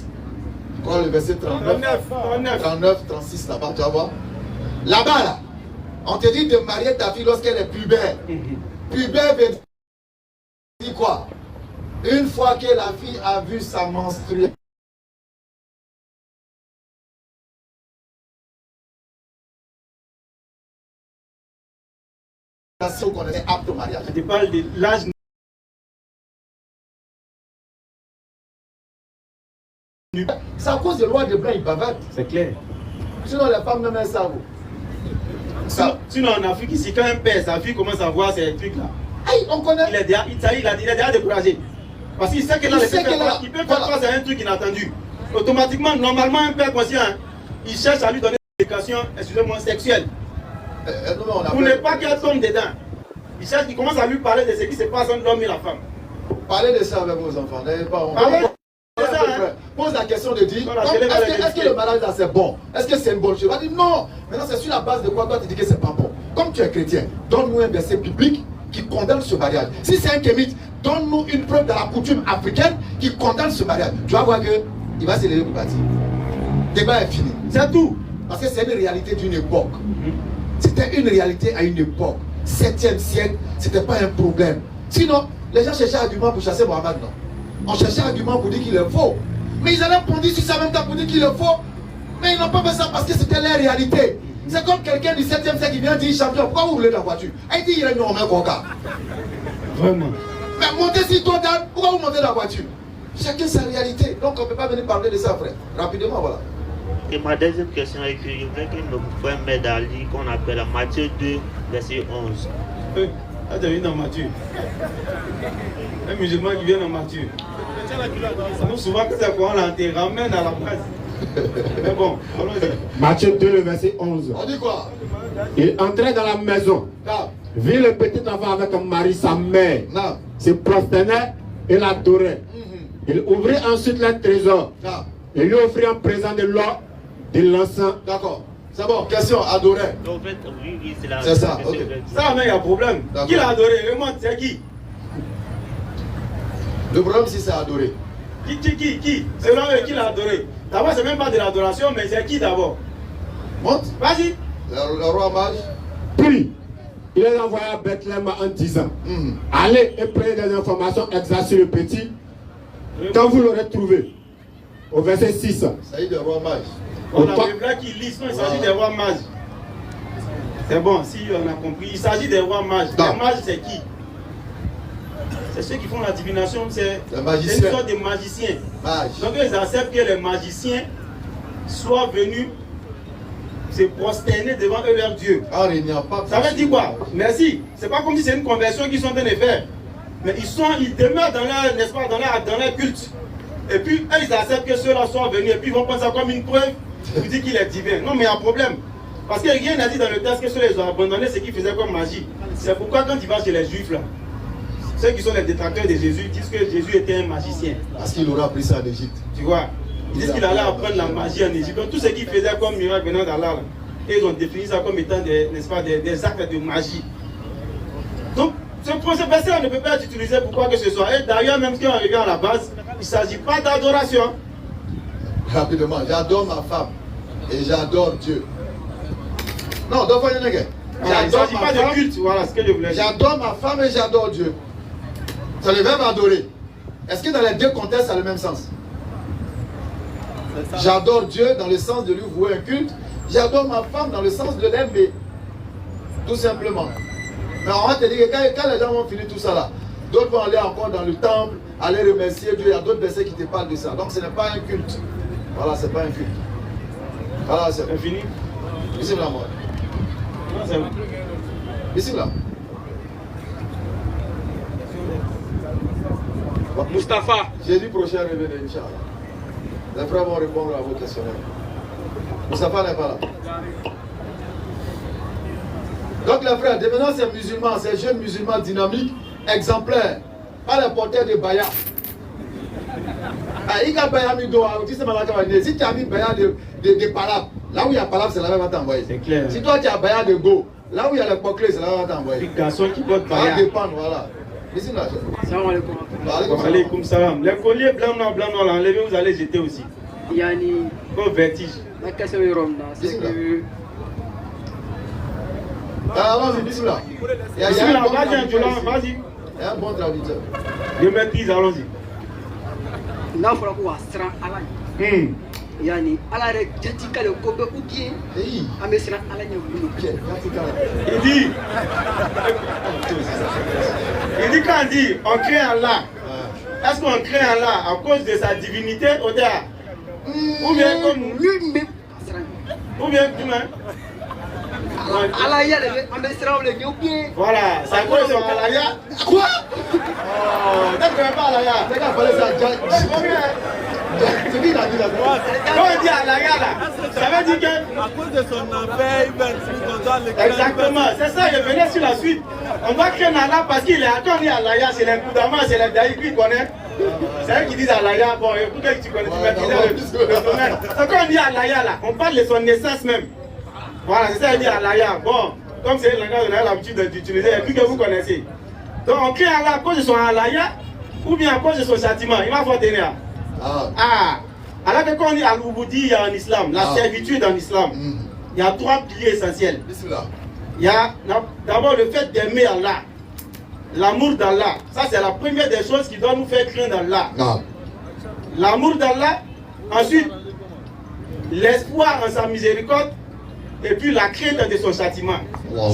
J: quand le verset 39, 36 là-bas, tu vas voir. Là-bas, là, on te dit de marier ta fille lorsqu'elle est pubère. Pubère veut dire quoi? Une fois que la fille a vu sa menstruation. Qu'on est apte au mariage.
K: Je parle de l'âge.
J: C'est à cause des lois de blanc, ils bavardent.
K: C'est clair.
J: Sinon, les femmes même elles savent.
K: Sinon, en Afrique, ici, quand un père, sa fille commence à voir ces trucs-là,
J: on connaît.
K: Il est déjà découragé. Parce qu'il sait que là, il peut faire face à un truc inattendu. Automatiquement, normalement, un père conscient, il cherche à lui donner une éducation, excusez-moi, sexuelle. Pour ne pas qu'elle tombe dedans. Il commence à lui parler de ce qui se passe entre l'homme et la femme.
J: Parlez de ça avec vos enfants. Pose la question de dire, est-ce que le mariage là c'est bon? Est-ce que c'est une bonne chose? On va dire non. Maintenant c'est sur la base de quoi toi tu dis que c'est pas bon. Comme tu es chrétien, donne-nous un verset biblique qui condamne ce mariage. Si c'est un kémite, donne-nous une preuve de la coutume africaine qui condamne ce mariage. Tu vas voir que il va se lever pour partir. Le débat est fini. C'est tout. Parce que c'est une réalité d'une époque. C'était une réalité à une époque. 7e siècle, c'était pas un problème. Sinon, les gens cherchaient un argument pour chasser Mohammed, non? On cherchait un argument pour dire qu'il est faux. Mais ils allaient pondir sur ça même temps pour dire qu'il est faux. Mais ils n'ont pas fait ça parce que c'était la réalité. C'est comme quelqu'un du 7e siècle qui vient dire champion, pourquoi vous voulez la voiture? Il dit il est non, mais quoi? Vraiment. Mais montez sur toi, Dan, pourquoi vous montez la voiture? Chacun sa réalité. Donc on ne peut pas venir parler de ça, frère. Rapidement, voilà.
L: Et ma deuxième question est que je voudrais que nos frères m'aident à lire qu'on appelle Matthieu 2, verset 11.
K: Ah, tu as vu dans Matthieu. Un musulman qui vient dans Matthieu. Nous, souvent, quand c'est quoi, on te ramène à la base. Mais bon, allons-y.
H: Matthieu 2, le verset 11.
J: On dit quoi?
H: Il entrait dans la maison, vit le petit enfant avec Marie, sa mère, se prosternait et l'adorait. Il ouvrit ensuite le trésor et lui offrit un présent de l'or, de l'encens.
J: D'accord. C'est bon, question, adorer.
L: En fait, oui, c'est la.
J: C'est ça, ok.
K: Ça, mais il y a problème. Qui l'a adoré? Remonte, c'est qui?
J: Le problème, si c'est adorer.
K: Qui? C'est l'homme qui l'a adoré. D'abord, c'est même pas de l'adoration, mais c'est qui d'abord?
J: Monte.
K: Vas-y.
J: Le roi mage.
H: Puis, il est envoyé à Bethléem en disant, allez et prenez des informations exactes sur le petit, quand vous l'aurez trouvé. Au verset 6.
J: Ça y est, le roi mage.
K: On a les blancs qui lisent, il s'agit des rois mages. C'est bon, si on a compris. Il s'agit des rois mages. Les mages, c'est qui? C'est ceux qui font la divination, c'est une sorte de magiciens. Donc ils acceptent que les magiciens soient venus se prosterner devant eux leur Dieu. Ça veut dire quoi? Merci. C'est pas comme si c'est une conversion qu'ils sont en train de faire. Mais ils demeurent dans leur, n'est-ce pas, dans leur culte. Et puis eux, ils acceptent que ceux-là soient venus et puis ils vont prendre ça comme une preuve pour dire qu'il est divin. Non, mais il y a un problème. Parce que rien n'a dit dans le texte que ceux-là, ils ont abandonné ce qu'ils faisaient comme magie. C'est pourquoi quand tu vas chez les juifs là, ceux qui sont les détracteurs de Jésus disent que Jésus était un magicien.
J: Parce qu'il aura appris ça en Égypte.
K: Tu vois, ils disent qu'il allait apprendre la magie en Égypte. Donc tout ce qu'il faisait comme miracle venant d'Allah, ils ont défini ça comme étant n'est-ce pas, des actes de magie. Donc ce verset ne peut pas être utilisé pour quoi que ce soit. Et d'ailleurs, même si on revient à la base, il ne s'agit pas d'adoration.
J: Rapidement, j'adore ma femme et j'adore Dieu. Non, donc il
K: ne s'agit pas de culte, voilà ce que je voulais dire.
J: J'adore ma femme et j'adore Dieu. C'est le verbe adorer. Est-ce que dans les deux contextes, ça a le même sens? J'adore Dieu dans le sens de lui vouer un culte. J'adore ma femme dans le sens de l'aimer. Tout simplement. Mais on va te dire que quand les gens vont finir tout ça là, d'autres vont aller encore dans le temple, aller remercier Dieu. Il y a d'autres versets qui te parlent de ça. Donc ce n'est pas un culte. Voilà, c'est pas un culte. Voilà, c'est
K: fini.
J: Ici là, moi. Ici là.
K: Mustapha.
J: Jeudi prochain, revenez, Inch'Allah. Les frères vont répondre à vos questionnaires. Mustapha n'est pas là. Donc les frères, devenant ces musulmans, ces jeunes musulmans dynamiques, exemplaires, pas les porteurs de Baya. Si tu as mis Baya de Palab, là où il y a Palab, c'est là où va t'envoyer.
K: C'est clair.
J: Si toi tu as Baya de Go, là où il y a les Poclés, c'est là où va t'envoyer.
K: Les garçons qui portent Baya.
J: Ça va dépendre, voilà. Ici là.
K: Salam alaikum. Alaikum salam. Les colliers blanc noir, enlevez, vous allez jeter aussi.
M: Yani.
K: Comme vertige.
M: La question est ronde, c'est que.
J: Allons-y, bismillah.
K: Vas-y.
J: Il y a un bon traducteur.
K: Je maîtrise, allons-y.
M: Là, il faut qu'on se rende à la. Yani, à la jatika le kobe ou bien. Mais c'est à la
K: il dit quand on dit on crée Allah, est-ce qu'on crée Allah à cause de sa divinité ou bien comme ou bien
M: Alaya, le bien.
K: Voilà, ça cause de Alaya.
J: Quoi?
K: Oh, d'accord, pas Alaya.
J: C'est qu'à parler ça, c'est qui il a dit là?
K: Quand on dit Alaya là, ça veut dire que.
N: À cause de son affaire, il va être
K: exactement, c'est ça, je venais sur la suite. On doit créer Allah parce qu'il est attendu à Alaya, c'est les Koudama, c'est les Daïk qui connaissent. C'est eux qui disent Alaya, bon, écoute, tu connais, tu maîtrises le domaine. Donc quand on dit Alaya là, on parle de son naissance même. Voilà, c'est ça, il dit Alaya. Bon, comme c'est le langage, on a l'habitude d'utiliser, et puis que vous connaissez. Donc on crée Allah à cause de son Alaya, ou bien à cause de son châtiment. Il va falloir tenir. Alors que quand on dit Al-Ubudi en islam, la servitude en islam, il y a trois piliers essentiels. Il y a d'abord le fait d'aimer Allah, l'amour d'Allah. Ça, c'est la première des choses qui doit nous faire craindre Allah. L'amour d'Allah, ensuite, l'espoir en sa miséricorde, et puis la crainte de son châtiment.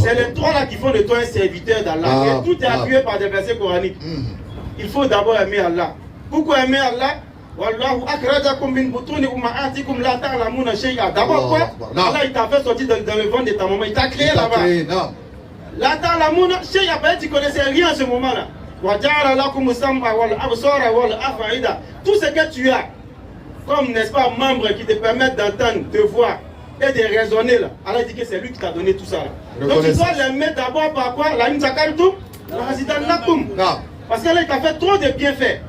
K: C'est les trois là qui font de toi un serviteur d'Allah. Et tout est appuyé par des versets coraniques. Il faut d'abord aimer Allah. Pourquoi aimer Allah? Wallahu akhrajakum min butuni ummahatikum la ta'lamuna shay'a. D'abord quoi? Allah il t'a fait sortir dans le ventre de ta maman, il t'a créé là-bas. La ta'lamuna shay'a, tu connaissais rien à ce moment-là. Wa ja'ala lakum as-sam'a wal absara wal af'ida. Tout ce que tu as comme, n'est-ce pas, membres qui te permettent d'entendre, de voir et de raisonner là. Allah dit que c'est lui qui t'a donné tout ça là. Donc tu dois les mettre d'abord par quoi? La imzakartum, la hazidannakum. Parce que là il t'a fait trop de bienfaits.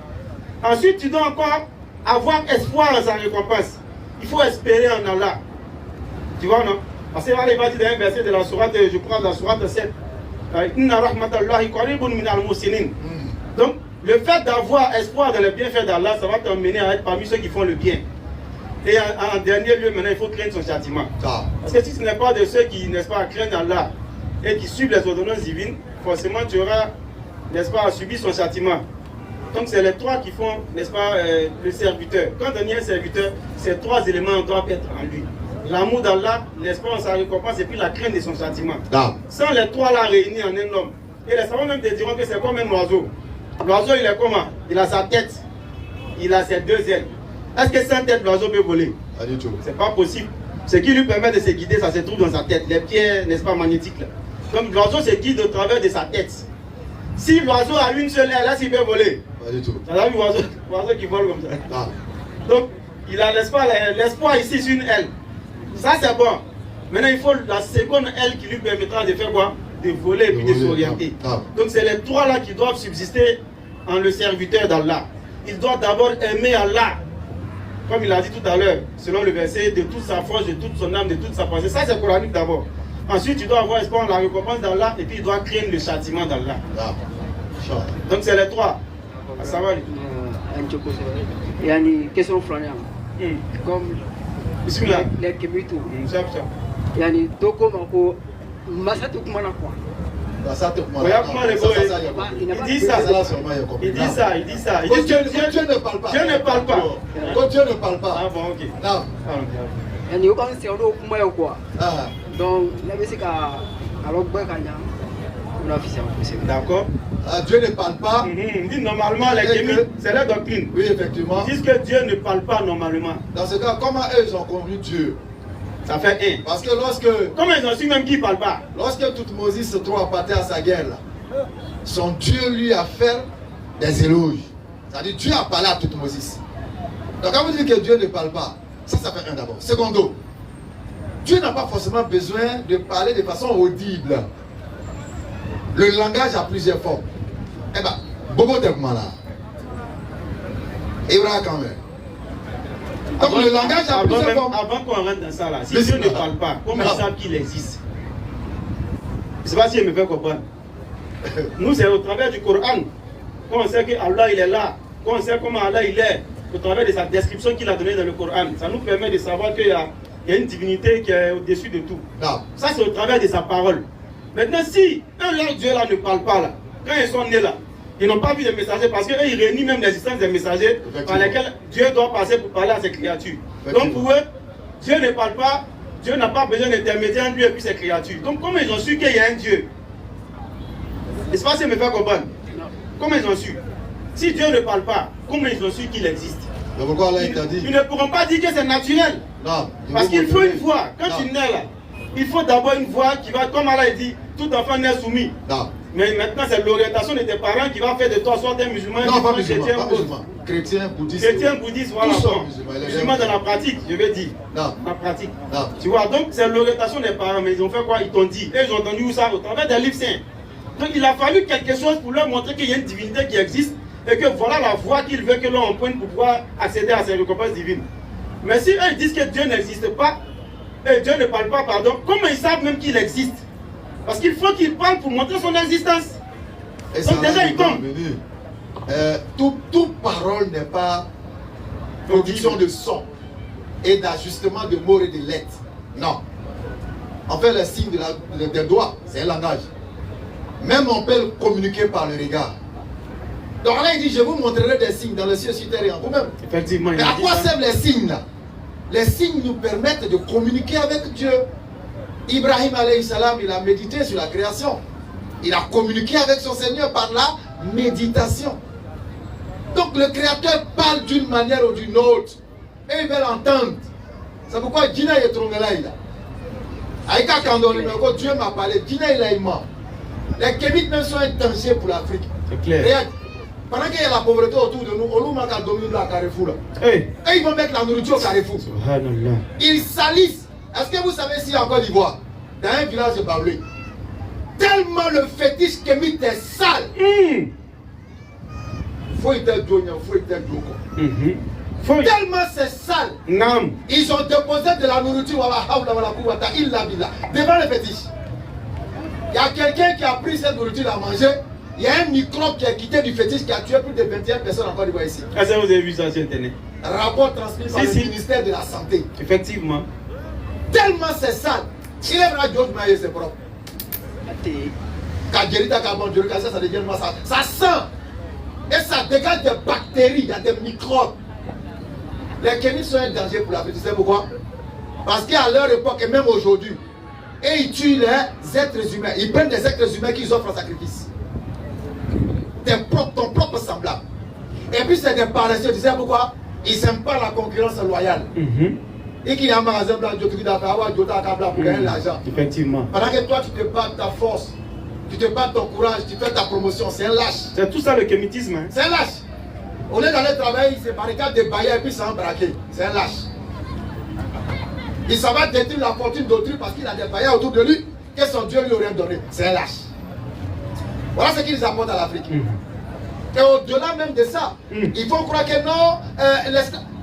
K: Ensuite tu dois encore avoir espoir en sa récompense. Il faut espérer en Allah. Tu vois non? Parce que là il va dire dans un verset de la sourate, je crois dans la sourate 7. Inna rahmatallahi qaribun min al-musinin. Donc le fait d'avoir espoir dans les bienfaits d'Allah, ça va t'emmener à être parmi ceux qui font le bien. Et en dernier lieu, maintenant, il faut craindre son châtiment. Parce que si ce n'est pas de ceux qui, n'est-ce pas, craignent Allah et qui suivent les ordonnances divines, forcément tu auras, n'est-ce pas, subi son châtiment. Donc c'est les trois qui font, n'est-ce pas, le serviteur. Quand on est un serviteur, ces trois éléments doivent être en lui. L'amour d'Allah, l'espoir en sa récompense et puis la crainte de son châtiment. Sans les trois là réunis en un homme. Et les savants même te diront que c'est comme un oiseau. L'oiseau il est comment? Il a sa tête, il a ses deux ailes. Est-ce que sans tête l'oiseau peut voler? Pas du tout. C'est pas possible. Ce qui lui permet de se guider, ça se trouve dans sa tête. Les pieds, n'est-ce pas, magnétiques là. Donc l'oiseau se guide au travers de sa tête. Si l'oiseau a une seule aile, là s'il peut voler. Pas du tout. Ça a vu l'oiseau qui vole comme ça. Donc il a l'espoir ici sur une aile. Ça c'est bon. Maintenant il faut la seconde aile qui lui permettra de faire quoi? De voler et puis de s'orienter. Donc c'est les trois là qui doivent subsister en le serviteur d'Allah. Il doit d'abord aimer Allah, comme il a dit tout à l'heure, selon le verset, de toute sa force, de toute son âme, de toute sa pensée. Ça c'est coranique d'abord. Ensuite il doit avoir espoir en la récompense d'Allah et puis il doit craindre le châtiment d'Allah. Donc c'est les trois. Ça va.
M: Il y a une question flânée. Comme les Kémitou. Il y a une toko mako. Masatu kumana quoi. Il dit ça. Il dit ça. Il dit ça. Il dit que Dieu ne parle pas. Dieu ne parle pas.
J: Quand Dieu ne parle pas.
M: Ah bon, ok. Non. Il y a un séance au Kumaya quoi. Donc, la musique a alors quoi quand
K: d'accord.
J: Dieu ne parle pas.
K: Il dit normalement les kémites, c'est la doctrine.
J: Oui, effectivement.
K: Ils disent que Dieu ne parle pas normalement.
J: Dans ce cas, comment eux ils ont compris Dieu?
K: Ça fait un.
J: Parce que lorsque...
K: Comment ils ont su même qu'il ne parle pas?
J: Lorsque Toutmose se trouve à partir à sa guerre, là, son Dieu lui a fait des éloges. C'est-à-dire Dieu a parlé à Toutmose. Donc quand vous dites que Dieu ne parle pas, ça fait un d'abord. Secondo, Dieu n'a pas forcément besoin de parler de façon audible. Le langage a plusieurs formes. Eh bien, Bobo Dekmala, Ibrahim quand même. Donc le langage a plusieurs formes.
K: Avant qu'on rentre dans ça là, si Dieu ne parle pas, comment ils savent qu'il existe? Je ne sais pas si je me fais comprendre. Nous, c'est au travers du Coran qu'on sait que Allah il est là, qu'on sait comment Allah il est, au travers de sa description qu'il a donnée dans le Coran. Ça nous permet de savoir qu'il y a une divinité qui est au-dessus de tout. Ça, c'est au travers de sa parole. Maintenant, si leur Dieu là ne parle pas là, quand ils sont nés là, ils n'ont pas vu de messagers parce qu'eux ils réunissent même l'existence des messagers par lesquels Dieu doit passer pour parler à ses créatures. Donc pour eux, Dieu ne parle pas, Dieu n'a pas besoin d'intermédiaire entre lui et puis ses créatures. Donc comment ils ont su qu'il y a un Dieu? N'est-ce pas si me fait comprendre? Comment ils ont su? Si Dieu ne parle pas, comment ils ont su qu'il existe?
J: Mais pourquoi Allah t'a dit?
K: Ils ne pourront pas dire que c'est naturel.
J: Non.
K: Parce qu'il faut une voix. Quand tu nais là, il faut d'abord une voix qui va, comme Allah dit, tout enfant naît soumis.
J: Non.
K: Mais maintenant, c'est l'orientation de tes parents qui va faire de toi soit un musulman,
J: non, pas musulman, chrétien, bouddhiste.
K: Chrétien, bouddhiste, voilà. Musulman dans la pratique, je vais dire.
J: Non.
K: La pratique.
J: Non.
K: Tu vois, donc c'est l'orientation des parents. Mais ils ont fait quoi? Ils t'ont dit. Et ils ont entendu où ça? Au travers des livres saints. Donc il a fallu quelque chose pour leur montrer qu'il y a une divinité qui existe et que voilà la voie qu'il veut que l'on emprunte pour pouvoir accéder à ses récompenses divines. Mais si eux ils disent que Dieu n'existe pas, et Dieu ne parle pas, pardon, comment ils savent même qu'il existe? Parce qu'il faut qu'il parle pour montrer son existence.
J: Et
K: donc déjà il tombe.
J: Toute parole n'est pas production de son et d'ajustement de mots et de lettres. Non. En fait, le signe des doigts, c'est un langage. Même on peut communiquer par le regard. Donc là, il dit, je vous montrerai des signes dans le ciel sur terre et en vous-même.
K: Effectivement.
J: Mais à quoi servent les signes là? Les signes nous permettent de communiquer avec Dieu. Ibrahim alayhi salam, il a médité sur la création. Il a communiqué avec son Seigneur par la méditation. Donc le Créateur parle d'une manière ou d'une autre. Et ils veulent entendre. C'est pourquoi Dina est trompé là. Aïka Kandori, Dieu m'a parlé. Dina il est mort. Les Kémites même sont un danger pour l'Afrique.
K: C'est clair.
J: Regarde, pendant qu'il y a la pauvreté autour de nous, on nous manque à dominer la Carrefour. Et ils vont mettre la nourriture au Carrefour. Ils salissent. Est-ce que vous savez si en Côte d'Ivoire, dans un village de Baoulé, tellement le fétiche Kémite est sale. Faut être Djonyan, faut être Djoko. Tellement c'est sale. Ils ont déposé de la nourriture devant le fétiche. Il y a quelqu'un qui a pris cette nourriture à manger. Il y a un microbe qui a quitté du fétiche qui a tué plus de 21 personnes en Côte d'Ivoire ici.
K: Est-ce que vous avez vu ça sur Internet?
J: Rapport transmis par le ministère de la Santé.
K: Effectivement.
J: Tellement c'est sale. Il est vrai George Maïe, c'est propre. Ça devient sale. Ça sent. Et ça dégage des bactéries, il y a des microbes. Les Kémites sont un danger pour l'Afrique. Tu sais pourquoi? Parce qu'à leur époque, et même aujourd'hui, et ils tuent les êtres humains. Ils prennent des êtres humains qu'ils offrent en sacrifice. Ton propre semblable. Et puis c'est des paresseux. Tu sais pourquoi? Ils n'aiment pas la concurrence loyale. Et qu'il y a un magasin blanc, pour gagner l'argent.
K: Effectivement.
J: Pendant que toi, tu te bats ta force, tu te bats ton courage, tu fais ta promotion. C'est un lâche.
K: C'est tout ça le kémitisme. Hein?
J: C'est un lâche. On est dans le travail, il se barricade des bailleurs et puis ça en braqué. C'est un lâche. Il s'en va détruire la fortune d'autrui parce qu'il a des bailleurs autour de lui que son Dieu lui aurait donné. C'est un lâche. Voilà ce qu'ils apportent à l'Afrique. Et au-delà même de ça, ils font croire que non,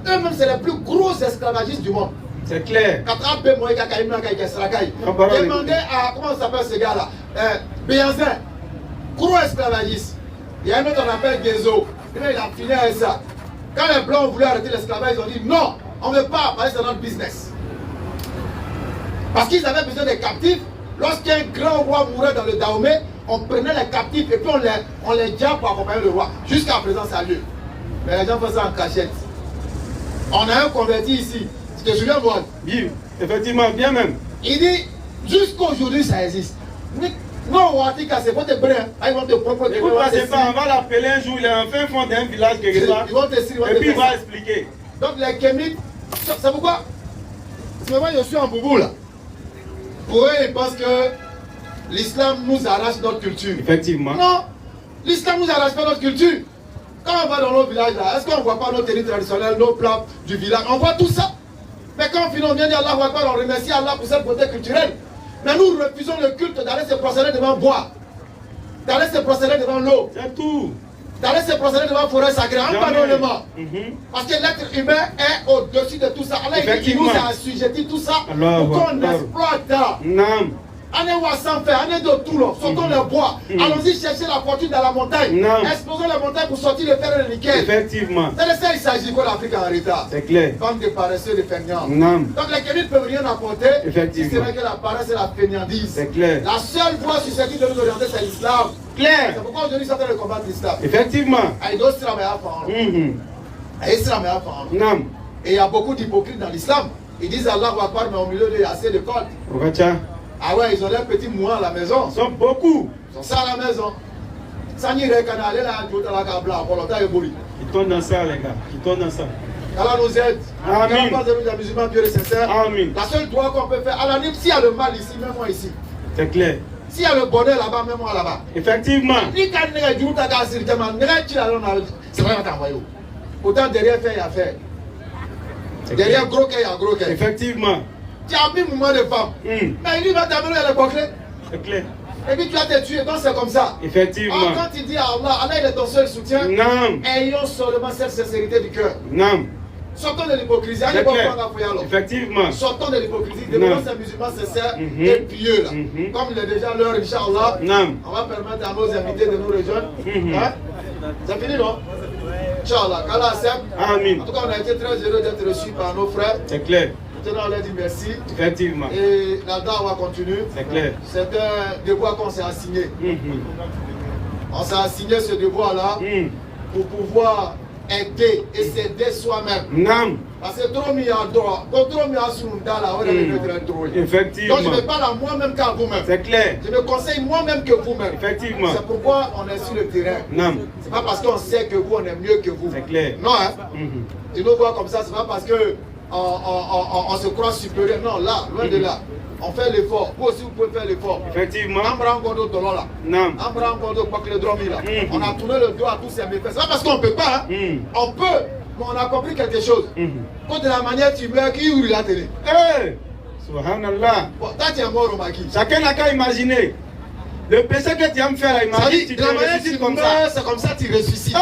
J: eux-mêmes c'est les plus gros esclavagistes du monde.
K: C'est clair.
J: Demandez à, comment s'appelle ce gars-là, Béanzin, gros esclavagiste. Il y a un autre qu'on appelle Gezo. Il a fini avec ça. Quand les Blancs ont voulu arrêter l'esclavage, ils ont dit non, on ne veut pas, parce que c'est notre business. Parce qu'ils avaient besoin des captifs. Lorsqu'un grand roi mourait dans le Dahomey, on prenait les captifs et puis on les diable pour accompagner le roi. Jusqu'à présent, ça a lieu. Mais les gens font ça en cachette. On a un converti ici. Tu te souviens, moi?
K: Oui, effectivement, bien même.
J: Il dit, jusqu'aujourd'hui, ça existe. Non, c'est pas tes brins. Ils vont te proposer.
K: Écoute, on va l'appeler un jour, il est en fin fond d'un village quelque part.
J: Ils vont te
K: et puis il va expliquer.
J: Donc les Kémites, c'est pourquoi? C'est pourquoi je suis en boubou là. Pour eux, ils pensent que l'islam nous arrache notre culture.
K: Effectivement.
J: Non, l'islam nous arrache pas notre culture. Quand on va dans nos villages là, est-ce qu'on ne voit pas nos tennis traditionnels, nos plats du village? On voit tout ça. Mais quand on vient dire Allah Akbar, on remercie Allah pour cette beauté culturelle. Mais nous refusons le culte d'aller se procéder devant bois, d'aller se procéder devant l'eau.
K: C'est tout.
J: D'aller se procéder devant la forêt sacrée, en parlement. Parce que l'être humain est au-dessus de tout ça. Allah il nous a assujetti tout ça pour qu'on exploite.
K: Non.
J: Allez voir sans faire, allez de tout là, sortons le bois. Allons-y chercher la fortune dans la montagne. Explosons la montagne pour sortir le fer et le nickel.
K: Effectivement.
J: C'est de ça il s'agit que l'Afrique est en retard.
K: C'est clair.
J: Comme des paresseux, des feignants.
K: Non.
J: Donc les Kémites ne peuvent rien apporter.
K: Effectivement.
J: Si c'est vrai que la paresse et la feignandise.
K: C'est clair.
J: La seule voie susceptible de nous orienter, c'est l'islam.
K: Clair.
J: C'est pourquoi aujourd'hui, ça fait le combat de l'islam.
K: Effectivement.
J: Non. Et il y a beaucoup d'hypocrites dans l'islam. Ils disent Allah va pas, mais au milieu de il y a assez de cordes. Ah ouais, ils ont leurs petits mois à la maison.
K: Ils sont beaucoup.
J: Ils sont ça à la maison. Ça n'y est pas, aller là, tout à la cabla, pour longtemps,
K: ils tournent dans ça, les gars. Ils tournent dans ça.
J: Allah nous aide.
K: Amen.
J: Allah nous aide, musulmans pieux et sincères.
K: Amen.
J: La seule droit qu'on peut faire, à la limite, s'il y a le mal ici, même moi ici.
K: C'est clair.
J: S'il y a le bonheur là-bas, même moi là-bas.
K: Effectivement.
J: C'est vrai, autant derrière faire, il y a faire. Derrière gros cœur, il y a gros cœur.
K: Effectivement.
J: Tu as mis moment de femme. Mais il va t'amener à l'époque.
K: C'est clair.
J: Et puis tu vas te tuer, donc c'est comme ça.
K: Effectivement.
J: Alors, quand tu dis à Allah, Allah il est ton seul soutien.
K: Non.
J: Ayons seulement cette sincérité du cœur.
K: Non.
J: Sortons de l'hypocrisie.
K: Effectivement.
J: Sortons de l'hypocrisie. Devenons ces musulmans sincères et pieux là. Comme il est déjà l'heure, Inch'Allah. On va permettre à nos invités de nous rejoindre. C'est fini, non? Inch'Allah. Qu'Allah accepte.
K: Amen.
J: En tout cas, on a été très heureux d'être reçus par nos frères.
K: C'est clair.
J: Maintenant, on leur dit merci.
K: Effectivement.
J: Et la dawa continue.
K: C'est clair.
J: C'est un devoir qu'on s'est assigné. On s'est assigné ce devoir-là pour pouvoir aider et s'aider soi-même.
K: Non.
J: Parce que trop mis à droit, trop mis à sounda là, on est trop.
K: Effectivement.
J: Donc je me parle à moi-même qu'à vous-même.
K: C'est clair.
J: Je me conseille moi-même que vous-même.
K: Effectivement.
J: C'est pourquoi on est sur le terrain.
K: Non.
J: C'est pas parce qu'on sait que vous, on est mieux que vous.
K: C'est clair.
J: Non, hein. Tu nous vois comme ça, c'est pas parce que on se croit supérieur. Non, là, loin de là. On fait l'effort. Vous aussi, vous pouvez faire l'effort.
K: Effectivement.
J: Non. On a tourné le dos à tous ces méfaits. C'est pas parce qu'on ne peut pas. Hein. On peut, mais on a compris quelque chose. Quand de la manière tu meurs, qui ouvre la télé?
K: Subhanallah.
J: Bon, toi, tu es mort au maquis.
K: Chacun n'a qu'à imaginer. Le péché que tu vas me faire, là, imagine.
J: De la manière tu
K: comme ça.
J: c'est comme ça que tu ressuscites.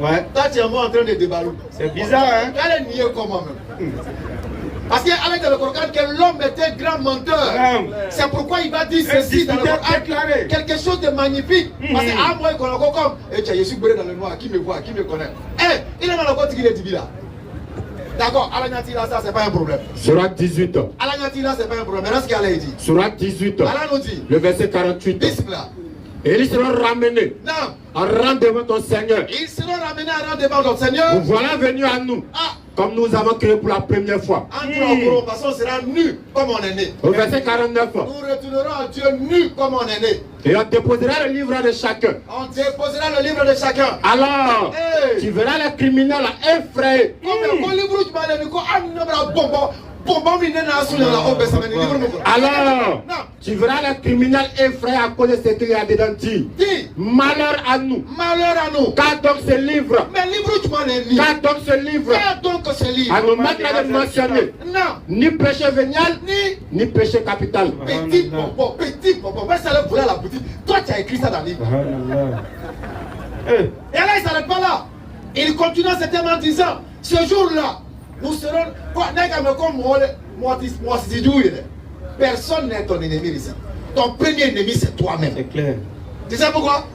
J: Ouais. Toi, tu es mort en train de déballer.
K: C'est bizarre, hein?
J: Tu allais nier comment même. Parce qu'avec le Coran, que l'homme est un grand menteur. C'est pourquoi il va dire ceci dans le Coran. Quelque chose de magnifique. Parce qu'à moi, il connaît comme. Je suis brûlé dans le noir. Qui me voit? Qui me connaît? Il est dans le côté qu'il est dit là. D'accord, Alanyati là, ça c'est pas un problème.
H: Surat 18.
J: Alanyati là, c'est pas un problème. Mais là, ce qu'il a dit.
H: Surat 18.
J: Allah nous dit.
H: Le verset 48.
J: Bismillah.
H: Et ils seront ramenés en rang devant ton Seigneur.
J: Ils seront ramenés en rang devant ton Seigneur.
H: Vous voilà venus à nous. Comme nous avons créé pour la première fois.
J: Parce qu'on sera nus comme on est né.
H: Au verset 49.
J: Nous retournerons à Dieu nus comme on est né.
H: Et on déposera le livre de chacun.
J: On déposera le livre de chacun.
H: Alors, tu verras les criminels effrayés. Alors, tu verras les criminels effrayés à cause de ce qu'il y a dedans. Dis, malheur à nous.
J: Malheur à nous.
H: Car donc ce livre.
J: Mais livre tu m'en es mis.
H: Car donc ce livre.
J: Car donc ce livre.
H: À nous mettre là de mentionner.
J: Non.
H: Ni péché vénial, ni péché capital.
J: Petit pompon, petit pompon. Mais ça le voulait la boutique. Toi tu as écrit ça dans le livre. Et là il ne s'arrête pas là. Il continue ce thème en disant, ce jour-là, nous serons. Personne n'est ton ennemi ici. Ton premier ennemi, c'est toi-même.
K: C'est clair.
J: Tu sais pourquoi?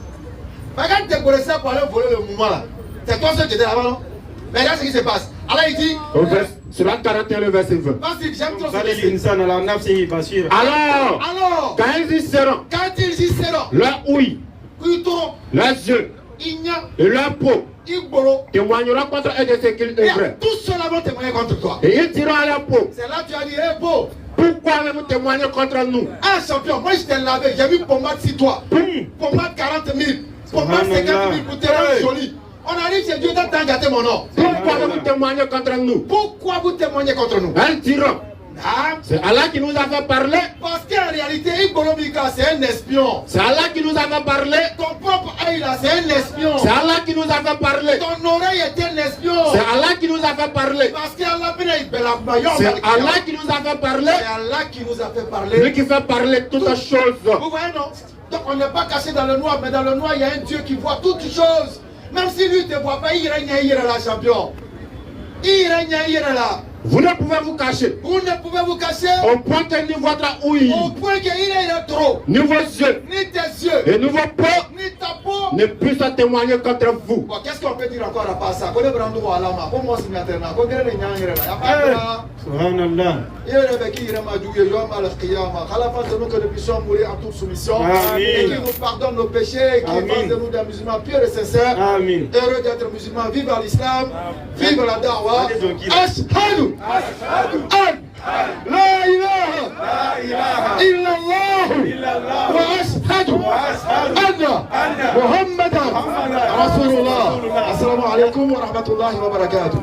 J: Regarde tes connaissances pour aller voler le mouvement là. C'est toi seul qui étais là-bas, non? Mais regarde ce qui se passe. Alors il dit.
H: Sur la 41, le verset 20.
J: Vas-y, j'aime trop ce
K: verset.
J: Alors,
H: quand ils y seront, leur ouïe, leurs yeux et leur peau témoigneront contre eux de ce qu'ils œuvrent.
J: Tous ceux-là vont témoigner contre toi.
H: Et ils diront à leur peau.
J: C'est là que tu as dit, hé peau.
H: Pourquoi même témoigner contre nous?
J: Ah champion, moi je t'ai lavé, j'ai vu pommade sur toi. Pommade 40 000, pommade 50 000 pour te rendre joli. On arrive chez Dieu, t'as gâté mon nom.
H: Pourquoi vous témoignez contre nous?
J: Pourquoi vous témoignez contre nous?
H: Elles diront. C'est Allah qui nous a fait parler.
J: Parce qu'en réalité, Ibolomika, c'est un espion.
H: C'est Allah qui nous a fait parler.
J: Ton propre œil là, c'est un espion.
H: C'est Allah qui nous a fait parler.
J: Ton oreille est un espion.
H: C'est Allah qui nous a fait parler.
J: Parce qu'Allah
H: c'est Allah qui nous a fait parler.
J: C'est Allah qui nous a fait parler.
H: Lui qui fait parler toutes choses.
J: Vous voyez non? Donc on n'est pas caché dans le noir, mais dans le noir il y a un Dieu qui voit toutes choses. Même si lui ne te voit pas, il règne là, champion. Il règne là.
H: Vous ne pouvez vous cacher.
J: Vous ne pouvez vous cacher.
H: Au point que ni votre ouïe.
J: Au point qu'il est trop.
H: Ni vos yeux.
J: Ni tes yeux.
H: Et ni vos peaux.
J: Ni ta peau.
H: Ne puissent témoigner contre vous.
J: Bon, qu'est-ce qu'on peut dire encore à part ça?
K: Subhanallah.
J: Et qui nous pardonne nos péchés, qui fasse de nous des musulmans purs et sincères. Heureux d'être musulmans. Vive l'islam. Vive la dawa. Ashhadu an la ilaha illallah wa ashhadu anna Muhammadan Rasulullah. Assalamu alaikum wa rahmatullahi wa barakatuh.